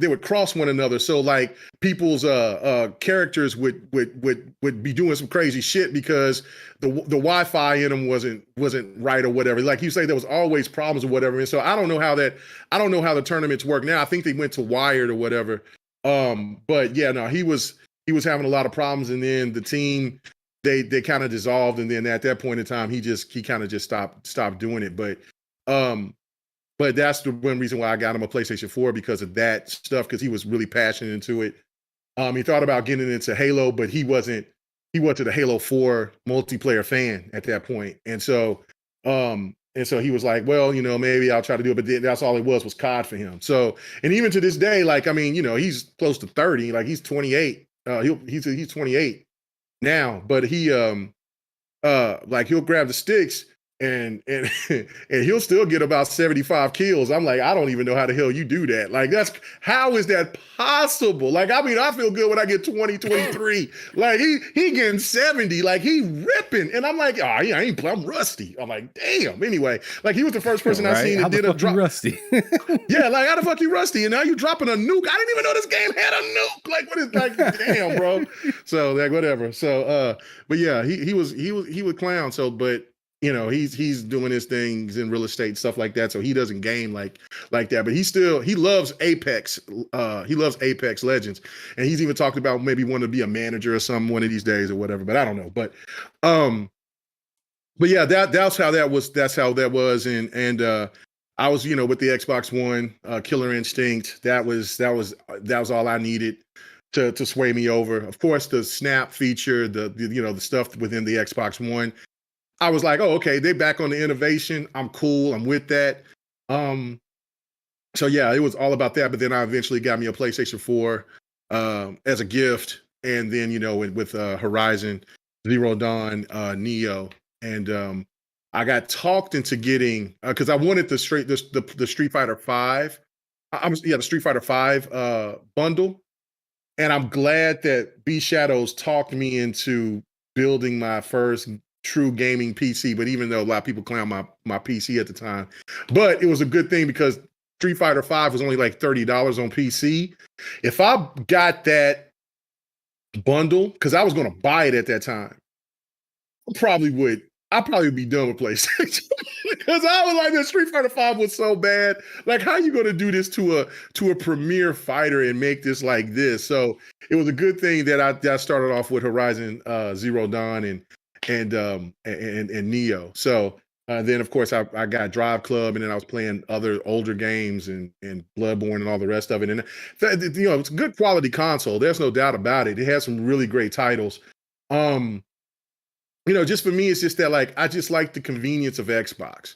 would cross one another. So like people's characters would be doing some crazy shit because the Wi-Fi in them wasn't right or whatever. Like you say, there was always problems or whatever. And so I don't know how the tournaments work now. I think they went to Wired or whatever. But yeah, no, he was having a lot of problems, and then the team they kind of dissolved, and then at that point in time he kind of just stopped doing it. But that's the one reason why I got him a PlayStation 4, because of that stuff, because he was really passionate into it. He thought about getting into Halo, but he wasn't he wasn't a Halo 4 multiplayer fan at that point. And so he was like, well, maybe I'll try to do it. But then that's all it was COD for him. So, and even to this day, like, I mean, he's close to 30, like he's 28. He's 28 now, but he like he'll grab the sticks and and he'll still get about 75 kills. I'm like, I don't even know how the hell you do that. Like, how is that possible? Like, I mean, I feel good when I get 20, 23. Like he getting 70, like he ripping. And I'm like, I'm rusty. I'm like, damn. Anyway, like he was the first person I seen that did a drop. Rusty. Yeah, like how the fuck you rusty? And now you dropping a nuke. I didn't even know this game had a nuke. Like, what is like, damn, bro. So like whatever. So but yeah, he would clown. So but he's doing his things in real estate, stuff like that. So he doesn't game like that, but he loves Apex. He loves Apex Legends. And he's even talked about maybe wanting to be a manager or something one of these days or whatever, but I don't know. But yeah, that's how that was. And I was, with the Xbox One, Killer Instinct. That was all I needed to sway me over. Of course, the Snap feature, the stuff within the Xbox One. I was like, oh, okay, they back on the innovation. I'm cool. I'm with that. So yeah, it was all about that. But then I eventually got me a PlayStation 4 as a gift. And then, with Horizon, Zero Dawn, Neo. And I got talked into getting, because I wanted the Street Fighter 5. The Street Fighter 5 bundle. And I'm glad that B Shadows talked me into building my first true gaming PC, but even though a lot of people clown my PC at the time, but it was a good thing because Street Fighter 5 was only like $30 on PC. If I got that bundle, because I was going to buy it at that time, I'd probably be done with PlayStation because I was like, the Street Fighter 5 was so bad. Like, how are you going to do this to a premier fighter and make this like this? So it was a good thing that I started off with Horizon Zero Dawn and Neo. So then of course I got Drive Club, and then I was playing other older games and Bloodborne and all the rest of it. And it's a good quality console. There's no doubt about it. It has some really great titles. Just for me, it's just that like I just like the convenience of Xbox.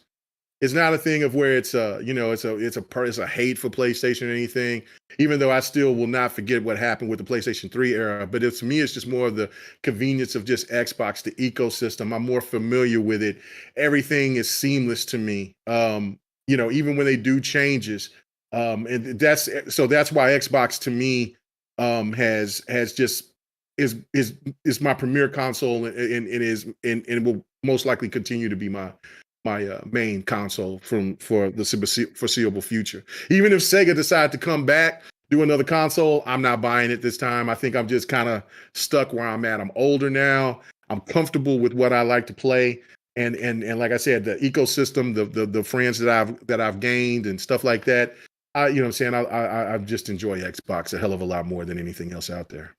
It's not a thing of where it's a hate for PlayStation or anything, even though I still will not forget what happened with the PlayStation 3 era. But to me, it's just more of the convenience of just Xbox, the ecosystem. I'm more familiar with it. Everything is seamless to me. Even when they do changes. And that's why Xbox to me has just is my premier console and will most likely continue to be my main console for the foreseeable future. Even if Sega decide to come back, do another console, I'm not buying it this time. I think I'm just kind of stuck where I'm at. I'm older now. I'm comfortable with what I like to play. And like I said, the ecosystem, the friends that I've gained and stuff like that, I just enjoy Xbox a hell of a lot more than anything else out there.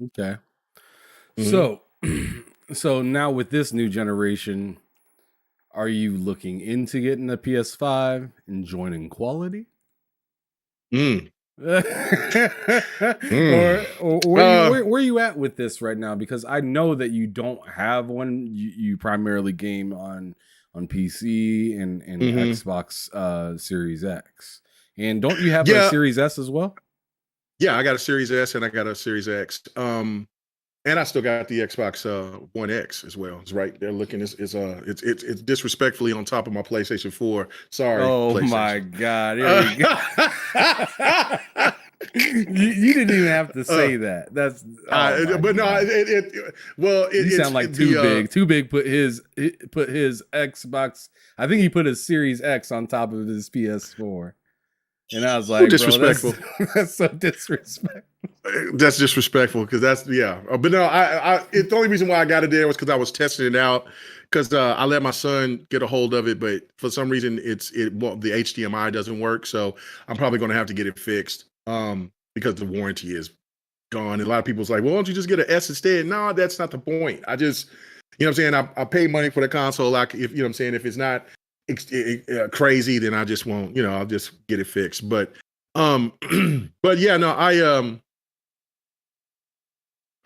Okay. Mm-hmm. So now with this new generation, are you looking into getting a PS5 and joining quality? Or where are you at with this right now? Because I know that you don't have one. You primarily game on PC and Xbox Series X. And don't you have a Series S as well? Yeah, I got a Series S and I got a Series X. And I still got the Xbox One X as well. It's right there looking. It's disrespectfully on top of my PlayStation 4. Sorry. Oh my God! There you go. you didn't even have to say that. That's. But God. No. You sound like Too Big. Too Big put his Xbox. I think he put his Series X on top of his PS4. And I was like, disrespectful. Bro, that's so disrespectful. That's disrespectful because that's But no, the only reason why I got it there was because I was testing it out because I let my son get a hold of it, but for some reason the HDMI doesn't work, so I'm probably going to have to get it fixed because the warranty is gone. And a lot of people's like, well, why don't you just get an S instead? No, that's not the point. I just, what I'm saying, I pay money for the console. Like if what I'm saying, if it's not crazy, then I just won't, I'll just get it fixed. But yeah, no,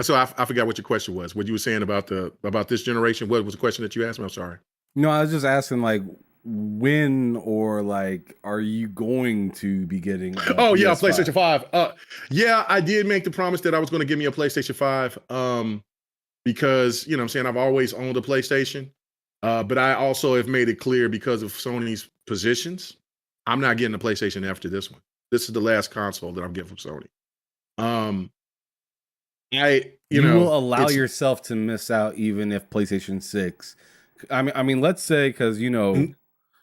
So I forgot what your question was. What you were saying about this generation. What was the question that you asked me? I'm sorry. No, I was just asking like when or like are you going to be getting a Oh yeah, PS5? PlayStation 5. Yeah, I did make the promise that I was going to give me a PlayStation 5. Because what I'm saying, I've always owned a PlayStation. But I also have made it clear because of Sony's positions, I'm not getting a PlayStation after this one. This is the last console that I'm getting from Sony. You will allow yourself to miss out even if PlayStation 6. I mean, let's say because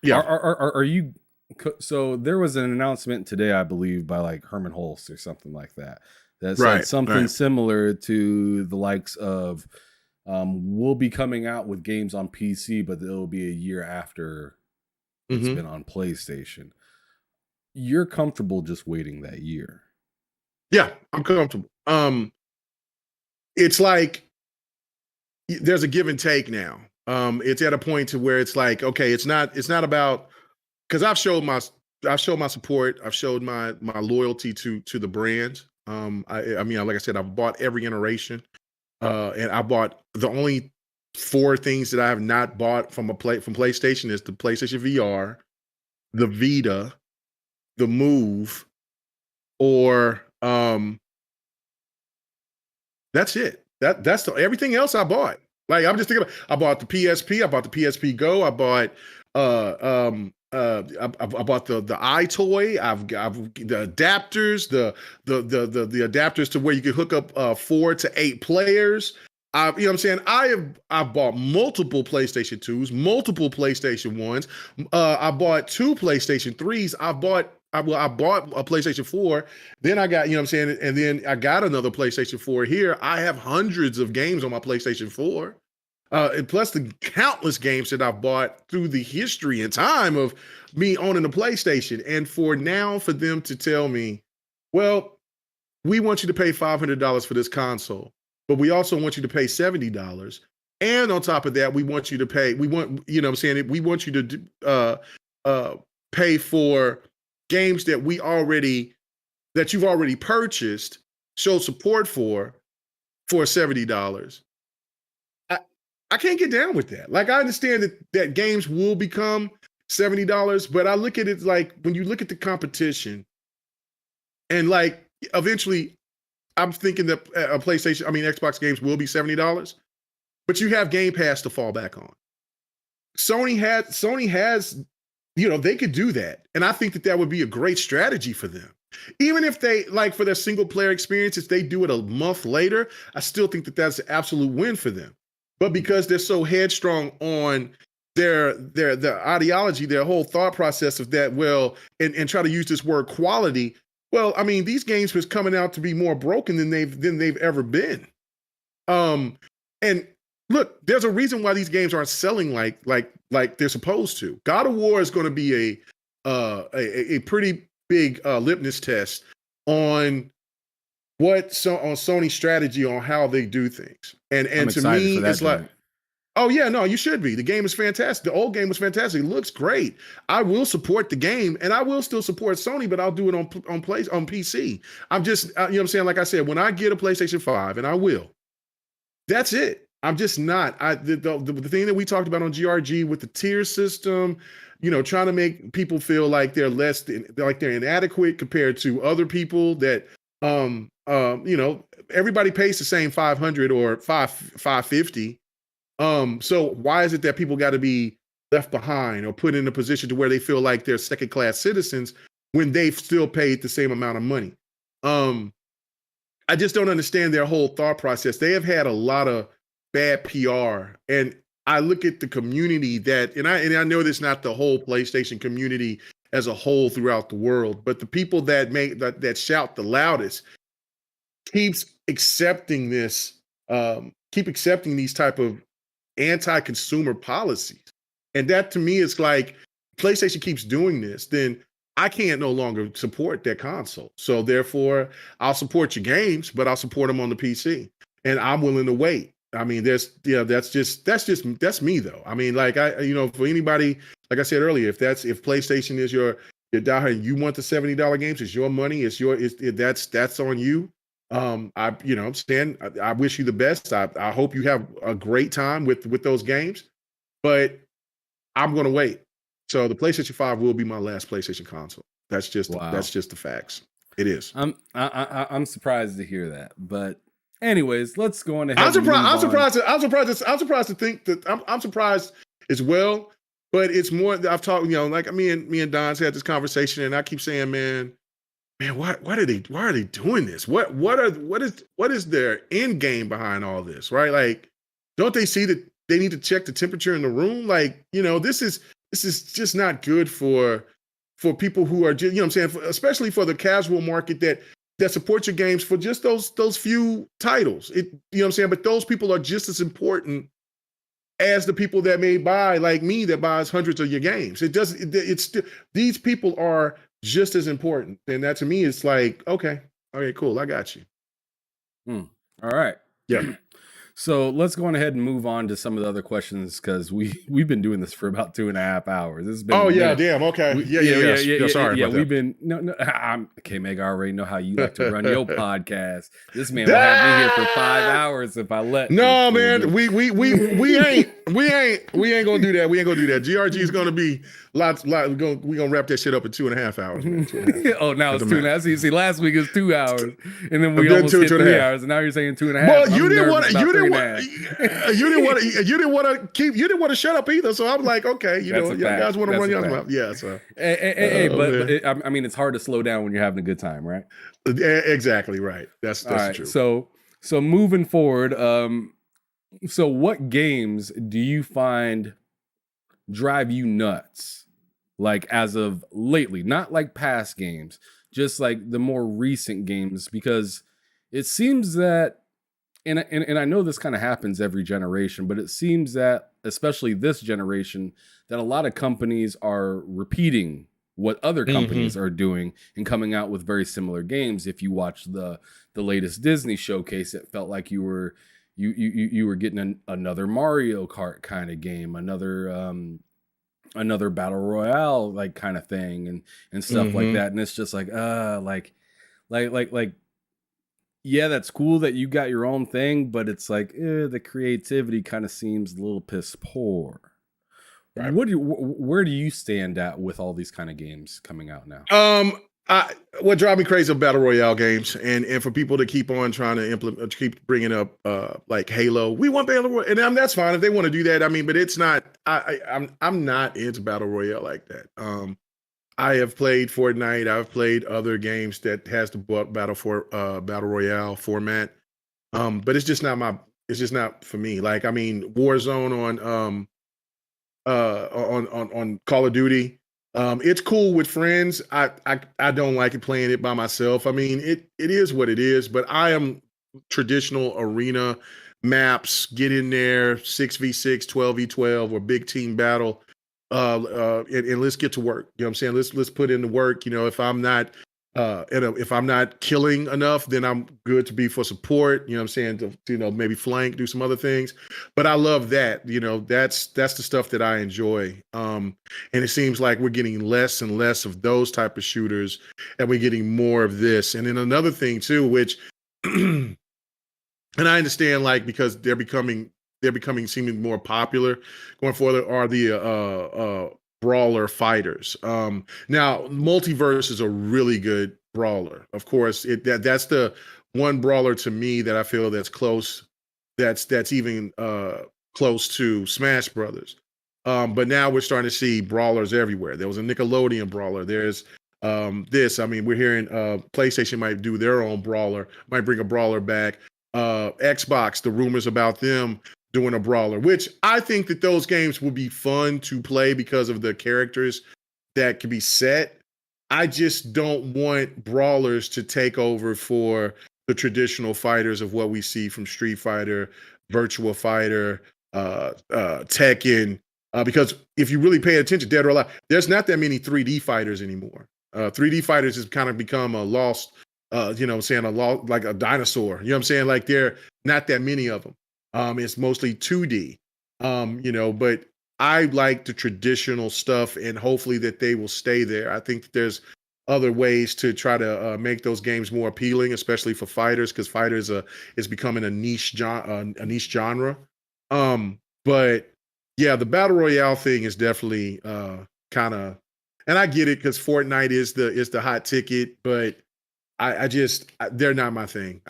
yeah. Are you? So there was an announcement today, I believe, by like Herman Hulst or something like that said something similar to the likes of, we'll be coming out with games on PC, but it'll be a year after it's been on PlayStation. You're comfortable just waiting that year? Yeah, I'm comfortable. It's like there's a give and take now. It's at a point to where it's like, okay, it's not about, because I've showed my support, I've showed my loyalty to the brand. I mean, like I said, I've bought every iteration, and I bought the only 4 things that I have not bought from PlayStation is the PlayStation VR, the Vita, the Move, or that's it. That's everything else I bought. Like I'm just thinking I bought the PSP, I bought the PSP Go, I bought I bought the iToy. I've got the adapters, the adapters to where you can hook up 4 to 8 players. You know what I'm saying? I've bought multiple PlayStation 2s, multiple PlayStation 1s. I bought 2 PlayStation 3s. I bought a PlayStation 4. Then I got, you know what I'm saying? And then I got another PlayStation 4 here. I have hundreds of games on my PlayStation 4. And plus the countless games that I've bought through the history and time of me owning a PlayStation. And for them to tell me, well, we want you to pay $500 for this console, but we also want you to pay $70. And on top of that, we want you to pay, you know what I'm saying? We want you to pay for games that you've already purchased, show support for $70. I can't get down with that. Like I understand that games will become $70, but I look at it like when you look at the competition, and like eventually, I'm thinking that Xbox games will be $70, but you have Game Pass to fall back on. Sony has, they could do that, and I think that would be a great strategy for them. Even if they for their single player experience, if they do it a month later, I still think that that's an absolute win for them. But because they're so headstrong on their ideology, their whole thought process of that, and try to use this word quality. Well, I mean, these games was coming out to be more broken than they've ever been. And look, there's a reason why these games aren't selling like they're supposed to. God of War is going to be a pretty big litmus test on Sony's strategy on how they do things. And to me, it's like, oh yeah, no, you should be. The game is fantastic. The old game was fantastic. It looks great. I will support the game, and I will still support Sony, but I'll do it on PC. I'm just, you know what I'm saying? Like I said, when I get a PlayStation 5, and I will, that's it. I'm just not. The thing that we talked about on GRG with the tier system, trying to make people feel like they're they're inadequate compared to other people that, everybody pays the same $500 or $550. So why is it that people got to be left behind or put in a position to where they feel like they're second-class citizens when they've still paid the same amount of money? I just don't understand their whole thought process. They have had a lot of bad PR, and I look at the community and I know that's not the whole PlayStation community as a whole throughout the world, but the people that shout the loudest keeps accepting these type of anti-consumer policies. And that to me is like, PlayStation keeps doing this, then I can't no longer support that console. So therefore, I'll support your games, but I'll support them on the PC. And I'm willing to wait. I mean, that's me though. I mean, like for anybody, like I said earlier, if PlayStation is your diehard and you want the $70 games, it's your money, that's on you. Stan, I wish you the best. I hope you have a great time with those games, but I'm going to wait. So the PlayStation 5 will be my last PlayStation console. That's just the facts. It is. I'm surprised to hear that, but anyways, let's go on ahead. I'm surprised to think that I'm surprised as well. But it's more. I've talked, like me and Don's had this conversation, and I keep saying, man, why are they doing this? What is their end game behind all this? Right? Like, don't they see that they need to check the temperature in the room? Like, this is just not good for people who are just, I'm saying, especially for the casual market that supports your games for just those few titles. I'm saying, but those people are just as important as the people that may buy, like me, that buys hundreds of your games. These people are just as important. And that to me is like, okay, cool. I got you. All right. Yeah. So let's go on ahead and move on to some of the other questions, because we've been doing this for about 2.5 hours. This has been damn. Okay. Sorry about that. We've been I'm KMEGA. I already know how you like to run your podcast. This man will have me here for 5 hours if I let. No, man, we ain't gonna do that. We ain't gonna do that. GRG is gonna be lots. We're gonna wrap that shit up in 2.5 hours. Man. Oh, now it's 2.5. See, last week is 2 hours, and then we almost hit 3 hours, and now you're saying 2.5. Well, you didn't want to shut up either. So I'm like, okay, you guys want to run your mouth. Yeah. So but I mean, it's hard to slow down when you're having a good time, right? Exactly right. That's right, true. So moving forward, so what games do you find drive you nuts? Like, as of lately, not like past games, just like the more recent games, because it seems that, and I know this kind of happens every generation, but it seems that, especially this generation, that a lot of companies are repeating what other companies are doing and coming out with very similar games. If you watch the latest Disney showcase, it felt like you were getting another Mario Kart kind of game, another battle royale like kind of thing, and stuff like that. And it's just like yeah, that's cool that you got your own thing, but it's like the creativity kind of seems a little piss poor. Right. Where do you stand at with all these kind of games coming out now? What drives me crazy are battle royale games, and for people to keep on trying to keep bringing up like Halo. We want battle royale, and that's fine if they want to do that. I mean, but it's not. I'm not into battle royale like that. I have played Fortnite. I've played other games that has the battle royale format, but it's just not for me. Like, I mean, Warzone on Call of Duty. It's cool with friends. I don't like it playing it by myself. I mean, it is what it is, but I am traditional arena maps, get in there, 6v6, 12v12, or big team battle. And let's get to work. You know what I'm saying? Let's put in the work. If I'm not if I'm not killing enough, then I'm good to be for support. You know what I'm saying? To maybe flank, do some other things. But I love that. That's the stuff that I enjoy. And it seems like we're getting less and less of those type of shooters, and we're getting more of this. And then another thing too, which and I understand, like, because they're becoming seeming more popular going forward, are the brawler fighters. Now, Multiverse is a really good brawler. Of course, that's the one brawler to me that I feel that's close. That's even close to Smash Brothers. But now we're starting to see brawlers everywhere. There was a Nickelodeon brawler. There's this. I mean, we're hearing PlayStation might do their own brawler, might bring a brawler back. Xbox, the rumors about them doing a brawler, which I think that those games will be fun to play because of the characters that can be set. I just don't want brawlers to take over for the traditional fighters of what we see from Street Fighter, Virtua Fighter, Tekken, because if you really pay attention, Dead or Alive, there's not that many 3D fighters anymore. 3D fighters has kind of become a lost, like a dinosaur. You know what I'm saying? Like, there not that many of them. It's mostly 2D, but I like the traditional stuff, and hopefully that they will stay there. I think that there's other ways to try to make those games more appealing, especially for fighters, because fighters is becoming a niche genre. But yeah, the battle royale thing is definitely kind of, and I get it because Fortnite is the hot ticket, but they're not my thing.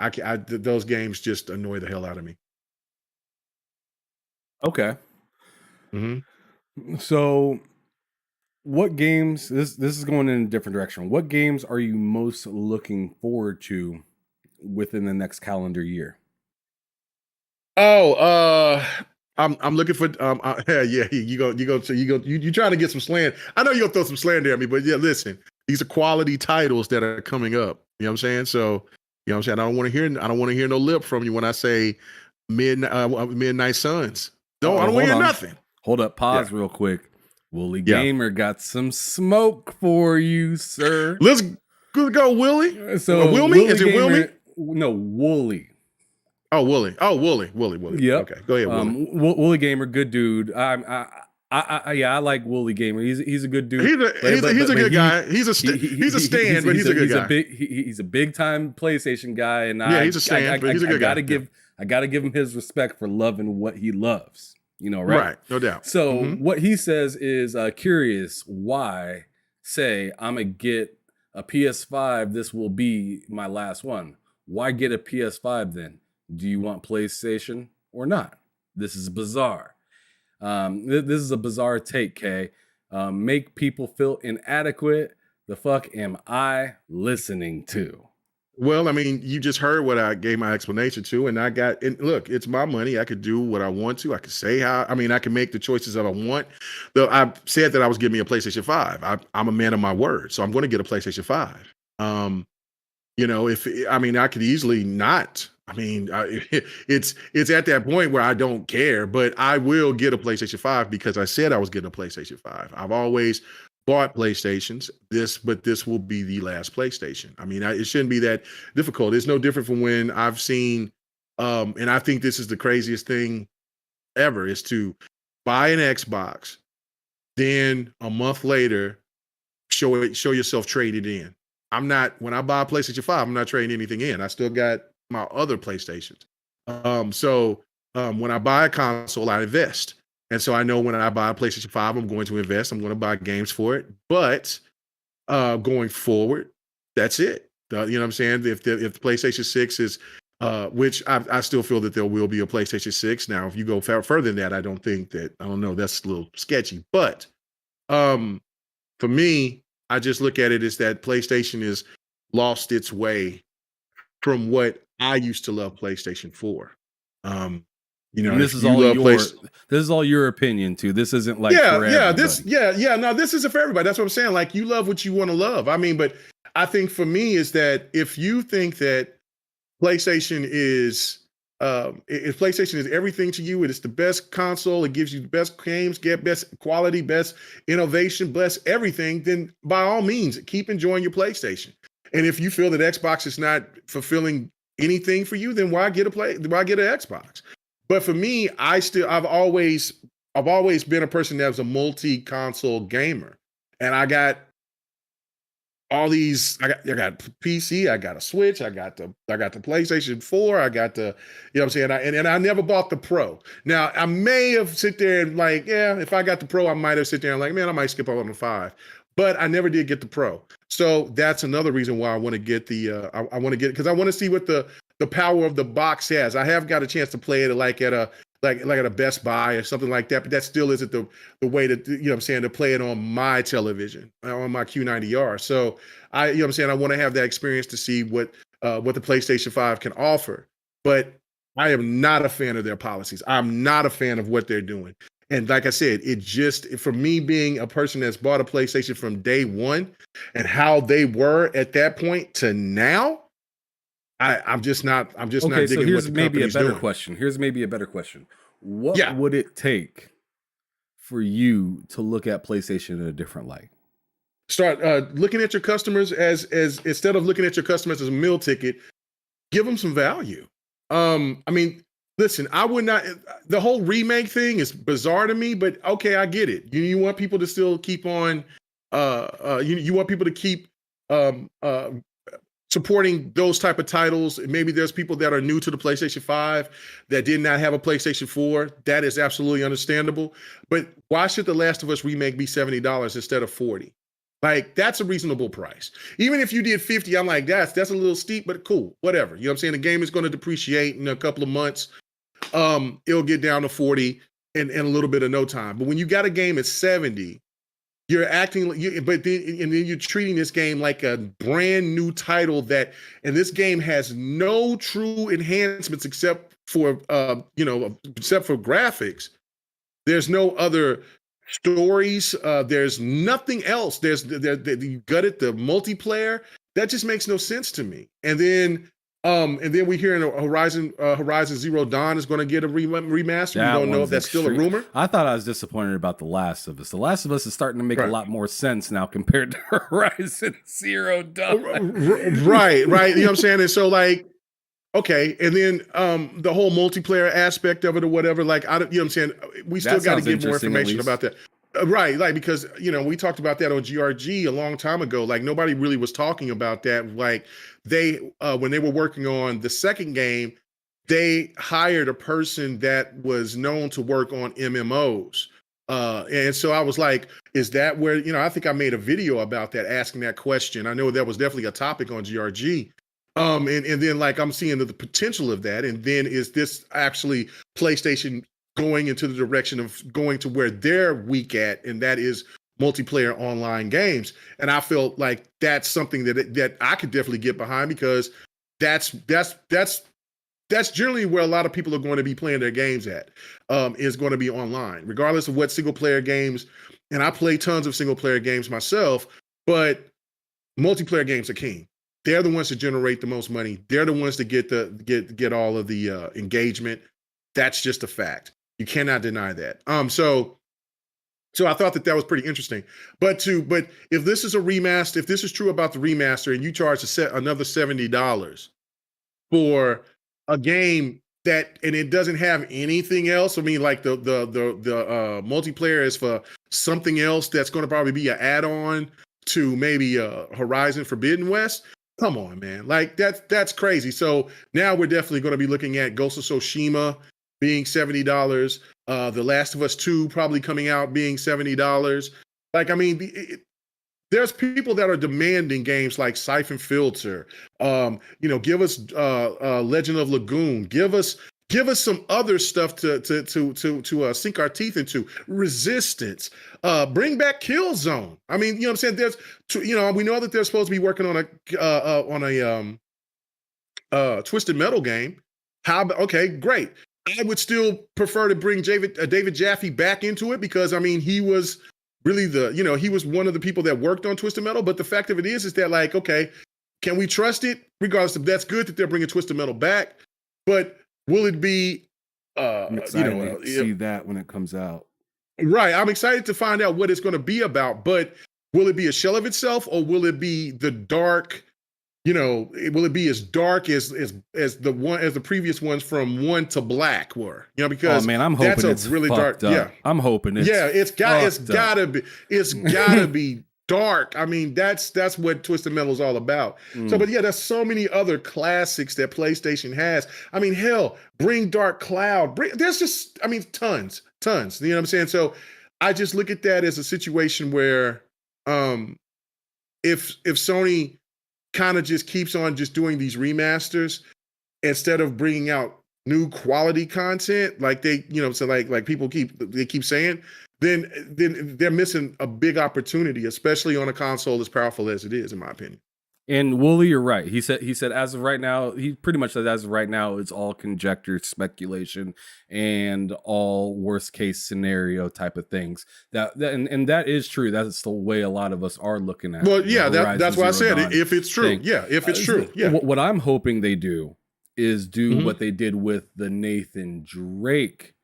Those games just annoy the hell out of me. Okay. Mm-hmm. So what games, this is going in a different direction. What games are you most looking forward to within the next calendar year? Oh, I'm looking for yeah, you trying to get some slander. I know you're gonna throw some slander at me, but yeah, listen, these are quality titles that are coming up. You know what I'm saying? So, you know what I'm saying? I don't want to hear no lip from you when I say Midnight Suns. I don't want to hear nothing. Hold up, pause real quick. Wooly Gamer got some smoke for you, sir. Let's go, Willie. So Wilmy? Is it Wilmy? No, Wooly. Oh, Wooly. Yep. Okay, go ahead, Wooly. Wooly Gamer, good dude. I like Wooly Gamer. He's a good dude. He's a good guy. He's a stand, but he's a good guy. He's a big time PlayStation guy, and he's a stand, but he's a good guy. I gotta give him his respect for loving what he loves. You know, right? Right, no doubt. So what he says is curious why say I'm gonna get a PS5. This will be my last one. Why get a PS5 then? Do you want PlayStation or not? This is bizarre. This is a bizarre take, Kay. Make people feel inadequate. The fuck am I listening to? Well, I mean, you just heard what I gave my explanation to, and look, it's my money. I could do what I want to. I could say I can make the choices that I want. Though I said that I was giving me a PlayStation 5. I'm a man of my word, so I'm going to get a PlayStation 5. I could easily not. It's at that point where I don't care, but I will get a PlayStation 5 because I said I was getting a PlayStation 5. I've always bought PlayStations, but this will be the last PlayStation. It shouldn't be that difficult. It's no different from when I've seen, and I think this is the craziest thing ever, is to buy an Xbox, then a month later, show yourself traded in. When I buy a PlayStation 5, I'm not trading anything in. I still got my other PlayStations. When I buy a console, I invest. And so I know when I buy a PlayStation 5, I'm going to invest. I'm going to buy games for it. But going forward, that's it. You know what I'm saying? If the PlayStation 6 is, which I still feel that there will be a PlayStation 6. Now, if you go further than that, I don't know, that's a little sketchy. But for me, I just look at it as that PlayStation has lost its way from what I used to love PlayStation for. This is all your opinion too. This isn't like for everybody. No, this isn't for everybody. That's what I'm saying. Like, you love what you want to love. But I think for me is that if you think that PlayStation is if PlayStation is everything to you, it is the best console, it gives you the best games, get best quality, best innovation, best everything, then by all means, keep enjoying your PlayStation. And if you feel that Xbox is not fulfilling anything for you, then why get an Xbox? But for me, I've always been a person that was a multi-console gamer. And I got all these, I got PC, I got a Switch, I got the PlayStation 4, I got the, you know what I'm saying? And I never bought the Pro. Now, I may have sit there and if I got the Pro, I might have sit there and man, I might skip out on the 5. But I never did get the Pro. So that's another reason why I want to get I want to get it, because I want to see what the power of the box has. I have got a chance to play it at a Best Buy or something like that, but that still isn't the way to, you know what I'm saying, to play it on my television, on my Q90R. So I want to have that experience to see what the PlayStation 5 can offer. But I am not a fan of their policies. I'm not a fan of what they're doing. And like I said, for me, being a person that's bought a PlayStation from day one and how they were at that point to now, I'm just not digging what the company's doing. Here's maybe a better question. What would it take for you to look at PlayStation in a different light? Start looking at your customers as instead of looking at your customers as a meal ticket, give them some value. Listen, I would not. The whole remake thing is bizarre to me, but okay, I get it. You want people to still keep on. You want people to keep um, uh, supporting those type of titles. Maybe there's people that are new to the PlayStation 5 that did not have a PlayStation 4. That is absolutely understandable. But why should The Last of Us remake be $70 instead of 40? Like, that's a reasonable price. Even if you did 50, I'm like, that's a little steep, but cool, whatever. You know what I'm saying? The game is going to depreciate in a couple of months. It'll get down to 40 in a little bit of no time. But when you got a game at 70, you're acting like but then you're treating this game like a brand new title and this game has no true enhancements except for graphics. There's no other stories. There's nothing else. You gutted the multiplayer. That just makes no sense to me. And then we hear in Horizon Zero Dawn is going to get a remaster. We don't know if that's still a rumor. I thought I was disappointed about The Last of Us. The Last of Us is starting to make a lot more sense now compared to Horizon Zero Dawn. Right. You know what I'm saying? And so, like, okay, and then the whole multiplayer aspect of it or whatever, like, you know what I'm saying? We still got to get more information about that. Right, like, because, we talked about that on GRG a long time ago. Like, nobody really was talking about that. Like, they, when they were working on the second game, they hired a person that was known to work on MMOs. And so I was like, is that where, I think I made a video about that, asking that question. I know that was definitely a topic on GRG. And then, like, I'm seeing the potential of that. And then is this actually PlayStation going into the direction of going to where they're weak at, and that is multiplayer online games? And I felt like that's something that I could definitely get behind, because that's generally where a lot of people are going to be playing their games at, is going to be online, regardless of what single player games. And I play tons of single player games myself, but multiplayer games are king. They're the ones that generate the most money. They're the ones that get all of the engagement. That's just a fact. You cannot deny that. So I thought that was pretty interesting. But if this is a remaster, if this is true about the remaster, and you charge another $70 for a game and it doesn't have anything else. I mean, like the multiplayer is for something else that's going to probably be an add-on to maybe Horizon Forbidden West. Come on, man. Like, that's crazy. So now we're definitely going to be looking at Ghost of Tsushima being $70. The Last of Us 2 probably coming out being $70. Like, I mean, there's people that are demanding games like Siphon Filter. Give us Legend of Lagoon. Give us some other stuff to sink our teeth into. Resistance. Bring back Killzone. I mean, you know what I'm saying? We know that they're supposed to be working on a Twisted Metal game. Okay, great. I would still prefer to bring David Jaffe back into it, because, I mean, he was really he was one of the people that worked on Twisted Metal. But the fact of it is that, like, okay, can we trust it? Regardless of, that's good that they're bringing Twisted Metal back, but will it be, I'm excited to see that when it comes out. Right. I'm excited to find out what it's going to be about, but will it be a shell of itself, or will it be the dark, will it be as dark as the previous ones from 1 to Black were? Because, oh man, I'm hoping it's really dark. Up. Yeah, I'm hoping it's it's gotta be dark. I mean, that's what Twisted Metal is all about. So, but yeah, there's so many other classics that PlayStation has. I mean, hell, bring Dark Cloud. There's just, I mean, tons. You know what I'm saying? So I just look at that as a situation where, if Sony kind of just keeps on just doing these remasters instead of bringing out new quality content, like they, so like people keep saying, then they're missing a big opportunity, especially on a console as powerful as it is, in my opinion. And Wooly, you're right. He said as of right now, he pretty much said as of right now, it's all conjecture, speculation, and all worst case scenario type of things. And that is true. That's the way a lot of us are looking at. Well, yeah, that's why I said if it's true. Thing. Yeah, if it's true. Yeah. What I'm hoping they do is what they did with the Nathan Drake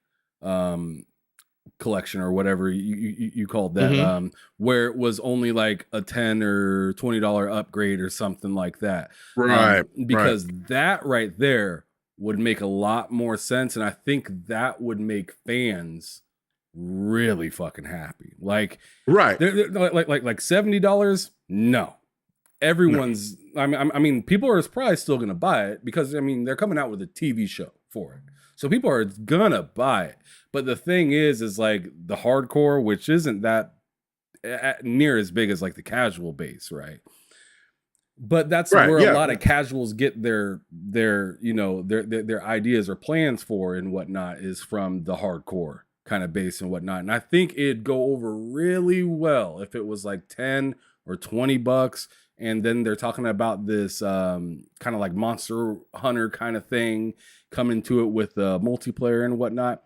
collection, or whatever you called that, where it was only like a $10 or $20 upgrade or something like that, right? Because that right there would make a lot more sense, and I think that would make fans really fucking happy. Like, right? Like $70, no. everyone's. I mean, people are probably still gonna buy it because I mean they're coming out with a TV show for it, so people are gonna buy it. But the thing is like the hardcore, which isn't that near as big as like the casual base, right? But that's Right, where a yeah. lot of casuals get their you know their ideas or plans for and whatnot is from the hardcore kind of base and whatnot. And I think it'd go over really well if it was like 10 or $20. And then they're talking about this kind of like Monster Hunter kind of thing coming to it with multiplayer and whatnot.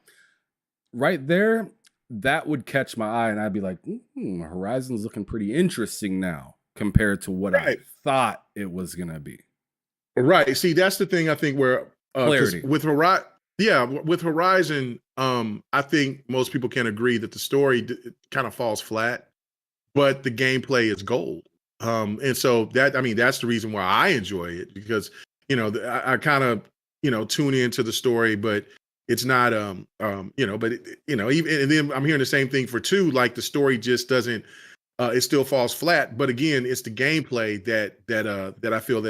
Right there, that would catch my eye, and I'd be like, Horizon's looking pretty interesting now compared to what I thought it was gonna be. Right. See, that's the thing I think where Clarity. with Horizon, I think most people can agree that the story kind of falls flat, but the gameplay is gold. And so that's the reason why I enjoy it, because I kind of tune into the story, but it's not even, and then I'm hearing the same thing for 2, like the story just doesn't it still falls flat. But again, it's the gameplay that I feel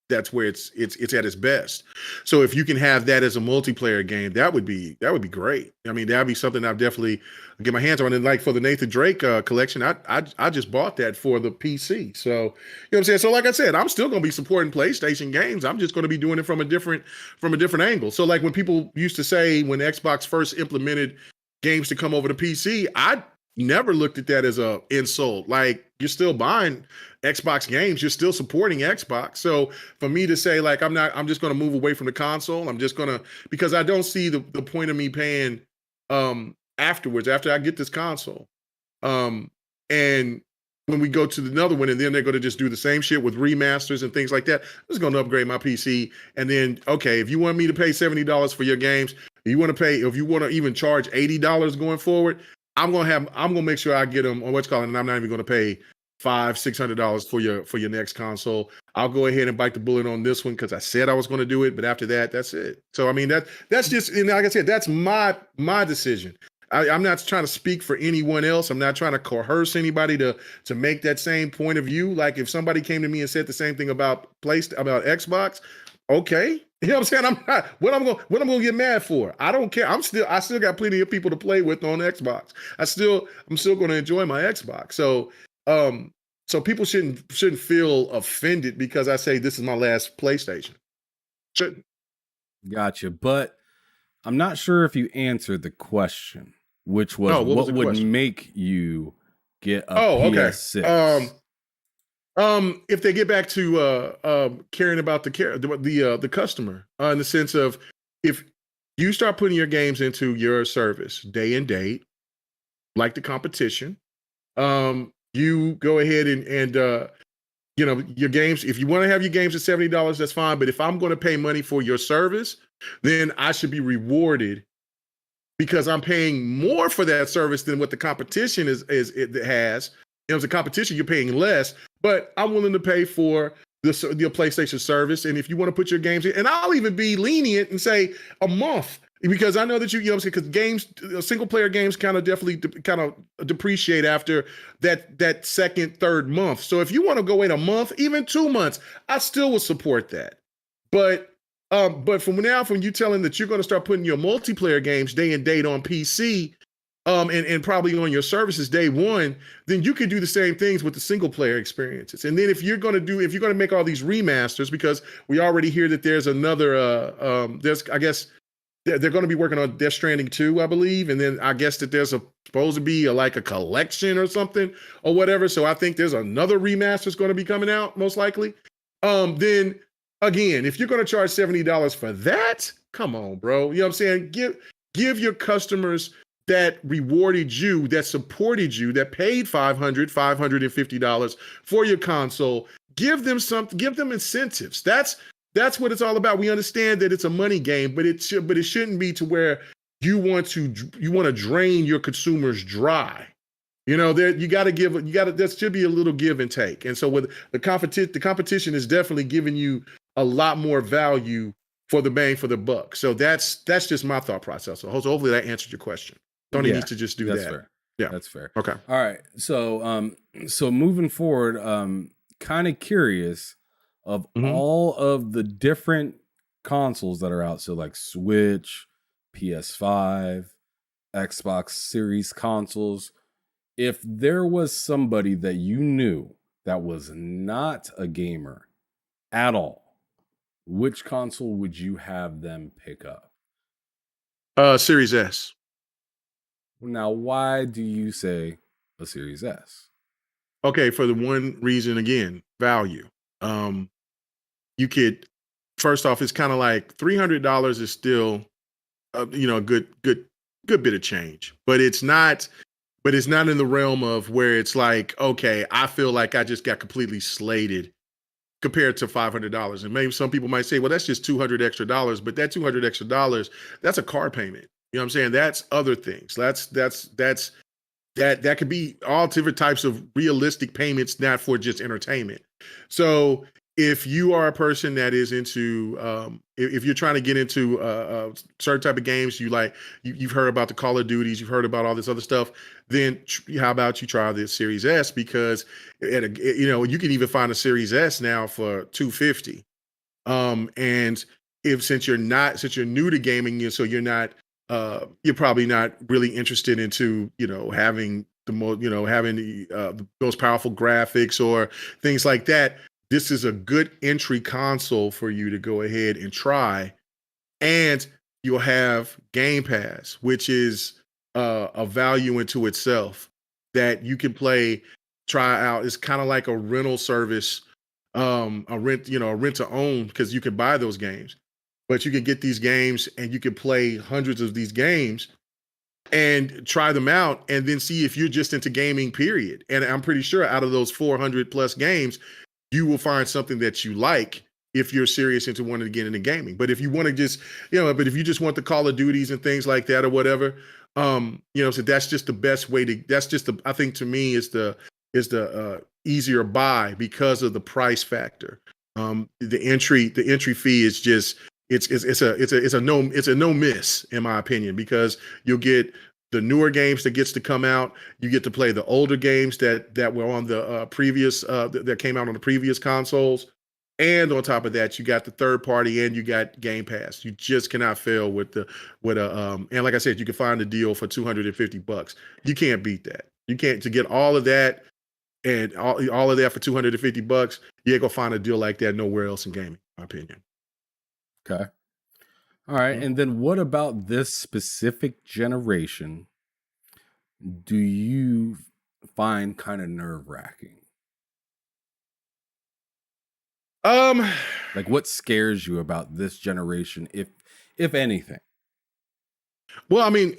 that's where it's at its best. So if you can have that as a multiplayer game, that would be great. I mean, that'd be something I've definitely get my hands on. And like for the Nathan Drake collection, I just bought that for the PC. So you know what I'm saying? So like I said, I'm still gonna be supporting PlayStation games. I'm just gonna be doing it from a different angle. So like when people used to say when Xbox first implemented games to come over to PC, I never looked at that as a insult. Like, you're still buying Xbox games, you're still supporting Xbox. So for me to say like I'm just going to move away from the console, I'm just going to, because I don't see the point of me paying afterwards, after I get this console. And when we go to another one, and then they're going to just do the same shit with remasters and things like that, I'm just going to upgrade my PC. And then, okay, if you want me to pay $70 for your games, if you want to even charge $80 going forward, I'm gonna make sure I get them on what's called, and I'm not even gonna pay $500-$600 for your next console. I'll go ahead and bite the bullet on this one because I said I was gonna do it, but after that, that's it. So I mean that's just, and like I said, that's my decision. I'm not trying to speak for anyone else. I'm not trying to coerce anybody to make that same point of view. Like if somebody came to me and said the same thing about Xbox, okay. You know what I'm saying? I'm not what I'm gonna get mad for. I don't care. I still got plenty of people to play with on Xbox. I'm still gonna enjoy my Xbox. So so people shouldn't feel offended because I say this is my last PlayStation. Shouldn't. Gotcha. But I'm not sure if you answered the question, which was what would question? Make you get a PS6? Okay. If they get back to caring about the customer, in the sense of if you start putting your games into your service day and date, like the competition, you go ahead and your games. If you want to have your games at $70, that's fine. But if I'm going to pay money for your service, then I should be rewarded because I'm paying more for that service than what the competition it has. As a competition, you're paying less, but I'm willing to pay for the PlayStation service. And if you want to put your games in, and I'll even be lenient and say a month, because I know that you know what I'm saying, because single player games kind of depreciate after that second, third month. So if you want to go wait a month, even 2 months, I still would support that. But from now, from you telling that you're going to start putting your multiplayer games day and date on PC, and probably on your services day one, then you could do the same things with the single player experiences. And then if you're going to make all these remasters, because we already hear that there's another, I guess they're going to be working on Death Stranding 2, I believe. And then I guess that there's supposed to be like a collection or something or whatever. So I think there's another remaster that's going to be coming out most likely. Then again, if you're going to charge $70 for that, come on, bro. You know what I'm saying? Give your customers that rewarded you, that supported you, that paid $550 for your console, give them incentives. That's what it's all about. We understand that it's a money game, but it shouldn't be to where you want to drain your consumers dry. There should be a little give and take. And so with the competition is definitely giving you a lot more value for the bang for the buck. So that's just my thought process. So hopefully that answered your question. Tony needs to just do that. Fair. Yeah, that's fair. Okay. All right. So moving forward, kind of curious of Mhm. all of the different consoles that are out. So like Switch, PS5, Xbox Series consoles. If there was somebody that you knew that was not a gamer at all, which console would you have them pick up? Series S. Now, why do you say a Series S? Okay, for the one reason again, value. Um, you could first off, it's kind of like $300 is still a good bit of change, but it's not in the realm of where it's like, okay, I feel like I just got completely slated compared to $500. And maybe some people might say, well, that's just 200 extra dollars, but that 200 extra dollars, that's a car payment. You know what I'm saying? That's other things. That could be all different types of realistic payments, not for just entertainment. So if you are a person that is into, if you're trying to get into certain type of games, you've heard about the Call of Duties, you've heard about all this other stuff, then how about you try the Series S? Because you can even find a Series S now for $250. And if since you're new to gaming, so you're probably not really interested into having the most powerful graphics or things like that. This is a good entry console for you to go ahead and try, and you'll have Game Pass, which is a value into itself that you can try out. It's kind of like a rental service, a rent to own, because you can buy those games, but you can get these games and you can play hundreds of these games and try them out and then see if you're just into gaming, period. And I'm pretty sure out of those 400 plus games, you will find something that you like if you're serious into wanting to get into gaming. But if you want to but if you just want the Call of Duties and things like that or whatever, so that's just the best way I think to me is the easier buy because of the price factor. The entry fee is just, it's a no miss in my opinion, because you'll get the newer games that gets to come out. You get to play the older games that were on the previous that came out on the previous consoles, and on top of that, you got the third party and you got Game Pass. You just cannot fail with and like I said, you can find a deal for $250. You can't beat that. You can't to get all of that and all of that for $250. You ain't gonna find a deal like that nowhere else in gaming, in my opinion. Okay. All right. Mhm. And then what about this specific generation do you find kind of nerve wracking? Um, Like what scares you about this generation, if anything? well, I mean,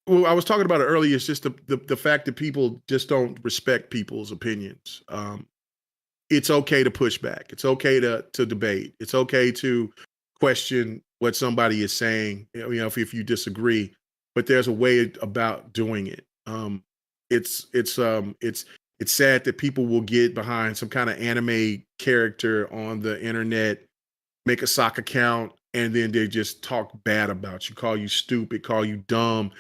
well, I was talking about it earlier. It's just the fact that people just don't respect people's opinions. It's okay to push back. It's okay to debate. It's okay to question what somebody is saying. If you disagree, but there's a way about doing it. It's it's um it's it's sad that people will get behind some kind of anime character on the internet, make a sock account, and then they just talk bad about you, call you stupid, call you dumb,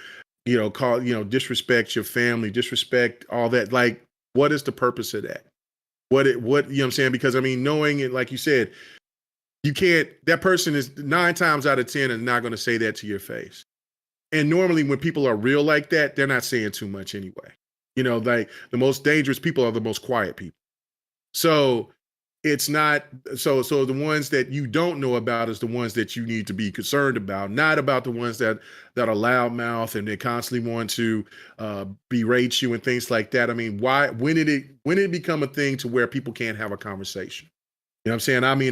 disrespect your family, disrespect all that. Like, what is the purpose of that? What you know what I'm saying? Because I mean, knowing it, like you said, you can't, that person is 9 times out of 10 is not going to say that to your face. And normally when people are real like that, they're not saying too much anyway. Like the most dangerous people are the most quiet people. So it's not, so the ones that you don't know about is the ones that you need to be concerned about, not about the ones that are loudmouth and they constantly want to berate you and things like that. I mean, when did it become a thing to where people can't have a conversation? You know what I'm saying? I mean,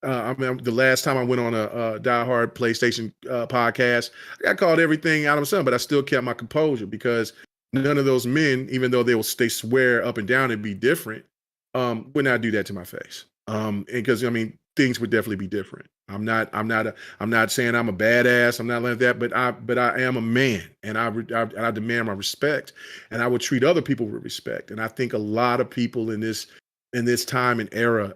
the last time I went on a Die Hard PlayStation podcast, I got called everything out of sun, but I still kept my composure, because none of those men, even though they swear up and down and be different, would not do that to my face. And because I mean, things would definitely be different. I'm not saying I'm a badass. I'm not like that, but I am a man, and I demand my respect, and I would treat other people with respect. And I think a lot of people in this time and era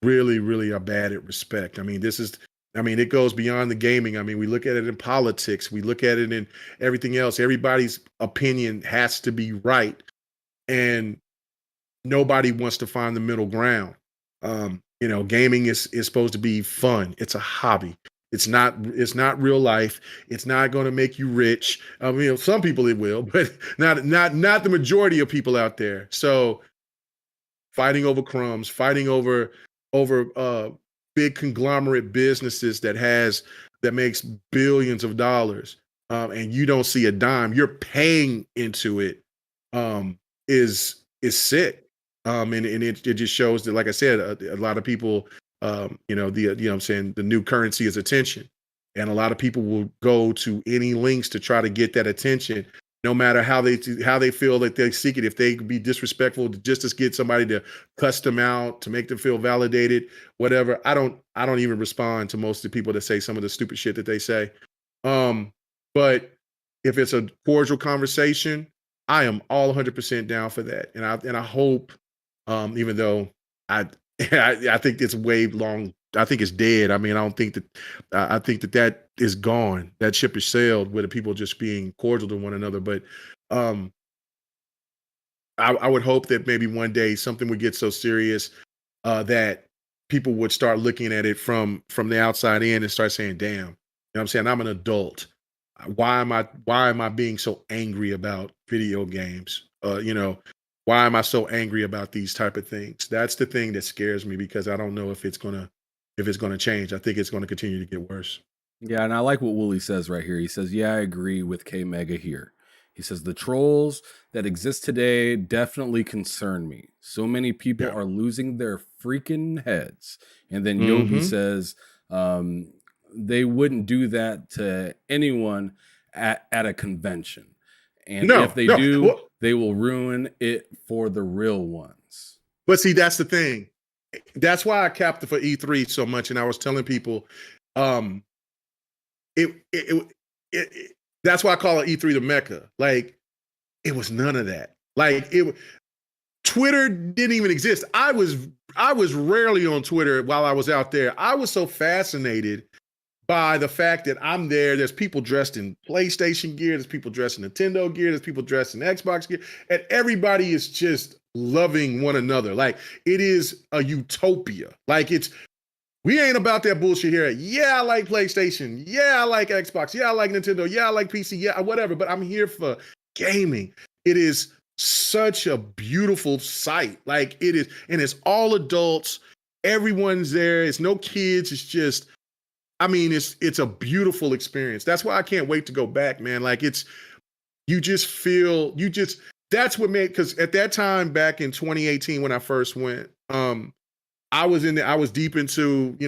really, really are bad at respect. I mean, it goes beyond the gaming. I mean, we look at it in politics. We look at it in everything else. Everybody's opinion has to be right. And nobody wants to find the middle ground. Gaming is supposed to be fun. It's a hobby. It's not real life. It's not going to make you rich. Some people it will, but not the majority of people out there. So fighting over crumbs, fighting over big conglomerate businesses that makes billions of dollars, and you don't see a dime. You're paying into it, is sick. And it just shows that, like I said, a lot of people, what I'm saying, the new currency is attention, and a lot of people will go to any lengths to try to get that attention, no matter how they feel that they seek it. If they could be disrespectful just to get somebody to cuss them out, to make them feel validated, whatever. I don't even respond to most of the people that say some of the stupid shit that they say. But if it's a cordial conversation, I am all 100% down for that. And I hope, even though I think it's way long, I think it's dead. I mean, I think that is gone. That ship is sailed with the people just being cordial to one another. But I would hope that maybe one day something would get so serious that people would start looking at it from the outside in and start saying, damn, you know what I'm saying? I'm an adult. Why am I being so angry about video games? Why am I so angry about these type of things? That's the thing that scares me, because I don't know if it's gonna change. I think it's gonna continue to get worse. Yeah, and I like what Wooly says right here. He says, yeah, I agree with KMEGA here. He says, the trolls that exist today definitely concern me. So many people are losing their freaking heads. And then Yogi says, they wouldn't do that to anyone at a convention. And if they do, they will ruin it for the real ones. But see, that's the thing. That's why I capped it for E3 so much. And I was telling people, that's why I call it E3 the Mecca. Like, it was none of that. Like, Twitter didn't even exist. I was rarely on Twitter while I was out there. I was so fascinated by the fact that I'm there. There's people dressed in PlayStation gear. There's people dressed in Nintendo gear. There's people dressed in Xbox gear. And everybody is just loving one another. Like, it is a utopia. Like, we ain't about that bullshit here. Yeah, I like PlayStation. Yeah, I like Xbox. Yeah, I like Nintendo. Yeah, I like PC. Yeah, whatever. But I'm here for gaming. It is such a beautiful sight. Like, it is. And it's all adults. Everyone's there. It's no kids. It's just, I mean, it's a beautiful experience. That's why I can't wait to go back, man. Like, that's what made, because at that time back in 2018 when I first went, I was deep into, the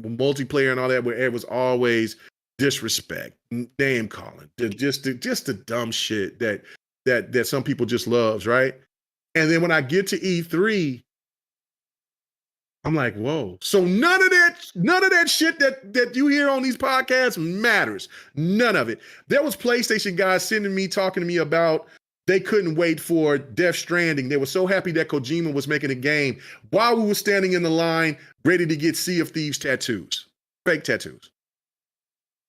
multiplayer and all that, where it was always disrespect, name calling, just the dumb shit that some people just loves, right? And then when I get to E3, I'm like, whoa. So none of that shit that you hear on these podcasts matters. None of it. There was PlayStation guys talking to me about they couldn't wait for Death Stranding. They were so happy that Kojima was making a game while we were standing in the line ready to get Sea of Thieves tattoos, fake tattoos.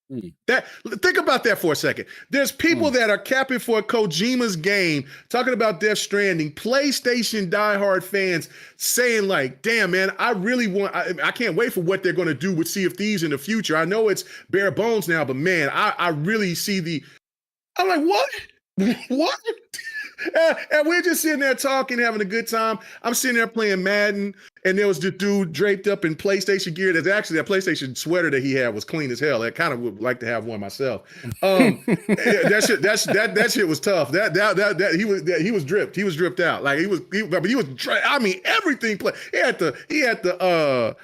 Think about that for a second. There's people that are capping for Kojima's game, talking about Death Stranding, PlayStation diehard fans saying like, damn, man, I can't wait for what they're going to do with Sea of Thieves in the future. I know it's bare bones now, but man, I really see I'm like, what? What? And we're just sitting there talking, having a good time. I'm sitting there playing Madden, and there was the dude draped up in PlayStation gear. That's actually that PlayStation sweater that he had was clean as hell. I kind of would like to have one myself. That shit was tough. He was dripped. He was dripped out. Like he was. I mean, everything. He had the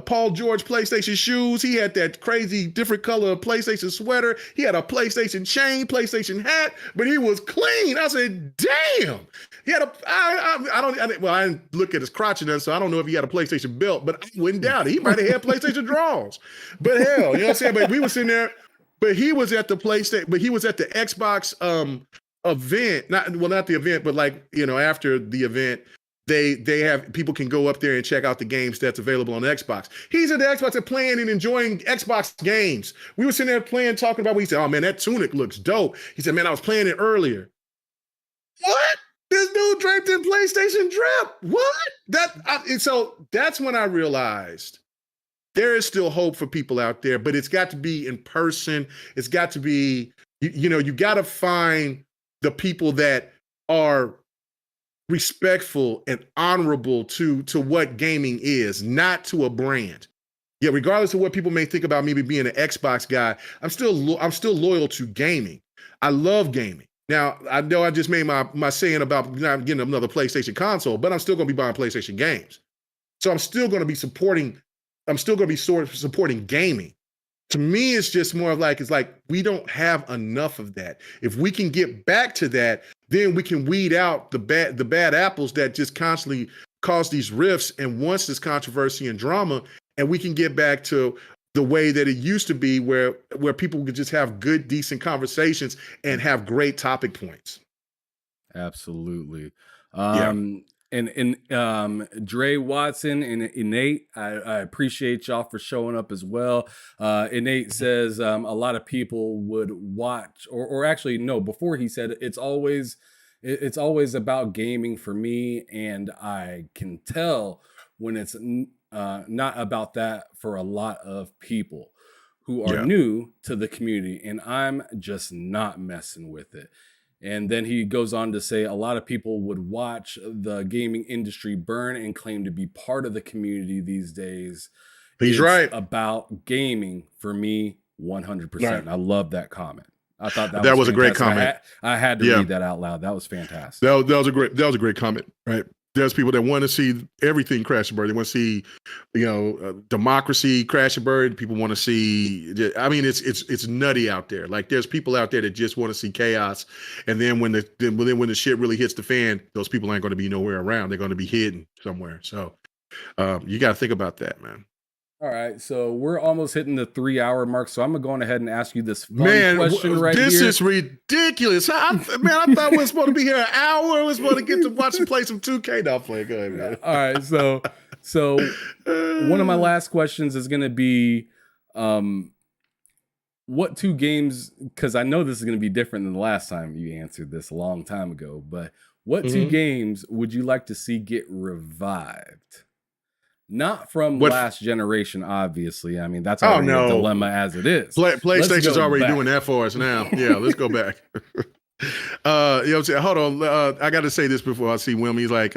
Paul George PlayStation shoes. He had that crazy different color PlayStation sweater. He had a PlayStation chain, PlayStation hat, but he was clean. I said, damn. He had I didn't look at his crotch enough, so I don't know if he had a PlayStation belt, but I wouldn't doubt it. He might have had PlayStation draws. But hell, you know what I'm saying? But we were sitting there, but he was at the PlayStation, but he was at the Xbox event. Not the event, but like, after the event, they have people can go up there and check out the games that's available on Xbox. He's at the Xbox and playing and enjoying Xbox games. We were sitting there playing, talking about what he said. Oh man, that tunic looks dope. He said, man, I was playing it earlier. What? draped in PlayStation drip. What? And so that's when I realized there is still hope for people out there, but it's got to be in person. It's got to be, you got to find the people that are respectful and honorable to what gaming is, not to a brand. Yeah, regardless of what people may think about me being an Xbox guy, I'm still loyal to gaming. I love gaming. Now, I know I just made my saying about not getting another PlayStation console, but I'm still going to be buying PlayStation games. So I'm still going to be supporting gaming. To me, it's just more of like, it's like we don't have enough of that. If we can get back to that, then we can weed out the bad apples that just constantly cause these rifts and wants this controversy and drama, and we can get back to the way that it used to be where people could just have good, decent conversations and have great topic points. Absolutely. Yeah. And Dre Watson and Innate, I appreciate y'all for showing up as well. Innate says a lot of people would watch, or actually no, before he said it's always about gaming for me, and I can tell when it's not about that for a lot of people who are new to the community, and I'm just not messing with it. And then he goes on to say a lot of people would watch the gaming industry burn and claim to be part of the community these days. He's right. About gaming for me, 100%. Right. I love that comment. I thought that was a great comment. I had to read that out loud. That was fantastic. That was a great comment, right? There's people that want to see everything crash and burn. They want to see, democracy crash and burn. People want to see. I mean, it's nutty out there. Like there's people out there that just want to see chaos, and then when the shit really hits the fan, those people ain't going to be nowhere around. They're going to be hidden somewhere. So you got to think about that, man. All right, so we're almost hitting the 3-hour mark, so I'm going ahead and ask you this fun question right here. This is ridiculous. I thought we were supposed to be here an hour. We were supposed to get to watch and play some 2K. Now playing. Go ahead, man. All right, so one of my last questions is going to be, what 2 games? Because I know this is going to be different than the last time you answered this a long time ago. But what 2 games would you like to see get revived? Not from last generation, obviously. I mean, that's already a dilemma as it is. PlayStation's already doing that for us now. Yeah, let's go back. What I'm saying? Hold on. I got to say this before I see Wilmy. He's like,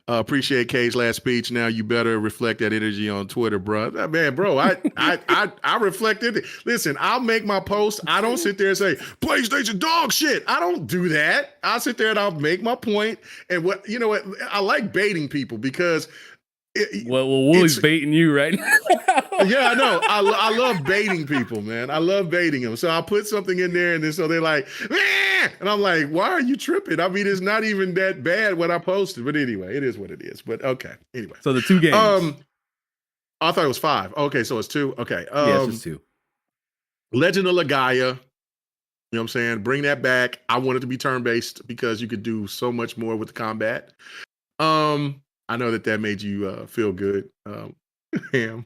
appreciate K's last speech. Now you better reflect that energy on Twitter, bro. Man, bro, I reflected it. Listen, I'll make my post. I don't sit there and say PlayStation dog shit. I don't do that. I'll sit there and I'll make my point. And what I like baiting people because. Woolie's baiting you right now. Yeah, I know. I love baiting people, man. I love baiting them. So I'll put something in there, and then so they're like, and I'm like, why are you tripping? I mean, it's not even that bad what I posted. But anyway, it is what it is. But okay. Anyway. So the 2 games. I thought it was 5. Okay, so it's 2. Okay. Yeah, it's just 2. Legend of Legaia. You know what I'm saying? Bring that back. I want it to be turn-based because you could do so much more with the combat. I know that made you feel good, Ham.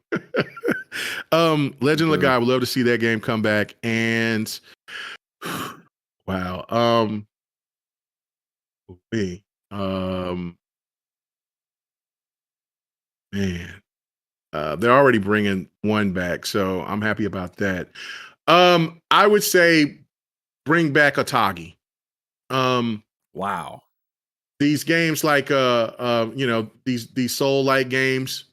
Legend of Legaia, would love to see that game come back. And wow, man, they're already bringing 1 back, so I'm happy about that. I would say bring back Atagi. Wow. These games like these soul-like games,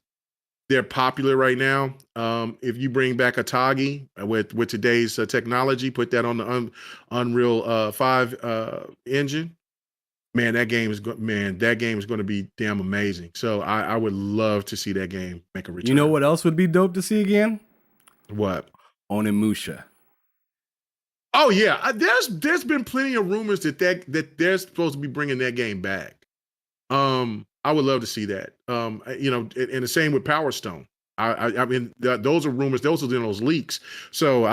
they're popular right now. If you bring back Atagi with today's technology, put that on the Unreal 5 engine, man, that game is going to be damn amazing. So I would love to see that game make a return. You know what else would be dope to see again? What? Onimusha. Oh yeah, there's been plenty of rumors that they're supposed to be bringing that game back. I would love to see that. And the same with Power Stone. I mean, those are rumors. Those are those leaks. So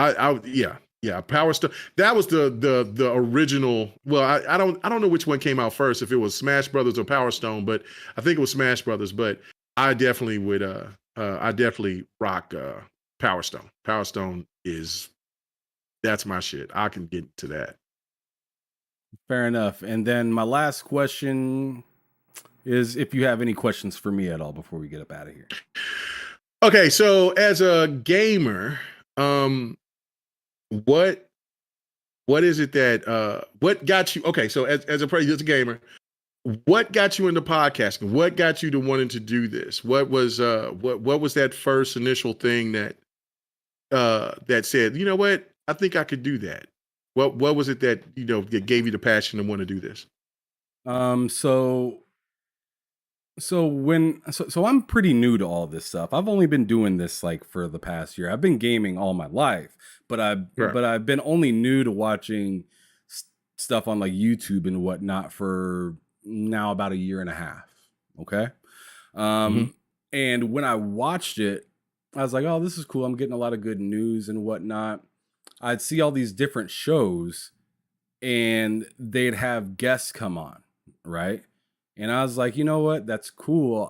yeah, Power Stone. That was the original. Well, I don't know which one came out first, if it was Smash Brothers or Power Stone, but I think it was Smash Brothers. But I definitely would. I definitely rock Power Stone. Power Stone that's my shit. I can get to that. Fair enough. And then my last question is if you have any questions for me at all before we get up out of here. Okay, so as a gamer, what what is it that what got you? Okay, so as a gamer, what got you into podcasting? What got you to wanting to do this? What was that first initial thing that that said, you know what, I think I could do that? What was it that that gave you the passion to want to do this? Um, so so I'm pretty new to all this stuff. I've only been doing this like for the past year. I've been gaming all my life, but Right. I've been only new to watching stuff on like YouTube and whatnot for now about a year and a half. Okay. Hmm. And when I watched it, I was like, oh, this is cool. I'm getting a lot of good news and whatnot. I'd see all these different shows and they'd have guests come on, right? And I was like, you know what? That's cool.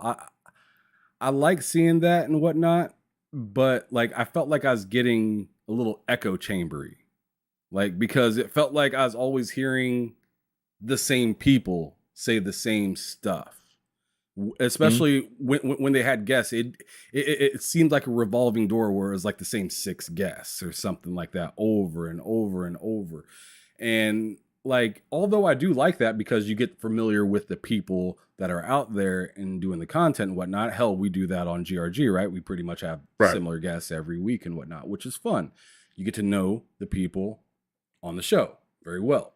I like seeing that and whatnot, but like I felt like I was getting a little echo chambery, like because it felt like I was always hearing the same people say the same stuff. Hmm. Especially when they had guests, it seemed like a revolving door where it was like the same six guests or something like that over and over and over. And like, although I do like that because you get familiar with the people that are out there and doing the content and whatnot. Hell, we do that on GRG, right? We pretty much have Right. similar guests every week and whatnot, which is fun. You get to know the people on the show very well.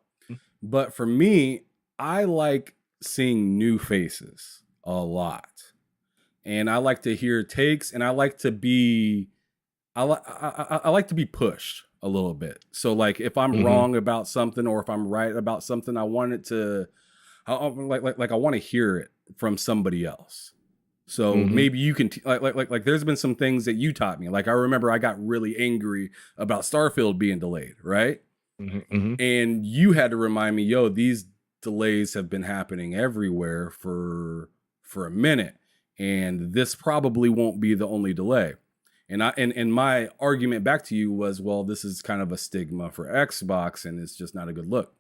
But for me, I like seeing new faces a lot. And I like to hear takes and I like to be I like to be pushed a little bit. So like if I'm Hmm. wrong about something or if I'm right about something, I want it to like I want to hear it from somebody else. So Hmm. maybe you can like there's been some things that you taught me. Like I remember I got really angry about Starfield being delayed, right? Hmm. Hmm. And you had to remind me, yo, these delays have been happening everywhere for a minute, and this probably won't be the only delay. And my argument back to you was, well, this is kind of a stigma for Xbox, and it's just not a good look.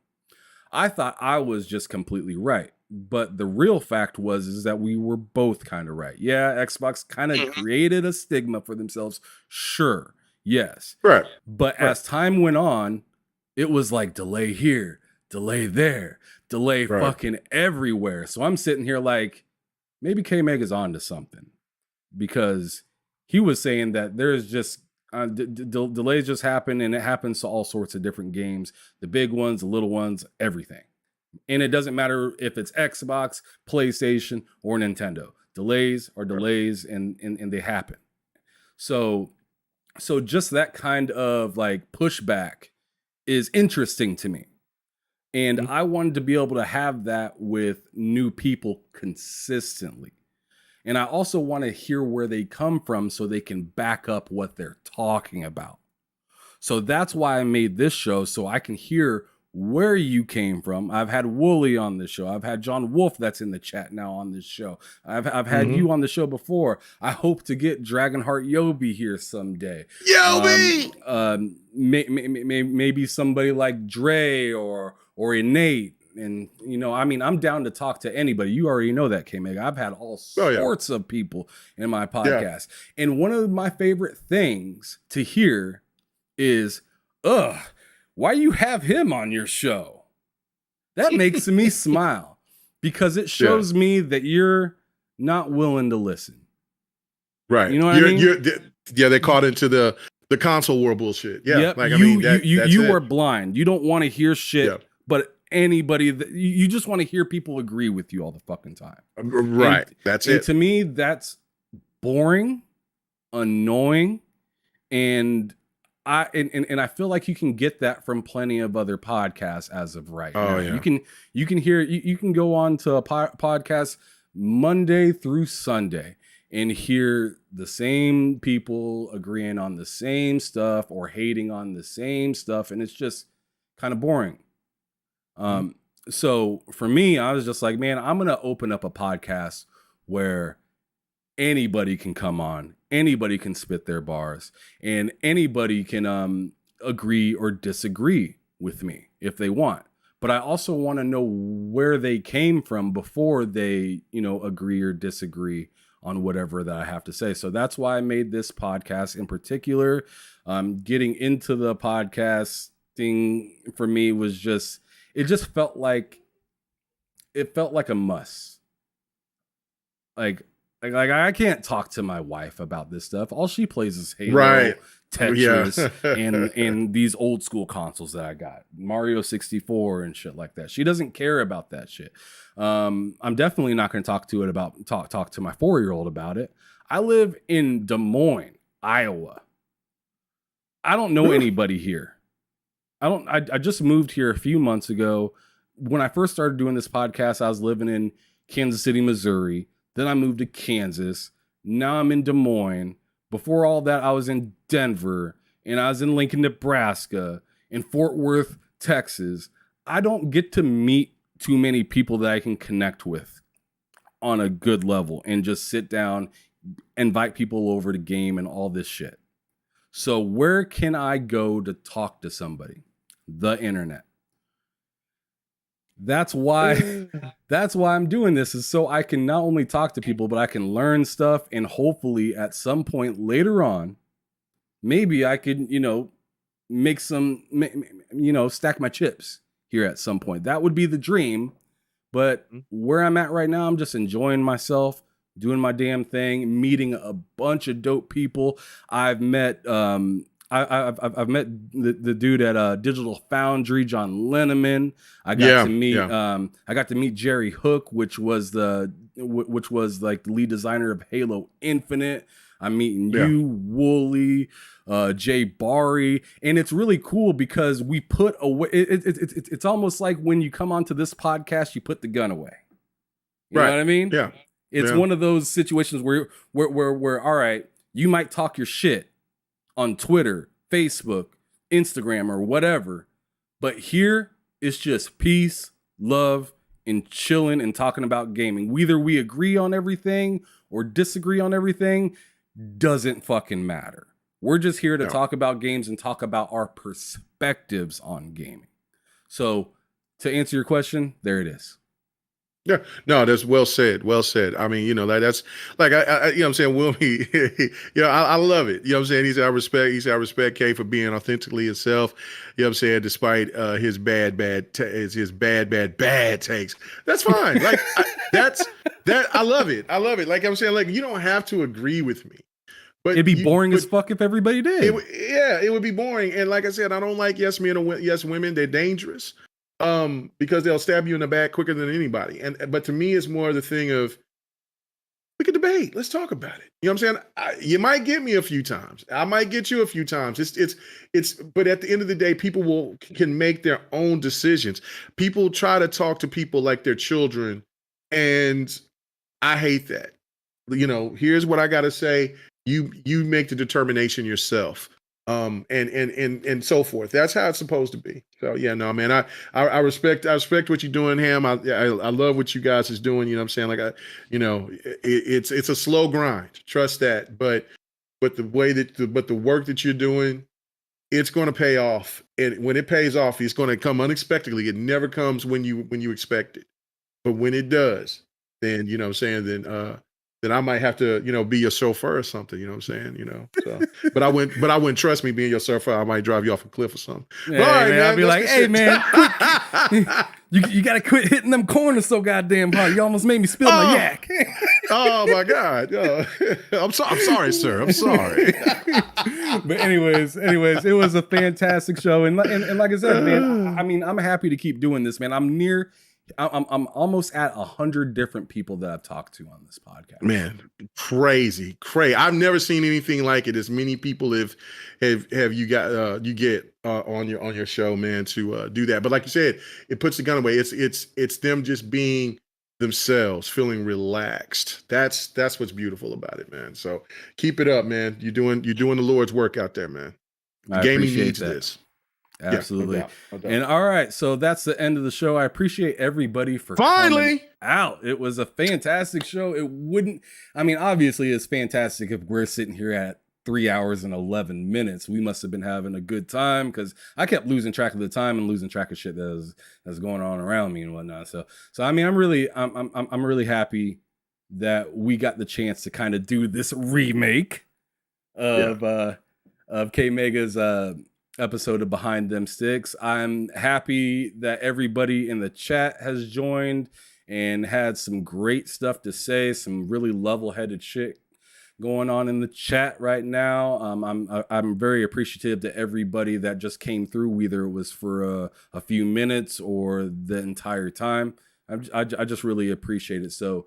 I thought I was just completely right, but the real fact was is that we were both kind of right. Yeah, Xbox kind of created a stigma for themselves, sure, yes, Right. but Right. as time went on, it was like delay here, delay there, delay Right. fucking everywhere. So I'm sitting here like, maybe KMEGA's on to something because he was saying that there's just delays just happen and it happens to all sorts of different games, the big ones, the little ones, everything. And it doesn't matter if it's Xbox, PlayStation, or Nintendo. Delays are Right. delays and they happen. So so just that kind of like pushback is interesting to me. And Mhm. I wanted to be able to have that with new people consistently. And I also want to hear where they come from so they can back up what they're talking about. So that's why I made this show so I can hear where you came from. I've had Wooly on this show. I've had John Wolf that's in the chat now on this show. I've had Mhm. you on the show before. I hope to get Dragonheart Yobi here someday. Yobi! Maybe somebody like Dre or Innate. And you know, I mean, I'm down to talk to anybody. You already know that, K-Mega. I've had all Oh yeah. sorts of people in my Yeah. podcast. And one of my favorite things to hear is, ugh, why you have him on your show? That makes me smile because it Yeah. shows me that you're not willing to listen. Right. You know what I mean? Yeah, they caught into the console war bullshit. Yeah. Yep. Like I mean that's You it. are blind. You don't want to hear shit, Yeah. but anybody that you just want to hear people agree with you all the fucking time. Right. That's And it. to me, that's boring, annoying, and I feel like you can get that from plenty of other podcasts as of right Oh now. yeah. You can hear you can go on to a podcast Monday through Sunday and hear the same people agreeing on the same stuff or hating on the same stuff, and it's just kind of boring. Mhm. So for me, I was just like, man, I'm gonna open up a podcast where anybody can come on, anybody can spit their bars, and anybody can agree or disagree with me if they want. but I also want to know where they came from before they, agree or disagree on whatever that I have to say. So that's why I made this podcast in particular. Getting into the podcasting for me was it felt like a must. Like I can't talk to my wife about this stuff. All she plays is Halo, Right. Tetris, Yeah. and these old school consoles that I got, Mario 64 and shit like that. She doesn't care about that shit. I'm definitely not going to talk to my 4-year-old about it. I live in Des Moines, Iowa. I don't know anybody here. I just moved here a few months ago. When I first started doing this podcast, I was living in Kansas City, Missouri. Then I moved to Kansas. Now I'm in Des Moines. Before all that, I was in Denver, and I was in Lincoln, Nebraska, and Fort Worth, Texas. I don't get to meet too many people that I can connect with on a good level and just sit down, invite people over to game and all this shit. So where can I go to talk to somebody? The internet. That's why I'm doing this, is so I can not only talk to people, but I can learn stuff, and hopefully at some point later on, maybe I could, make some, stack my chips here at some point. That would be the dream. But where I'm at right now, I'm just enjoying myself, doing my damn thing, meeting a bunch of dope people. I've met I've met the dude at Digital Foundry, John Lenneman. I got to meet Jerry Hook, which was like the lead designer of Halo Infinite. I'm meeting you, Wooly, Jay Barry, and it's really cool because we put away. It's almost like when you come onto this podcast, you put the gun away. You know what I mean? Yeah. It's one of those situations where all right, you might talk your shit on Twitter, Facebook, Instagram, or whatever, but here it's just peace, love, and chilling and talking about gaming. Whether we agree on everything or disagree on everything doesn't fucking matter. We're just here to talk about games and talk about our perspectives on gaming. So to answer your question, there it is. Yeah, no, that's well said. Well said. I mean, that's like, I you know what I'm saying? Wilmy, I love it. You know what I'm saying? He said, I respect K for being authentically himself. You know what I'm saying? Despite his bad takes. That's fine. Like, I love it. I love it. Like I'm saying, like, you don't have to agree with me. But it'd be boring as fuck if everybody did. It would be boring. And like I said, I don't like yes men or yes women. They're dangerous. Because they'll stab you in the back quicker than anybody. But to me, it's more the thing of, we can debate. Let's talk about it. You know what I'm saying? You might get me a few times. I might get you a few times. But at the end of the day, people can make their own decisions. People try to talk to people like they're children. And I hate that. Here's what I got to say. You make the determination yourself. And so forth. That's how it's supposed to be. So yeah, no, man, I respect what you're doing, Ham. I love what you guys is doing. You know what I'm saying? Like it's a slow grind. Trust that. But the work that you're doing, it's going to pay off. And when it pays off, it's going to come unexpectedly. It never comes when you expect it. But when it does, then you know what I'm saying, then I might have to, be your chauffeur or something, you know what I'm saying? So, but I wouldn't trust me being your chauffeur. I might drive you off a cliff or something. Yeah, all right, man, I'd be like, hey man, you got to quit hitting them corners so goddamn hard. You almost made me spill my yak. Oh my God. I'm sorry, sir. I'm sorry. But anyways, it was a fantastic show. And like I said, man, I mean, I'm happy to keep doing this, man. I'm almost at 100 different people that I've talked to on this podcast. Man, crazy. I've never seen anything like it. As many people have you get on your show, man, to do that. But like you said, it puts the gun away. It's them just being themselves, feeling relaxed. That's what's beautiful about it, man. So keep it up, man. You're doing the Lord's work out there, man. Gaming needs this. Absolutely. Yeah, no doubt. And all right, so that's the end of the show. I appreciate everybody for finally coming out. It was a fantastic show. Obviously it's fantastic if we're sitting here at 3 hours and 11 minutes. We must have been having a good time because I kept losing track of the time and losing track of shit that's going on around me and whatnot. So I mean, I'm really happy that we got the chance to kind of do this remake of KMEGA's episode of Behind Them Sticks. I'm happy that everybody in the chat has joined and had some great stuff to say, some really level-headed shit going on in the chat right now. I'm very appreciative to everybody that just came through, whether it was for a few minutes or the entire time. I just really appreciate it. So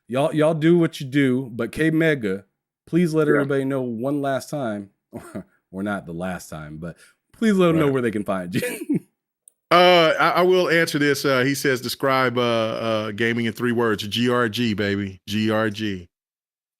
y'all do what you do, but KMEGA, please let everybody know one last time, or not the last time, but please let them know where they can find you. I will answer this. He says, describe gaming in 3 words. GRG, baby. GRG.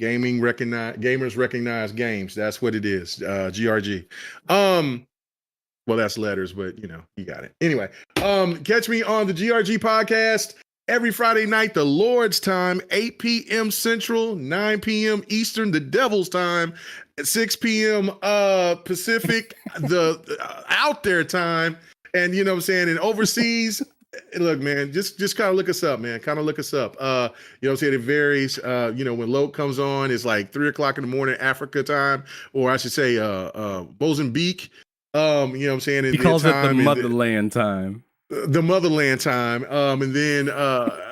Gamers recognize games. That's what it is. GRG. Well, that's letters, but you got it. Anyway, catch me on the GRG podcast every Friday night, the Lord's time, 8 p.m. Central, 9 p.m. Eastern, the Devil's time, at 6 p.m. Pacific, the out there time. And you know what I'm saying? And overseas, look, man, just kind of look us up, man. Kind of look us up. You know what I'm saying? It varies. When Loke comes on, it's like 3 o'clock in the morning, Africa time, or I should say Mozambique. You know what I'm saying? He calls it the motherland time. The motherland time. And then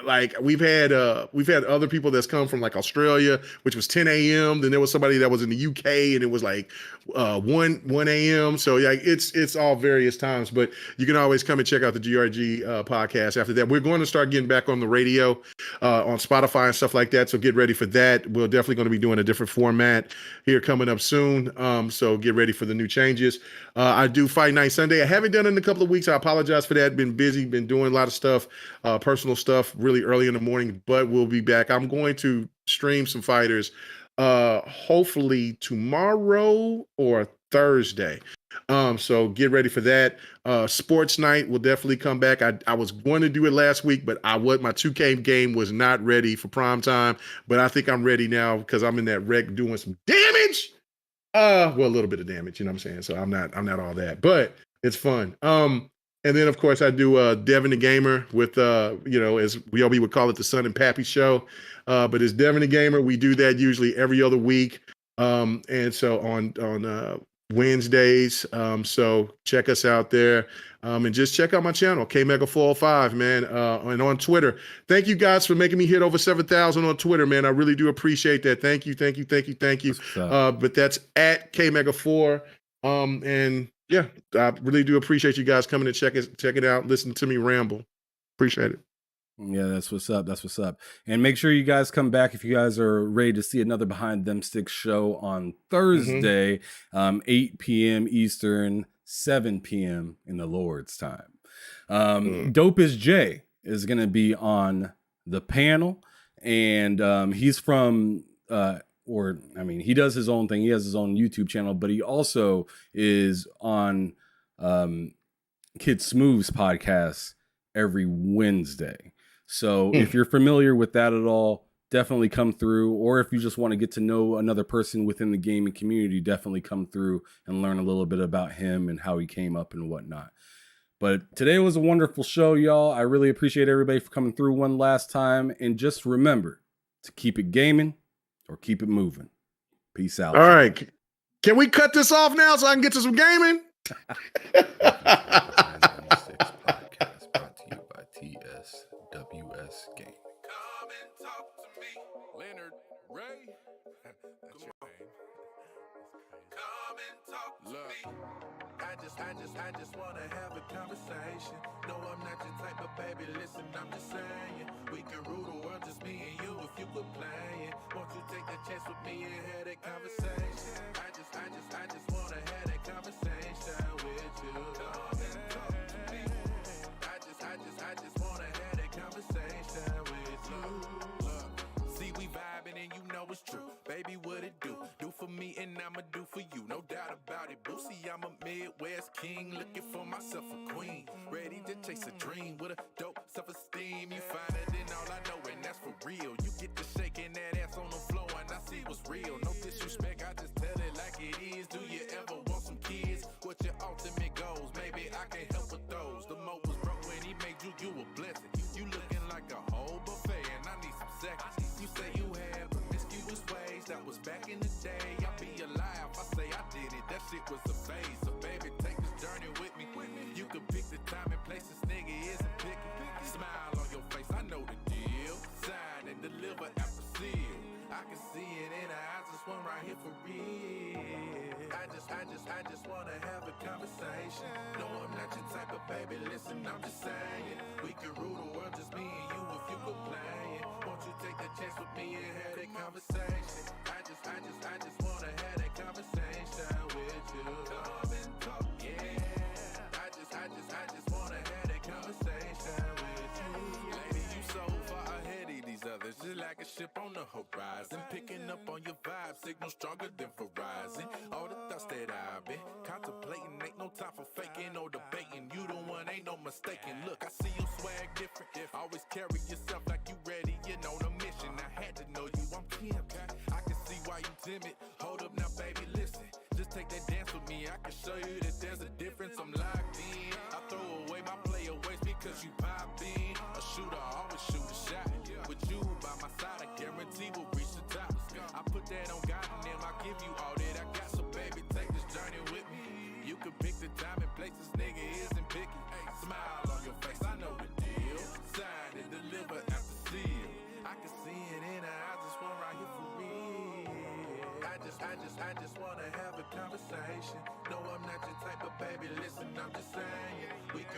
like we've had other people that's come from like Australia, which was 10 a.m. Then there was somebody that was in the UK and it was like 1 a.m. So yeah, it's all various times, but you can always come and check out the GRG podcast after that. We're going to start getting back on the radio on Spotify and stuff like that. So get ready for that. We're definitely going to be doing a different format here coming up soon. So get ready for the new changes. I do Fight Night Sunday. I haven't done it in a couple of weeks. I apologize for that. Been busy, been doing a lot of stuff, personal stuff really early in the morning, but we'll be back. I'm going to stream some fighters hopefully tomorrow or Thursday. So get ready for that. Sports night will definitely come back. I was going to do it last week, but my 2K game was not ready for prime time, but I think I'm ready now because I'm in that wreck doing some damage. A little bit of damage, you know what I'm saying? So I'm not all that, but it's fun. And then of course I do Devin the Gamer with as we would call it, the Son and Pappy show. But it's Devin the Gamer. We do that usually every other week. And so on Wednesdays. So check us out there. And just check out my channel, KMEGA 405, man. And on Twitter. Thank you guys for making me hit over 7,000 on Twitter, man. I really do appreciate that. Thank you. But that's at KMEGA 4. And yeah, I really do appreciate you guys coming and check it out, listen to me ramble. Appreciate it. Yeah, that's what's up. And make sure you guys come back if you guys are ready to see another Behind Them Sticks show on Thursday, 8 p.m. Eastern, 7 p.m. in the Lord's time. Dope is Jay is going to be on the panel, and he's from he does his own thing. He has his own YouTube channel, but he also is on Kid Smooth's podcast every Wednesday. So if you're familiar with that at all, definitely come through. Or if you just want to get to know another person within the gaming community, definitely come through and learn a little bit about him and how he came up and whatnot. But today was a wonderful show, y'all. I really appreciate everybody for coming through one last time. And just remember to keep it gaming or keep it moving. Peace out. All right. Can we cut this off now so I can get to some gaming? Podcast brought to you by TSWS Game. Come and talk to me, Lennard Ray. That's your name. Come and talk to me. I just wanna have a conversation. No, I'm not your type of baby. Listen, I'm just saying we can rule the world, just me and you, if you were playing. Won't you take that chance with me and have that conversation? I just wanna have that conversation with you. Come and talk to me. I just wanna have that conversation with you. Look, see we vibing and you know it's true. Baby, what it do? Do for me and I'ma do for you. No doubt about it, boo. See, I'm a Midwest king, looking for myself a queen. Ready to chase a dream with a dope self-esteem. You find it in all I know, and that's for real. You get to shaking that ass on the floor, and I see what's real. No disrespect, I just tell it like it shit was a phase. So baby, take this journey with me. You can pick the time and place, this nigga isn't picky. Smile on your face, I know the deal. Sign and deliver after seal. I can see it in her eyes, this one right here for real. I just wanna have a conversation. No, I'm not your type of baby, listen, I'm just saying. We can rule the world, just me and you if you go playing. Won't you take the chance with me and have that conversation? I just wanna have that conversation with you. Come and talk, yeah. I just wanna have that conversation with you. Lady, you so far ahead of these others, just like a ship on the horizon. Picking up on your vibe, signal stronger than Verizon. All the thoughts that I've been contemplating, ain't no time for faking or debating. You the one, ain't no mistaking. Look, I see you swag different. Always carry yourself like you ready, you know the mission. I had to know you, I'm Kim. I can see why you timid. Hold up now, baby, listen. Just take that dance with me, I can show you that there's a difference. I'm locked in. I throw away my playaways because you pop in. A shooter always shoot a shot. With you by my side, I guarantee we'll reach the top. I put that on God and then I'll give you all that I got. So baby, take this journey with me. You can pick the time and place, this nigga isn't picky. Smile on your face, I know the deal. Sign and deliver after seal. I can see it in her eyes, this one right here for real. I just wanna have a conversation. No, I'm not your type of baby, listen, I'm just saying. We can